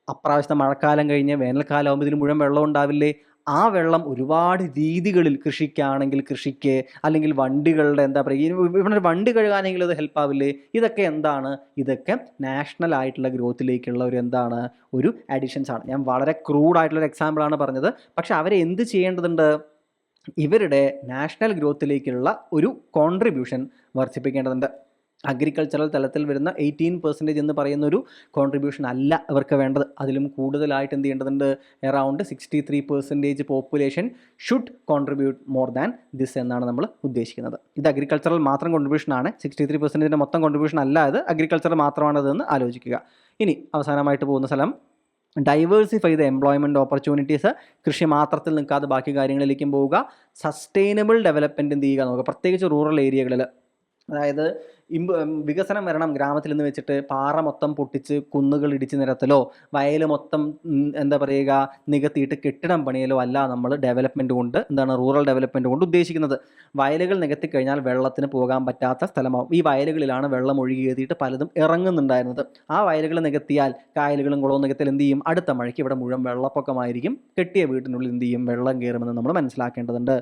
അപ്രാവശ്യത്തെ മഴക്കാലം കഴിഞ്ഞ് വേനൽക്കാലം ആകുമ്പോൾ ഇതിന് മുഴുവൻ വെള്ളം ഉണ്ടാവില്ലേ? ആ വെള്ളം ഒരുപാട് രീതികളിൽ, കൃഷിക്കാണെങ്കിൽ കൃഷിക്ക്, അല്ലെങ്കിൽ വണ്ടികളുടെ എന്താ പറയുക, ഇവിടെ ഒരു വണ്ടി കഴുകാനെങ്കിലും അത് ഹെൽപ്പ് ആവില്ലേ? ഇതൊക്കെ എന്താണ്, ഇതൊക്കെ നാഷണൽ ആയിട്ടുള്ള ഗ്രോത്തിലേക്കുള്ള ഒരു എന്താണ്, ഒരു അഡീഷൻസ് ആണ്. ഞാൻ വളരെ ക്രൂഡായിട്ടുള്ളൊരു എക്സാമ്പിളാണ് പറഞ്ഞത്. പക്ഷെ അവരെ എന്ത് ചെയ്യേണ്ടതുണ്ട്, ഇവരുടെ നാഷണൽ ഗ്രോത്തിലേക്കുള്ള ഒരു കോൺട്രിബ്യൂഷൻ വർദ്ധിപ്പിക്കേണ്ടതുണ്ട്. അഗ്രികൾച്ചറൽ തലത്തിൽ വരുന്ന 18% എന്ന് പറയുന്ന ഒരു കോൺട്രിബ്യൂഷൻ അല്ല ഇവർക്ക് വേണ്ടത്. അതിലും കൂടുതലായിട്ട് എന്ത് ചെയ്യേണ്ടതുണ്ട്, around 63% population should contribute more than this എന്നാണ് നമ്മൾ ഉദ്ദേശിക്കുന്നത്. ഇത് അഗ്രികൾച്ചറൽ മാത്രം കോൺട്രിബ്യൂഷൻ ആണ്, 63% മൊത്തം കോൺട്രിബ്യൂഷൻ അല്ല, ഇത് അഗ്രികൾച്ചർ മാത്രമാണതെന്ന് ആലോചിക്കുക. ഇനി അവസാനമായിട്ട് പോകുന്ന സ്ഥലം, ഡൈവേഴ്സിഫൈ ദ എംപ്ലോയ്മെൻറ്റ് ഓപ്പർച്യൂണിറ്റീസ്. കൃഷി മാത്രത്തിൽ നിൽക്കാതെ ബാക്കി കാര്യങ്ങളിലേക്കും പോവുക. സസ്റ്റൈനബിൾ ഡെവലപ്മെൻറ്റ് എന്ത് ചെയ്യുക നോക്കുക, പ്രത്യേകിച്ച് റൂറൽ ഏരിയകളിൽ. അതായത് വികസനം വരണം ഗ്രാമത്തിൽ നിന്ന് വെച്ചിട്ട് പാറ മൊത്തം പൊട്ടിച്ച് കുന്നുകൾ ഇടിച്ച് നിരത്തലോ വയൽ മൊത്തം എന്താ പറയുക നികത്തിയിട്ട് കെട്ടിടം പണിയലോ അല്ല നമ്മൾ ഡെവലപ്മെൻറ്റ് കൊണ്ട്, എന്താണ് റൂറൽ ഡെവലപ്മെൻറ്റ് കൊണ്ട് ഉദ്ദേശിക്കുന്നത്. വയലുകൾ നികത്തി കഴിഞ്ഞാൽ വെള്ളത്തിന് പോകാൻ പറ്റാത്ത സ്ഥലമാവും. ഈ വയലുകളിലാണ് വെള്ളം ഒഴുകി എത്തിയിട്ട് പലതും ഇറങ്ങുന്നുണ്ടായിരുന്നത്. ആ വയലുകൾ നികത്തിയാൽ, കായലുകളും കുളവും നികത്തിയാൽ എന്ത് ചെയ്യും, അടുത്ത മഴയ്ക്ക് ഇവിടെ മുഴുവൻ വെള്ളപ്പൊക്കമായിരിക്കും. കെട്ടിയ വീട്ടിനുള്ളിൽ എന്ത് ചെയ്യും, വെള്ളം കയറുമെന്ന് നമ്മൾ മനസ്സിലാക്കേണ്ടതുണ്ട്.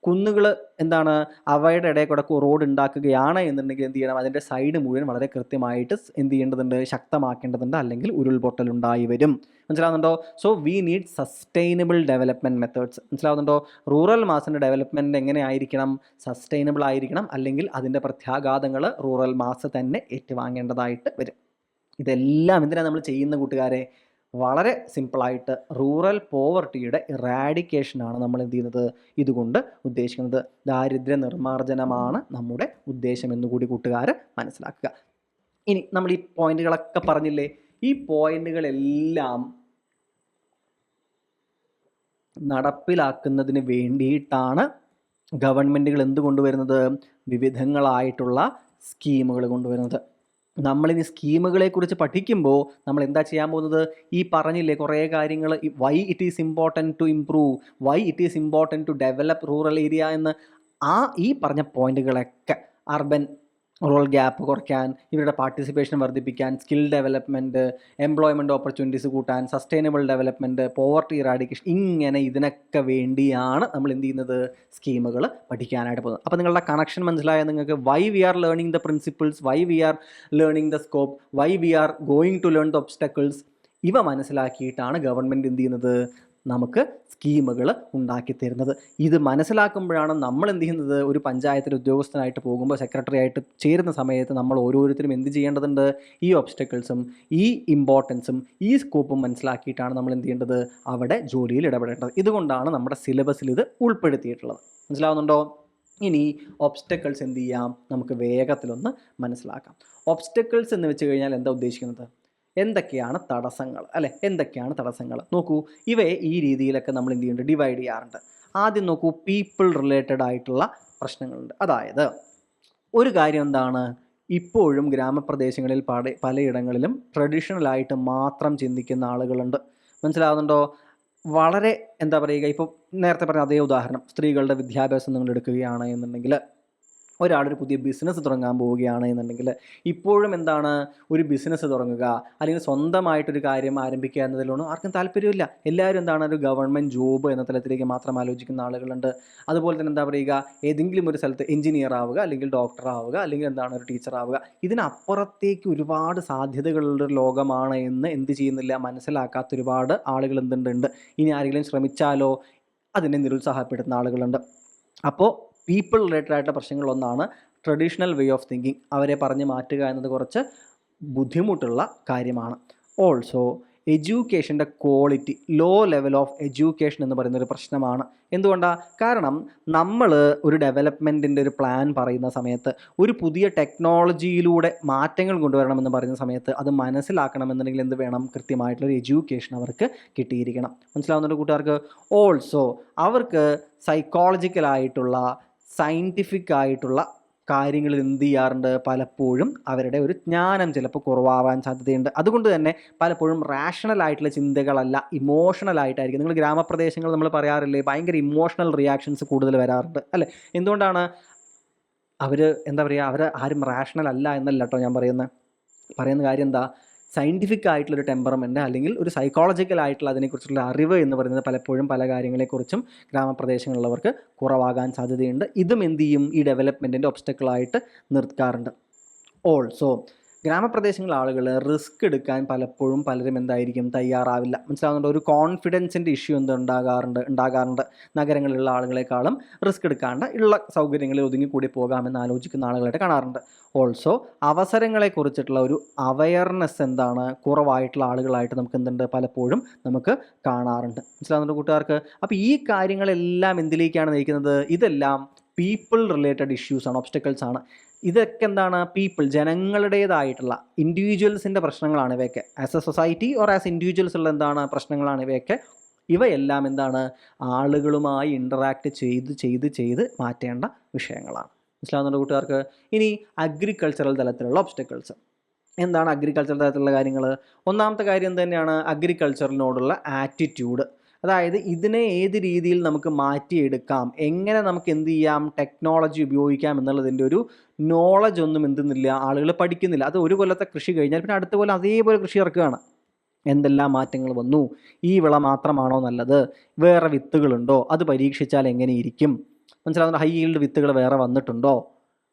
കുന്നുകൾ എന്താണ്, അവയുടെ ഇടയിൽ കൂടെ റോഡ് ഉണ്ടാക്കുകയാണ് എന്നുണ്ടെങ്കിൽ എന്ത് ചെയ്യണം, അതിൻ്റെ സൈഡ് മുഴുവൻ വളരെ കൃത്യമായിട്ട് എന്ത് ചെയ്യേണ്ടതുണ്ട്, ശക്തമാക്കേണ്ടതുണ്ട്, അല്ലെങ്കിൽ ഉരുൾപൊട്ടലുണ്ടായി വരും. മനസ്സിലാവുന്നുണ്ടോ? So we need sustainable development methods. മനസ്സിലാവുന്നുണ്ടോ? റൂറൽ മാസിൻ്റെ ഡെവലപ്മെൻറ്റ് എങ്ങനെ ആയിരിക്കണം, സസ്റ്റൈനബിൾ ആയിരിക്കണം, അല്ലെങ്കിൽ അതിൻ്റെ പ്രത്യാഘാതങ്ങൾ റൂറൽ മാസ് തന്നെ ഏറ്റുവാങ്ങേണ്ടതായിട്ട് വരും. ഇതെല്ലാം എന്തിനാണ് നമ്മൾ ചെയ്യുന്ന കൂട്ടുകാരെ, വളരെ സിമ്പിളായിട്ട് റൂറൽ പോവർട്ടിയുടെ ഇറാഡിക്കേഷനാണ് നമ്മൾ എന്ത് ചെയ്യുന്നത്, ഇതുകൊണ്ട് ഉദ്ദേശിക്കുന്നത്. ദാരിദ്ര്യ നിർമ്മാർജ്ജനമാണ് നമ്മുടെ ഉദ്ദേശം എന്നുകൂടി കൂട്ടുകാർ മനസ്സിലാക്കുക. ഇനി നമ്മൾ ഈ പോയിന്റുകളൊക്കെ പറഞ്ഞില്ലേ, ഈ പോയിന്റുകളെല്ലാം നടപ്പിലാക്കുന്നതിന് വേണ്ടിയിട്ടാണ് ഗവൺമെൻറ്റുകൾ എന്ത് കൊണ്ടുവരുന്നത്, വിവിധങ്ങളായിട്ടുള്ള സ്കീമുകൾ കൊണ്ടുവരുന്നത്. നമ്മളിനി സ്കീമുകളെക്കുറിച്ച് പഠിക്കുമ്പോൾ നമ്മൾ എന്താ ചെയ്യാൻ പോകുന്നത്, ഈ പറഞ്ഞില്ലേ കുറേ കാര്യങ്ങൾ, why it is important to improve, why it is important to develop rural area എന്ന്, ഈ പറഞ്ഞ പോയിന്റുകളൊക്കെ അർബൻ റൂറൽ ഗ്യാപ്പ് കുറയ്ക്കാൻ, ഇവരുടെ പാർട്ടിസിപ്പേഷൻ വർദ്ധിപ്പിക്കാൻ, സ്കിൽ ഡെവലപ്മെൻറ്റ്, എംപ്ലോയ്മെൻറ്റ് ഓപ്പർച്യൂണിറ്റീസ് കൂട്ടാൻ, സസ്റ്റൈനബിൾ ഡെവലപ്മെൻറ്റ്, പോവർട്ടി ഇറാഡിക്കേഷൻ, ഇങ്ങനെ ഇതിനൊക്കെ വേണ്ടിയാണ് നമ്മൾ എന്ത് ചെയ്യുന്നത്, സ്കീമുകൾ പഠിക്കാനായിട്ട് പോകുന്നത്. അപ്പോൾ നിങ്ങളുടെ കണക്ഷൻ മനസ്സിലായ നിങ്ങൾക്ക്, why we are learning the principles, why we are learning the scope, why we are going to learn the obstacles, ഇവ മനസ്സിലാക്കിയിട്ടാണ് ഗവൺമെൻറ് എന്ത് ചെയ്യുന്നത്, നമുക്ക് സ്കീമുകൾ ഉണ്ടാക്കി തരുന്നത്. ഇത് മനസ്സിലാക്കുമ്പോഴാണ് നമ്മൾ എന്ത് ചെയ്യുന്നത്, ഒരു പഞ്ചായത്തിൽ ഉദ്യോഗസ്ഥനായിട്ട് പോകുമ്പോൾ, സെക്രട്ടറി ആയിട്ട് ചേരുന്ന സമയത്ത് നമ്മൾ ഓരോരുത്തരും എന്ത് ചെയ്യേണ്ടതുണ്ട്, ഈ ഒബ്സ്റ്റക്കിൾസും ഈ ഇമ്പോർട്ടൻസും ഈ സ്കോപ്പും മനസ്സിലാക്കിയിട്ടാണ് നമ്മൾ എന്ത് ചെയ്യേണ്ടത്, അവിടെ ജോലിയിൽ ഇടപെടേണ്ടത്. ഇതുകൊണ്ടാണ് നമ്മുടെ സിലബസിൽ ഇത് ഉൾപ്പെടുത്തിയിട്ടുള്ളത്. മനസ്സിലാവുന്നുണ്ടോ? ഇനി ഒബ്സ്റ്റക്കിൾസ് എന്ത് ചെയ്യാം, നമുക്ക് വേഗത്തിലൊന്ന് മനസ്സിലാക്കാം. ഒബ്സ്റ്റക്കിൾസ് എന്ന് വെച്ച് കഴിഞ്ഞാൽ എന്താ ഉദ്ദേശിക്കുന്നത്, എന്തൊക്കെയാണ് തടസ്സങ്ങൾ, അല്ലെ, എന്തൊക്കെയാണ് തടസ്സങ്ങൾ നോക്കൂ. ഇവയെ ഈ രീതിയിലൊക്കെ നമ്മൾ എന്ത് ചെയ്യുന്നുണ്ട്, ഡിവൈഡ് ചെയ്യാറുണ്ട്. ആദ്യം നോക്കൂ, പീപ്പിൾ റിലേറ്റഡ് ആയിട്ടുള്ള പ്രശ്നങ്ങളുണ്ട്. അതായത് ഒരു കാര്യം എന്താണ്, ഇപ്പോഴും ഗ്രാമപ്രദേശങ്ങളിൽ പലയിടങ്ങളിലും ട്രഡീഷണലായിട്ട് മാത്രം ചിന്തിക്കുന്ന ആളുകളുണ്ട്. മനസ്സിലാവുന്നുണ്ടോ? വളരെ എന്താ പറയുക, ഇപ്പോൾ നേരത്തെ പറഞ്ഞ അതേ ഉദാഹരണം, സ്ത്രീകളുടെ വിദ്യാഭ്യാസം നിങ്ങൾ എടുക്കുകയാണ് എന്നുണ്ടെങ്കിൽ ഒരാളൊരു പുതിയ ബിസിനസ് തുടങ്ങാൻ പോവുകയാണ് എന്നുണ്ടെങ്കിൽ ഇപ്പോഴും എന്താണ് ഒരു ബിസിനസ് തുടങ്ങുക അല്ലെങ്കിൽ സ്വന്തമായിട്ടൊരു കാര്യം ആരംഭിക്കുക എന്നതിലൊന്നും ആർക്കും താല്പര്യമില്ല. എല്ലാവരും എന്താണ് ഒരു ഗവൺമെൻറ് ജോബ് എന്ന തലത്തിലേക്ക് മാത്രം ആലോചിക്കുന്ന ആളുകളുണ്ട്. അതുപോലെ തന്നെ എന്താ പറയുക, ഏതെങ്കിലും ഒരു സ്ഥലത്ത് എഞ്ചിനീയർ ആവുക, അല്ലെങ്കിൽ ഡോക്ടർ ആവുക, അല്ലെങ്കിൽ എന്താണ് ഒരു ടീച്ചർ ആവുക. ഇതിനപ്പുറത്തേക്ക് ഒരുപാട് സാധ്യതകളുള്ള ഒരു ലോകമാണ് എന്ന് എന്ത് ചെയ്യുന്നില്ല, മനസ്സിലാക്കാത്ത ഒരുപാട് ആളുകൾ എന്തുണ്ട്. ഇനി ആരെങ്കിലും ശ്രമിച്ചാലോ അതിനെ നിരുത്സാഹപ്പെടുത്തുന്ന ആളുകളുണ്ട്. അപ്പോൾ പീപ്പിൾ റിലേറ്റഡ് ആയിട്ടുള്ള പ്രശ്നങ്ങളൊന്നാണ് ട്രഡീഷണൽ വേ ഓഫ് തിങ്കിങ്. അവരെ പറഞ്ഞ് മാറ്റുക എന്നത് കുറച്ച് ബുദ്ധിമുട്ടുള്ള കാര്യമാണ്. ഓൾസോ എഡ്യൂക്കേഷൻ്റെ quality, low level of education എന്ന് പറയുന്നൊരു പ്രശ്നമാണ്. എന്തുകൊണ്ടാണ്? കാരണം നമ്മൾ ഒരു ഡെവലപ്മെൻറ്റിൻ്റെ ഒരു പ്ലാൻ പറയുന്ന സമയത്ത്, ഒരു പുതിയ ടെക്നോളജിയിലൂടെ മാറ്റങ്ങൾ കൊണ്ടുവരണമെന്ന് പറയുന്ന സമയത്ത് അത് മനസ്സിലാക്കണമെന്നുണ്ടെങ്കിൽ എന്ത് വേണം? കൃത്യമായിട്ടുള്ളൊരു എഡ്യൂക്കേഷൻ അവർക്ക് കിട്ടിയിരിക്കണം. മനസ്സിലാവുന്നുണ്ട് കൂട്ടുകാർക്ക്? ഓൾസോ അവർക്ക് സൈക്കോളജിക്കലായിട്ടുള്ള, സയൻറ്റിഫിക് ആയിട്ടുള്ള കാര്യങ്ങളിൽ എന്ത് ചെയ്യാറുണ്ട്? പലപ്പോഴും അവരുടെ ഒരു ജ്ഞാനം ചിലപ്പോൾ കുറവാവാൻ സാധ്യതയുണ്ട്. അതുകൊണ്ട് തന്നെ പലപ്പോഴും റാഷണൽ ആയിട്ടുള്ള ചിന്തകളല്ല, ഇമോഷണൽ ആയിട്ടായിരിക്കും. നിങ്ങൾ ഗ്രാമപ്രദേശങ്ങൾ നമ്മൾ പറയാറില്ലേ, ഭയങ്കര ഇമോഷണൽ റിയാക്ഷൻസ് കൂടുതൽ വരാറുണ്ട് അല്ലേ? എന്തുകൊണ്ടാണ്? അവർ എന്താ പറയുക, അവർ ആരും റാഷണൽ അല്ല എന്നല്ല കേട്ടോ ഞാൻ പറയുന്ന കാര്യം എന്താ? സയൻറ്റിഫിക് ആയിട്ടുള്ളൊരു ടെമ്പറമെൻറ്റ് അല്ലെങ്കിൽ ഒരു സൈക്കോളജിക്കൽ ആയിട്ടുള്ള അതിനെക്കുറിച്ചുള്ള അറിവ് എന്ന് പറയുന്നത് പലപ്പോഴും പല കാര്യങ്ങളെക്കുറിച്ചും ഗ്രാമപ്രദേശങ്ങളിലുള്ളവർക്ക് കുറവാകാൻ സാധ്യതയുണ്ട്. ഇതും എന്ത് ചെയ്യും? ഈ ഡെവലപ്മെൻറ്റിൻ്റെ ഒബ്സ്റ്റക്കിളായിട്ട് നിർത്താറുണ്ട്. ഓൾസോ ഗ്രാമപ്രദേശങ്ങളിലെ ആളുകൾ റിസ്ക് എടുക്കാൻ പലപ്പോഴും പലരും എന്തായിരിക്കും? തയ്യാറാവില്ല. മനസ്സിലാവുന്നുണ്ട്? ഒരു കോൺഫിഡൻസിൻ്റെ ഇഷ്യൂ ഉണ്ടാകാറുണ്ട്. നഗരങ്ങളിലുള്ള ആളുകളെക്കാളും റിസ്ക് എടുക്കാണ്ട് ഉള്ള സൗകര്യങ്ങളിൽ ഒതുങ്ങിക്കൂടി പോകാമെന്ന് ആലോചിക്കുന്ന ആളുകളായിട്ട് കാണാറുണ്ട്. ഓൾസോ അവസരങ്ങളെക്കുറിച്ചിട്ടുള്ള ഒരു അവയർനെസ് എന്താണ്? കുറവായിട്ടുള്ള ആളുകളായിട്ട് നമുക്ക് എന്തുണ്ട്? പലപ്പോഴും നമുക്ക് കാണാറുണ്ട്. മനസ്സിലാവുന്നുണ്ട് കൂട്ടുകാർക്ക്? അപ്പോൾ ഈ കാര്യങ്ങളെല്ലാം എന്തിലേക്കാണ് നയിക്കുന്നത്? ഇതെല്ലാം പീപ്പിൾ റിലേറ്റഡ് ഇഷ്യൂസാണ്, ഒബ്സ്റ്റക്കിൾസ് ആണ്. ഇതൊക്കെ എന്താണ്? പീപ്പിൾ, ജനങ്ങളുടേതായിട്ടുള്ള ഇൻഡിവിജ്വൽസിൻ്റെ പ്രശ്നങ്ങളാണ് ഇവയൊക്കെ. As A society or as individuals ഉള്ള എന്താണ് പ്രശ്നങ്ങളാണ് ഇവയൊക്കെ. ഇവയെല്ലാം എന്താണ്? ആളുകളുമായി ഇൻറ്ററാക്ട് ചെയ്ത് മാറ്റേണ്ട വിഷയങ്ങളാണ്. മനസ്സിലാവുന്നുണ്ട് കൂട്ടുകാർക്ക്? ഇനി അഗ്രികൾച്ചറൽ തലത്തിലുള്ള ഒബ്സ്റ്റക്കിൾസ് എന്താണ്? അഗ്രികൾച്ചറൽ തലത്തിലുള്ള കാര്യങ്ങൾ, ഒന്നാമത്തെ കാര്യം തന്നെയാണ് അഗ്രികൾച്ചറിനോടുള്ള ആറ്റിറ്റ്യൂഡ്. അതായത് ഇതിനെ ഏത് രീതിയിൽ നമുക്ക് മാറ്റിയെടുക്കാം, എങ്ങനെ നമുക്ക് എന്ത് ചെയ്യാം, ടെക്നോളജി ഉപയോഗിക്കാം എന്നുള്ളതിൻ്റെ ഒരു നോളജ് ഒന്നും എന്തുന്നില്ല, ആളുകൾ പഠിക്കുന്നില്ല. അത് ഒരു കൊല്ലത്തെ കൃഷി കഴിഞ്ഞാൽ പിന്നെ അടുത്ത കൊല്ലം അതേപോലെ കൃഷി ഇറക്കുകയാണ്. എന്തെല്ലാം മാറ്റങ്ങൾ വന്നു, ഈ വിള മാത്രമാണോ നല്ലത്, വേറെ വിത്തുകളുണ്ടോ, അത് പരീക്ഷിച്ചാൽ എങ്ങനെയിരിക്കും, മനസ്സിലാവുന്നുണ്ടോ? ഹൈ ഈൽഡ് വിത്തുകൾ വേറെ വന്നിട്ടുണ്ടോ,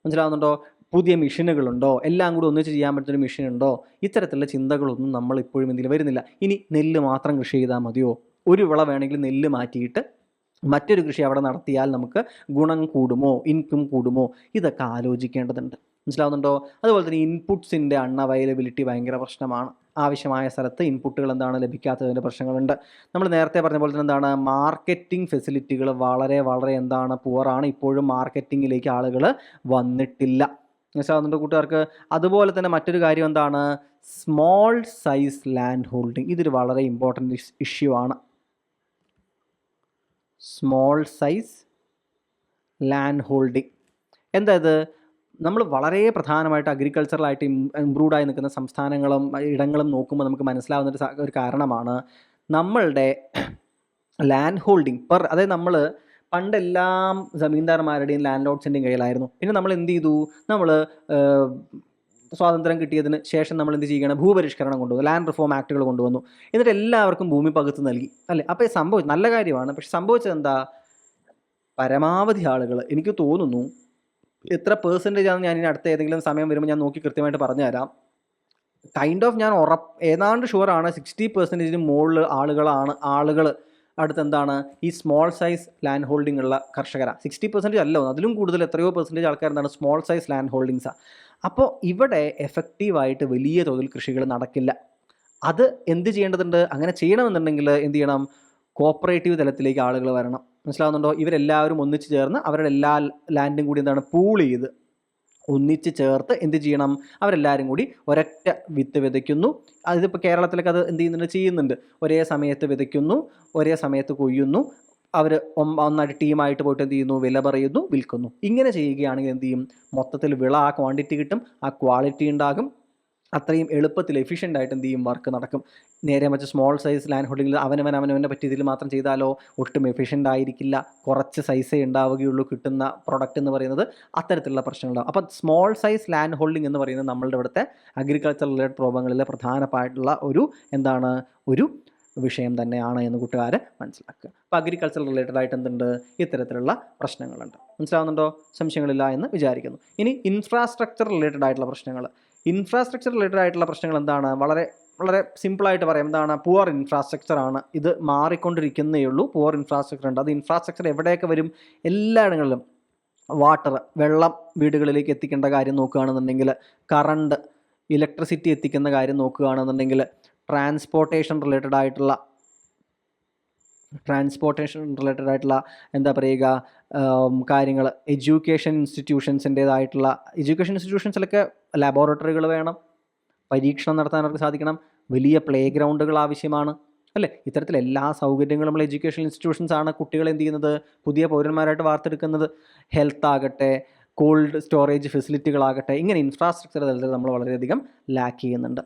മനസ്സിലാവുന്നുണ്ടോ? പുതിയ മെഷീനുകളുണ്ടോ, എല്ലാം കൂടി ഒന്നിച്ച് ചെയ്യാൻ പറ്റുന്നൊരു മെഷീൻ ഉണ്ടോ? ഇത്തരത്തിലുള്ള ചിന്തകളൊന്നും നമ്മൾ ഇപ്പോഴും എന്തിലും വരുന്നില്ല. ഇനി നെല്ല് മാത്രം കൃഷി ചെയ്താൽ മതിയോ? ഒരു വിള വേണമെങ്കിൽ നെല്ല് മാറ്റിയിട്ട് മറ്റൊരു കൃഷി അവിടെ നടത്തിയാൽ നമുക്ക് ഗുണം കൂടുമോ, ഇൻകം കൂടുമോ? ഇതൊക്കെ ആലോചിക്കേണ്ടതുണ്ട്. മനസ്സിലാവുന്നുണ്ടോ? അതുപോലെ തന്നെ ഇൻപുട്സിൻ്റെ അൺഅവൈലബിലിറ്റി ഭയങ്കര പ്രശ്നമാണ്. ആവശ്യമായ സ്ഥലത്ത് ഇൻപുട്ടുകൾ എന്താണ് ലഭിക്കാത്തതിൻ്റെ പ്രശ്നങ്ങളുണ്ട്. നമ്മൾ നേരത്തെ പറഞ്ഞ പോലെ തന്നെ എന്താണ്, മാർക്കറ്റിംഗ് ഫെസിലിറ്റികൾ വളരെ എന്താണ് പുവറാണ്. ഇപ്പോഴും മാർക്കറ്റിങ്ങിലേക്ക് ആളുകൾ വന്നിട്ടില്ല. മനസ്സിലാവുന്നുണ്ടോ കൂട്ടുകാർക്ക്? അതുപോലെ തന്നെ മറ്റൊരു കാര്യം എന്താണ്? Small size land holding. ഇതൊരു വളരെ ഇമ്പോർട്ടൻ്റ് ഇഷ്യൂ ആണ്. സ്മോൾ സൈസ് ലാൻഡ് ഹോൾഡിംഗ് എന്താ ഇത്? നമ്മൾ വളരെ പ്രധാനമായിട്ട് അഗ്രികൾച്ചറലായിട്ട് ഇംപ്രൂവ്ഡായി നിൽക്കുന്ന സംസ്ഥാനങ്ങളും ഇടങ്ങളും നോക്കുമ്പോൾ നമുക്ക് മനസ്സിലാവുന്ന ഒരു കാരണമാണ് നമ്മളുടെ ലാൻഡ് ഹോൾഡിംഗ് അതായത് നമ്മൾ പണ്ടെല്ലാം ജമീന്ദാർമാരുടെയും ലാൻഡ് ലോഡ്സിൻ്റെയും കയ്യിലായിരുന്നു. പിന്നെ നമ്മൾ എന്ത് ചെയ്തു? നമ്മൾ സ്വാതന്ത്ര്യം കിട്ടിയതിന് ശേഷം നമ്മൾ എന്ത് ചെയ്യുകയാണ്? ഭൂപരിഷ്കരണം കൊണ്ടുവന്നു, ലാൻഡ് റിഫോം ആക്ടുകൾ കൊണ്ടുവന്നു. എന്നിട്ട് എല്ലാവർക്കും ഭൂമി പകുത്ത് നൽകി അല്ലേ? അപ്പോൾ സംഭവിച്ചു, നല്ല കാര്യമാണ്. പക്ഷെ സംഭവിച്ചത് എന്താ? പരമാവധി ആളുകൾ, എനിക്ക് തോന്നുന്നു എത്ര പെർസെൻറ്റേജ് ആണ്, ഞാൻ ഇനി അടുത്ത ഏതെങ്കിലും സമയം വരുമ്പോൾ ഞാൻ നോക്കി കൃത്യമായിട്ട് പറഞ്ഞു തരാം. ഞാൻ ഏതാണ്ട് ഷുവറാണ് 60% മുകളിൽ ആളുകൾ അടുത്ത് എന്താണ് ഈ സ്മോൾ സൈസ് ലാൻഡ് ഹോൾഡിംഗ് ഉള്ള കർഷകരാണ്. 60% അല്ല, അതിലും കൂടുതൽ എത്രയോ പെർസെൻറ്റേജ് ആൾക്കാർ എന്താണ് സ്മോൾ സൈസ് ലാൻഡ് ഹോൾഡിങ്സാണ്. അപ്പോൾ ഇവിടെ എഫക്റ്റീവായിട്ട് വലിയ തോതിൽ കൃഷികൾ നടക്കില്ല. അത് എന്ത് ചെയ്യേണ്ടതുണ്ട്? അങ്ങനെ ചെയ്യണമെന്നുണ്ടെങ്കിൽ എന്ത് ചെയ്യണം? കോപ്പറേറ്റീവ് തലത്തിലേക്ക് ആളുകൾ വരണം. മനസ്സിലാവുന്നുണ്ടോ? ഇവരെല്ലാവരും ഒന്നിച്ച് ചേർന്ന് അവരുടെ എല്ലാ ലാൻഡും കൂടി എന്താണ് പൂൾ ചെയ്ത് ഒന്നിച്ച് ചേർത്ത് എന്ത് ചെയ്യണം? അവരെല്ലാവരും കൂടി ഒരൊറ്റ വിത്ത് വിതയ്ക്കുന്നു. അതിപ്പോൾ കേരളത്തിലൊക്കെ അത് എന്ത് ചെയ്യുന്നുണ്ട്. ഒരേ സമയത്ത് വിതയ്ക്കുന്നു, ഒരേ സമയത്ത് കൊയ്യുന്നു. അവർ ഒന്നായിട്ട് ടീമായിട്ട് പോയിട്ട് എന്ത് ചെയ്യുന്നു? വില പറയുന്നു, വിൽക്കുന്നു. ഇങ്ങനെ ചെയ്യുകയാണെങ്കിൽ എന്ത് ചെയ്യും? മൊത്തത്തിൽ വിള ആ ക്വാണ്ടിറ്റി കിട്ടും, ആ ക്വാളിറ്റി ഉണ്ടാകും. അത്രയും എളുപ്പത്തിൽ എഫിഷ്യൻ്റായിട്ട് എന്ത് ചെയ്യും വർക്ക് നടക്കും. നേരെ മറിച്ച് സ്മോൾ സൈസ് ലാൻഡ് ഹോൾഡിങ്ങിൽ അവനവനെ പറ്റിയ ഇതിൽ മാത്രം ചെയ്താലോ ഒട്ടും എഫിഷ്യൻ്റ് ആയിരിക്കില്ല, കുറച്ച് സൈസേ ഉണ്ടാവുകയുള്ളൂ, കിട്ടുന്ന പ്രൊഡക്റ്റ് എന്ന് പറയുന്നത് അത്തരത്തിലുള്ള പ്രശ്നങ്ങളുണ്ടാവും. അപ്പോൾ സ്മോൾ സൈസ് ലാൻഡ് ഹോൾഡിംഗ് എന്ന് പറയുന്നത് നമ്മളുടെ ഇവിടുത്തെ അഗ്രികൾച്ചർ റിലേറ്റഡ് പ്രോബ്ലങ്ങളിലെ പ്രധാനമായിട്ടുള്ള ഒരു വിഷയം തന്നെയാണ് എന്ന് കൂട്ടുകാർ മനസ്സിലാക്കുക. അപ്പോൾ അഗ്രികൾച്ചർ റിലേറ്റഡ് ആയിട്ട് എന്തുണ്ട്, ഇത്തരത്തിലുള്ള പ്രശ്നങ്ങളുണ്ട്. മനസ്സിലാവുന്നുണ്ടോ? സംശയങ്ങളില്ല എന്ന് വിചാരിക്കുന്നു. ഇനി ഇൻഫ്രാസ്ട്രക്ചർ റിലേറ്റഡ് ആയിട്ടുള്ള പ്രശ്നങ്ങൾ. ഇൻഫ്രാസ്ട്രക്ചർ റിലേറ്റഡ് ആയിട്ടുള്ള പ്രശ്നങ്ങൾ എന്താണ്? വളരെ വളരെ സിമ്പിളായിട്ട് പറയാം. എന്താണ്? പുവർ ഇൻഫ്രാസ്ട്രക്ചർ ആണ്. ഇത് മാറിക്കൊണ്ടിരിക്കുന്നേ ഉള്ളൂ. പുവർ ഇൻഫ്രാസ്ട്രക്ചർ ഉണ്ട്. അത് ഇൻഫ്രാസ്ട്രക്ചർ എവിടെയൊക്കെ വരും? എല്ലായിടങ്ങളിലും. വാട്ടർ, വെള്ളം വീടുകളിലേക്ക് എത്തിക്കേണ്ട കാര്യം നോക്കുകയാണെന്നുണ്ടെങ്കിൽ, കറണ്ട്, ഇലക്ട്രിസിറ്റി എത്തിക്കുന്ന കാര്യം നോക്കുകയാണെന്നുണ്ടെങ്കിൽ, ട്രാൻസ്പോർട്ടേഷൻ റിലേറ്റഡ് ആയിട്ടുള്ള എന്താ പറയുക കാര്യങ്ങൾ, എഡ്യൂക്കേഷൻ ഇൻസ്റ്റിറ്റ്യൂഷൻസിലൊക്കെ ലബോറട്ടറികൾ വേണം, പരീക്ഷണം നടത്താൻ അവർക്ക് സാധിക്കണം, വലിയ പ്ലേ ഗ്രൗണ്ടുകൾ ആവശ്യമാണ്, അല്ലേ? ഇത്തരത്തിൽ എല്ലാ സൗകര്യങ്ങളും നമ്മൾ എഡ്യൂക്കേഷൻ ഇൻസ്റ്റിറ്റ്യൂഷൻസ് ആണ് കുട്ടികളെ എന്ത് ചെയ്യുന്നത്, പുതിയ പൗരന്മാരായിട്ട് വാർത്തെടുക്കുന്നത്. ഹെൽത്ത് ആകട്ടെ, കോൾഡ് സ്റ്റോറേജ് ഫെസിലിറ്റികളാകട്ടെ, ഇങ്ങനെ ഇൻഫ്രാസ്ട്രക്ചർ തലത്തിൽ നമ്മൾ വളരെയധികം ലാക്ക് ചെയ്യുന്നുണ്ട്.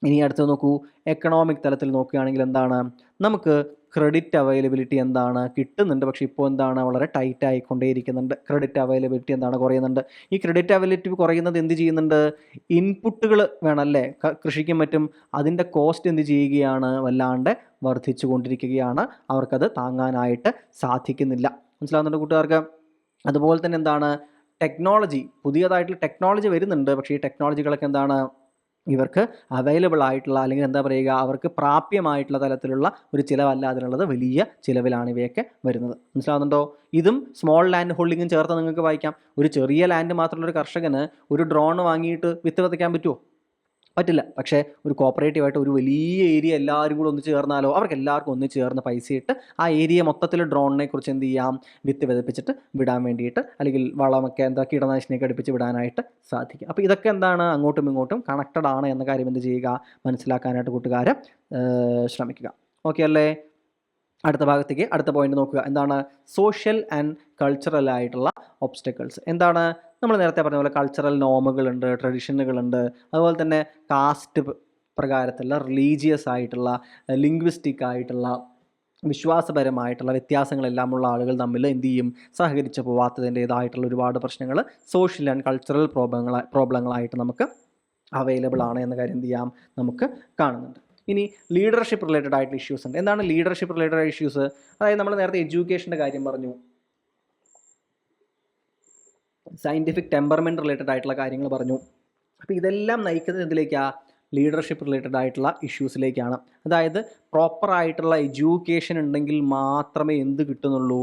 ഇനി അടുത്ത് നോക്കൂ, എക്കണോമിക് തലത്തിൽ നോക്കുകയാണെങ്കിൽ എന്താണ്, നമുക്ക് ക്രെഡിറ്റ് അവൈലബിലിറ്റി എന്താണ്, കിട്ടുന്നുണ്ട്, പക്ഷേ ഇപ്പോൾ എന്താണ്, വളരെ ടൈറ്റ് ആയിക്കൊണ്ടേയിരിക്കുന്നുണ്ട്. ക്രെഡിറ്റ് അവൈലബിലിറ്റി എന്താണ്, കുറയുന്നുണ്ട്. ഈ ക്രെഡിറ്റ് അവൈലബിലിറ്റി കുറയുന്നത് എന്ത് ചെയ്യുന്നുണ്ട്? ഇൻപുട്ടുകൾ വേണമല്ലേ കൃഷിക്കും മറ്റും, അതിൻ്റെ കോസ്റ്റ് എന്ത് ചെയ്യുകയാണ്, വല്ലാണ്ട് വർദ്ധിച്ചു കൊണ്ടിരിക്കുകയാണ്. അവർക്കത് താങ്ങാനായിട്ട് സാധിക്കുന്നില്ല. മനസ്സിലാവുന്നുണ്ട് കൂട്ടുകാർക്ക്? അതുപോലെ തന്നെ എന്താണ്, ടെക്നോളജി, പുതിയതായിട്ടുള്ള ടെക്നോളജി വരുന്നുണ്ട്, പക്ഷേ ഈ ടെക്നോളജികളൊക്കെ എന്താണ്, ഇവർക്ക് അവൈലബിൾ ആയിട്ടുള്ള, അല്ലെങ്കിൽ എന്താ പറയുക, അവർക്ക് പ്രാപ്യമായിട്ടുള്ള തലത്തിലുള്ള ഒരു ചിലവല്ല അതിനുള്ളത്, വലിയ ചിലവിലാണ് ഇവയൊക്കെ വരുന്നത്. മനസ്സിലാവുന്നുണ്ടോ? ഇതും സ്മോൾ ലാൻഡ് ഹോൾഡിങ്ങും ചേർത്ത് നിങ്ങൾക്ക് വായിക്കാം. ഒരു ചെറിയ ലാൻഡ് മാത്രമുള്ള ഒരു കർഷകന് ഒരു ഡ്രോൺ വാങ്ങിയിട്ട് വിത്ത് വിതയ്ക്കാൻ പറ്റുമോ? പറ്റില്ല. പക്ഷേ ഒരു കോപ്പറേറ്റീവായിട്ട് ഒരു വലിയ ഏരിയ എല്ലാവരും കൂടെ ഒന്നിച്ച് ചേർന്നാലോ, അവർക്ക് എല്ലാവർക്കും ഒന്നിച്ച് ചേർന്ന് പൈസ ഇട്ട് ആ ഏരിയ മൊത്തത്തിൽ ഡ്രോണിനെ കുറിച്ച് എന്ത് ചെയ്യാം, വിത്ത് വിതപ്പിച്ചിട്ട് വിടാൻ വേണ്ടിയിട്ട്, അല്ലെങ്കിൽ വളമൊക്കെ കീടനാശിനിയൊക്കെ അടുപ്പിച്ച് വിടാനായിട്ട് സാധിക്കും. അപ്പോൾ ഇതൊക്കെ എന്താണ്, അങ്ങോട്ടും ഇങ്ങോട്ടും കണക്റ്റഡ് ആണ് എന്ന കാര്യം എന്ത് ചെയ്യുക, മനസ്സിലാക്കാനായിട്ട് കൂട്ടുകാരെ ശ്രമിക്കുക. ഓക്കെ അല്ലേ? അടുത്ത ഭാഗത്തേക്ക്, അടുത്ത പോയിന്റ് നോക്കുക. എന്താണ്? സോഷ്യൽ ആൻഡ് കൾച്ചറൽ ആയിട്ടുള്ള ഒബ്സ്റ്റക്കിൾസ്. എന്താണ്? നമ്മൾ നേരത്തെ പറഞ്ഞ പോലെ കൾച്ചറൽ നോമുകളുണ്ട്, ട്രഡീഷനുകളുണ്ട്, അതുപോലെ തന്നെ കാസ്റ്റ് പ്രകാരത്തിലുള്ള റിലീജിയസ് ആയിട്ടുള്ള, ലിംഗ്വിസ്റ്റിക് ആയിട്ടുള്ള, വിശ്വാസപരമായിട്ടുള്ള വ്യത്യാസങ്ങളെല്ലാം ഉള്ള ആളുകൾ തമ്മിൽ എന്ത് ചെയ്യും, സഹകരിച്ച് പോവാത്തതിൻ്റേതായിട്ടുള്ള ഒരുപാട് പ്രശ്നങ്ങൾ സോഷ്യൽ ആൻഡ് കൾച്ചറൽ പ്രോബ്ലങ്ങളായിട്ട് നമുക്ക് അവൈലബിൾ ആണ് എന്ന കാര്യം എന്ത് ചെയ്യാം, നമുക്ക് കാണുന്നുണ്ട്. ഇനി ലീഡർഷിപ്പ് റിലേറ്റഡ് ആയിട്ടുള്ള ഇഷ്യൂസ് ഉണ്ട്. എന്താണ് ലീഡർഷിപ്പ് റിലേറ്റഡ് ആയ ഇഷ്യൂസ്? അതായത് നമ്മൾ നേരത്തെ എഡ്യൂക്കേഷൻ്റെ കാര്യം പറഞ്ഞു, സയൻറ്റിഫിക് ടെമ്പർമെൻറ്റ് റിലേറ്റഡ് ആയിട്ടുള്ള കാര്യങ്ങൾ പറഞ്ഞു. അപ്പോൾ ഇതെല്ലാം നയിക്കുന്നത് എന്തിലേക്കാണ്? ലീഡർഷിപ്പ് റിലേറ്റഡ് ആയിട്ടുള്ള ഇഷ്യൂസിലേക്കാണ്. അതായത് പ്രോപ്പറായിട്ടുള്ള എഡ്യൂക്കേഷൻ ഉണ്ടെങ്കിൽ മാത്രമേ എന്ത് കിട്ടുന്നുള്ളൂ,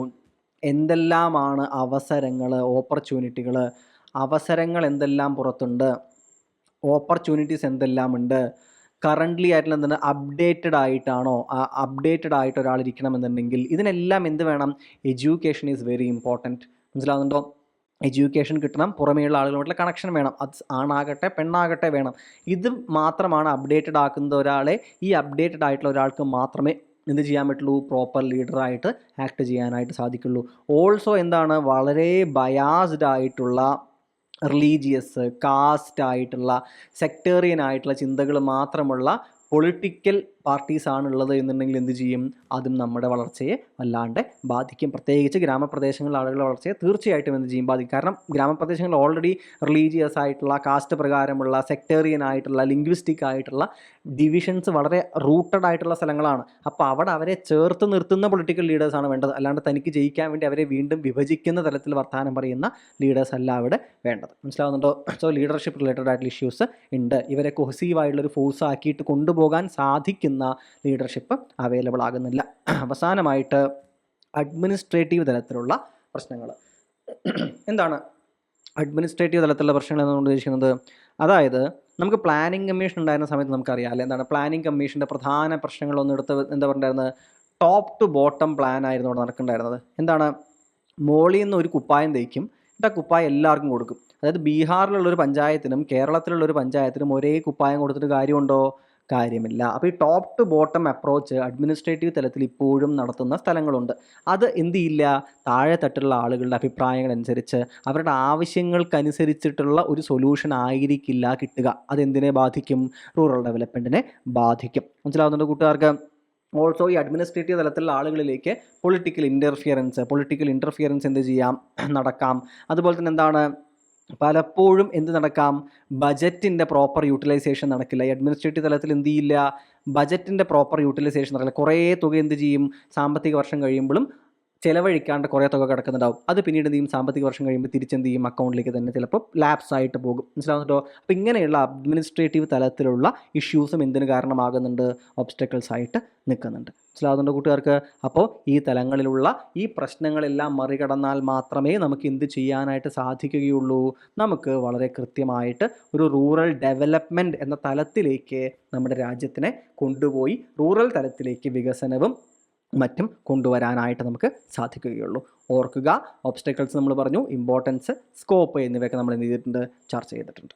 എന്തെല്ലാമാണ് അവസരങ്ങൾ, ഓപ്പർച്യൂണിറ്റികൾ, അവസരങ്ങൾ എന്തെല്ലാം പുറത്തുണ്ട്, ഓപ്പർച്യൂണിറ്റീസ് എന്തെല്ലാം ഉണ്ട്, കറൻ്റ്ലി ആയിട്ടുള്ള എന്താണ്, അപ്ഡേറ്റഡ് ആയിട്ട് ഒരാൾ ഇരിക്കണമെന്നുണ്ടെങ്കിൽ ഇതിനെല്ലാം എന്ത് വേണം? Education is very important. മനസ്സിലാവുന്നുണ്ടോ? എഡ്യൂക്കേഷൻ കിട്ടണം, പുറമേയുള്ള ആളുകളുമായിട്ടുള്ള കണക്ഷൻ വേണം, അത് ആണാകട്ടെ പെണ്ണാകട്ടെ വേണം. ഇത് മാത്രമാണ് അപ്ഡേറ്റഡ് ആക്കുന്ന ഒരാളെ, ഈ അപ്ഡേറ്റഡ് ആയിട്ടുള്ള ഒരാൾക്ക് മാത്രമേ എന്ത് ചെയ്യാൻ പറ്റുള്ളൂ, പ്രോപ്പർ ലീഡറായിട്ട് ആക്ട് ചെയ്യാനായിട്ട് സാധിക്കുള്ളൂ. ഓൾസോ എന്താണ്, വളരെ ബയാസ്ഡ് ആയിട്ടുള്ള, റിലീജിയസ്, കാസ്റ്റ് ആയിട്ടുള്ള, സെക്ടേറിയൻ ആയിട്ടുള്ള ചിന്തകൾ മാത്രമുള്ള പൊളിറ്റിക്കൽ പാർട്ടീസാണ് ഉള്ളത് എന്നുണ്ടെങ്കിൽ എന്ത് ചെയ്യും, അതും നമ്മുടെ വളർച്ചയെ വല്ലാണ്ട് ബാധിക്കും. പ്രത്യേകിച്ച് ഗ്രാമപ്രദേശങ്ങളിലെ ആളുകളുടെ വളർച്ചയെ തീർച്ചയായിട്ടും എന്ത് ചെയ്യും, ബാധിക്കും. കാരണം ഗ്രാമപ്രദേശങ്ങളിൽ ഓൾറെഡി റിലീജിയസ് ആയിട്ടുള്ള, കാസ്റ്റ് പ്രകാരമുള്ള, സെക്ടേറിയൻ ആയിട്ടുള്ള, ലിംഗ്വിസ്റ്റിക് ആയിട്ടുള്ള ഡിവിഷൻസ് വളരെ റൂട്ടഡ് ആയിട്ടുള്ള സ്ഥലങ്ങളാണ്. അപ്പോൾ അവിടെ അവരെ ചേർത്ത് നിർത്തുന്ന പൊളിറ്റിക്കൽ ലീഡേഴ്സാണ് വേണ്ടത്. അല്ലാണ്ട് തനിക്ക് ജയിക്കാൻ വേണ്ടി അവരെ വീണ്ടും വിഭജിക്കുന്ന തരത്തിൽ വർത്തമാനം പറയുന്ന ലീഡേഴ്സ് അല്ല അവിടെ വേണ്ടത്. മനസ്സിലാവുന്നുണ്ടോ? സോ ലീഡർഷിപ്പ് റിലേറ്റഡ് ആയിട്ടുള്ള ഇഷ്യൂസ് ഉണ്ട്. ഇവരെ കൊഹസീവായിട്ടുള്ളൊരു ഫോഴ്സ് ആക്കിയിട്ട് കൊണ്ടുപോകാൻ സാധിക്കുന്ന ലീഡർഷിപ്പ് അവൈലബിൾ ആകുന്നില്ല. അവസാനമായിട്ട് അഡ്മിനിസ്ട്രേറ്റീവ് തലത്തിലുള്ള പ്രശ്നങ്ങൾ. എന്താണ് അഡ്മിനിസ്ട്രേറ്റീവ് തലത്തിലുള്ള പ്രശ്നങ്ങൾ എന്നുകൊണ്ട് ഉദ്ദേശിക്കുന്നത്? അതായത് നമുക്ക് പ്ലാനിംഗ് കമ്മീഷൻ ഉണ്ടായിരുന്ന സമയത്ത് നമുക്കറിയാം അല്ലേ, എന്താണ് പ്ലാനിംഗ് കമ്മീഷൻ്റെ പ്രധാന പ്രശ്നങ്ങളൊന്നും എടുത്ത് എന്താ പറഞ്ഞിട്ടുണ്ടായിരുന്നത്, ടോപ്പ് ടു ബോട്ടം പ്ലാൻ ആയിരുന്നു അവിടെ നടക്കേണ്ടായിരുന്നത്. എന്താണ്, മോളിൽ നിന്ന് ഒരു കുപ്പായം തയ്ക്കും, എന്നിട്ട് ആ കുപ്പായം എല്ലാവർക്കും കൊടുക്കും. അതായത് ബീഹാറിലുള്ളൊരു പഞ്ചായത്തിനും കേരളത്തിലുള്ളൊരു പഞ്ചായത്തിനും ഒരേ കുപ്പായം കൊടുത്തിട്ട് കാര്യമുണ്ടോ? കാര്യമില്ല. അപ്പോൾ ഈ top to bottom approach administrative തലത്തിൽ ഇപ്പോഴും നടത്തുന്ന സ്ഥലങ്ങളുണ്ട്. അത് എന്ത് ചെയ്യില്ല, താഴെ തട്ടിലുള്ള ആളുകളുടെ അഭിപ്രായങ്ങളനുസരിച്ച് അവരുടെ ആവശ്യങ്ങൾക്കനുസരിച്ചിട്ടുള്ള ഒരു സൊല്യൂഷൻ ആയിരിക്കില്ല കിട്ടുക. അതെന്തിനെ ബാധിക്കും? റൂറൽ ഡെവലപ്മെൻറ്റിനെ ബാധിക്കും. മനസ്സിലാവുന്നുണ്ട് കൂട്ടുകാർക്ക്? ഓൾസോ ഈ അഡ്മിനിസ്ട്രേറ്റീവ് തലത്തിലുള്ള ആളുകളിലേക്ക് പൊളിറ്റിക്കൽ ഇൻ്റർഫിയറൻസ് എന്ത് ചെയ്യാം, നടക്കാം. അതുപോലെ തന്നെ എന്താണ്, പലപ്പോഴും എന്ത് നടക്കാം, ബജറ്റിൻ്റെ പ്രോപ്പർ യൂട്ടിലൈസേഷൻ നടക്കില്ല. ഈ അഡ്മിനിസ്ട്രേറ്റീവ് തലത്തിൽ എന്ത് ചെയ്യില്ല, ബജറ്റിൻ്റെ പ്രോപ്പർ യൂട്ടിലൈസേഷൻ നടക്കില്ല. കുറേ തുക എന്ത് ചെയ്യും, സാമ്പത്തിക വർഷം കഴിയുമ്പോഴും ചിലവഴിക്കാണ്ട് കുറേ തുക കിടക്കുന്നുണ്ടാവും. അത് പിന്നീട് എന്ത് ചെയ്യും, സാമ്പത്തിക വർഷം കഴിയുമ്പോൾ തിരിച്ചെന്ത് ചെയ്യും, അക്കൗണ്ടിലേക്ക് തന്നെ ചിലപ്പോൾ ലാപ്സ് ആയിട്ട് പോകും. മനസ്സിലാവുന്നുണ്ടോ? അപ്പോൾ ഇങ്ങനെയുള്ള അഡ്മിനിസ്ട്രേറ്റീവ് തലത്തിലുള്ള ഇഷ്യൂസും എന്തിന് കാരണമാകുന്നുണ്ട്, ഒബ്സ്റ്റക്കിൾസ് ആയിട്ട് നിൽക്കുന്നുണ്ട്. മനസ്സിലാവുന്നുണ്ടോ കൂട്ടുകാർക്ക്? അപ്പോൾ ഈ തലങ്ങളിലുള്ള ഈ പ്രശ്നങ്ങളെല്ലാം മറികടന്നാൽ മാത്രമേ നമുക്ക് എന്ത് ചെയ്യാനായിട്ട് സാധിക്കുകയുള്ളൂ, നമുക്ക് വളരെ കൃത്യമായിട്ട് ഒരു റൂറൽ ഡെവലപ്മെൻറ്റ് എന്ന തലത്തിലേക്ക് നമ്മുടെ രാജ്യത്തിനെ കൊണ്ടുപോയി റൂറൽ തലത്തിലേക്ക് വികസനവും മറ്റും കൊണ്ടുവരാനായിട്ട് നമുക്ക് സാധിക്കുകയുള്ളൂ. ഓർക്കുക, ഒബ്സ്റ്റക്കിൾസ് നമ്മൾ പറഞ്ഞു, ഇമ്പോർട്ടൻസ്, സ്കോപ്പ് എന്നിവയൊക്കെ നമ്മൾ എന്ത് ചെയ്തിട്ടുണ്ട്, ചർച്ച ചെയ്തിട്ടുണ്ട്.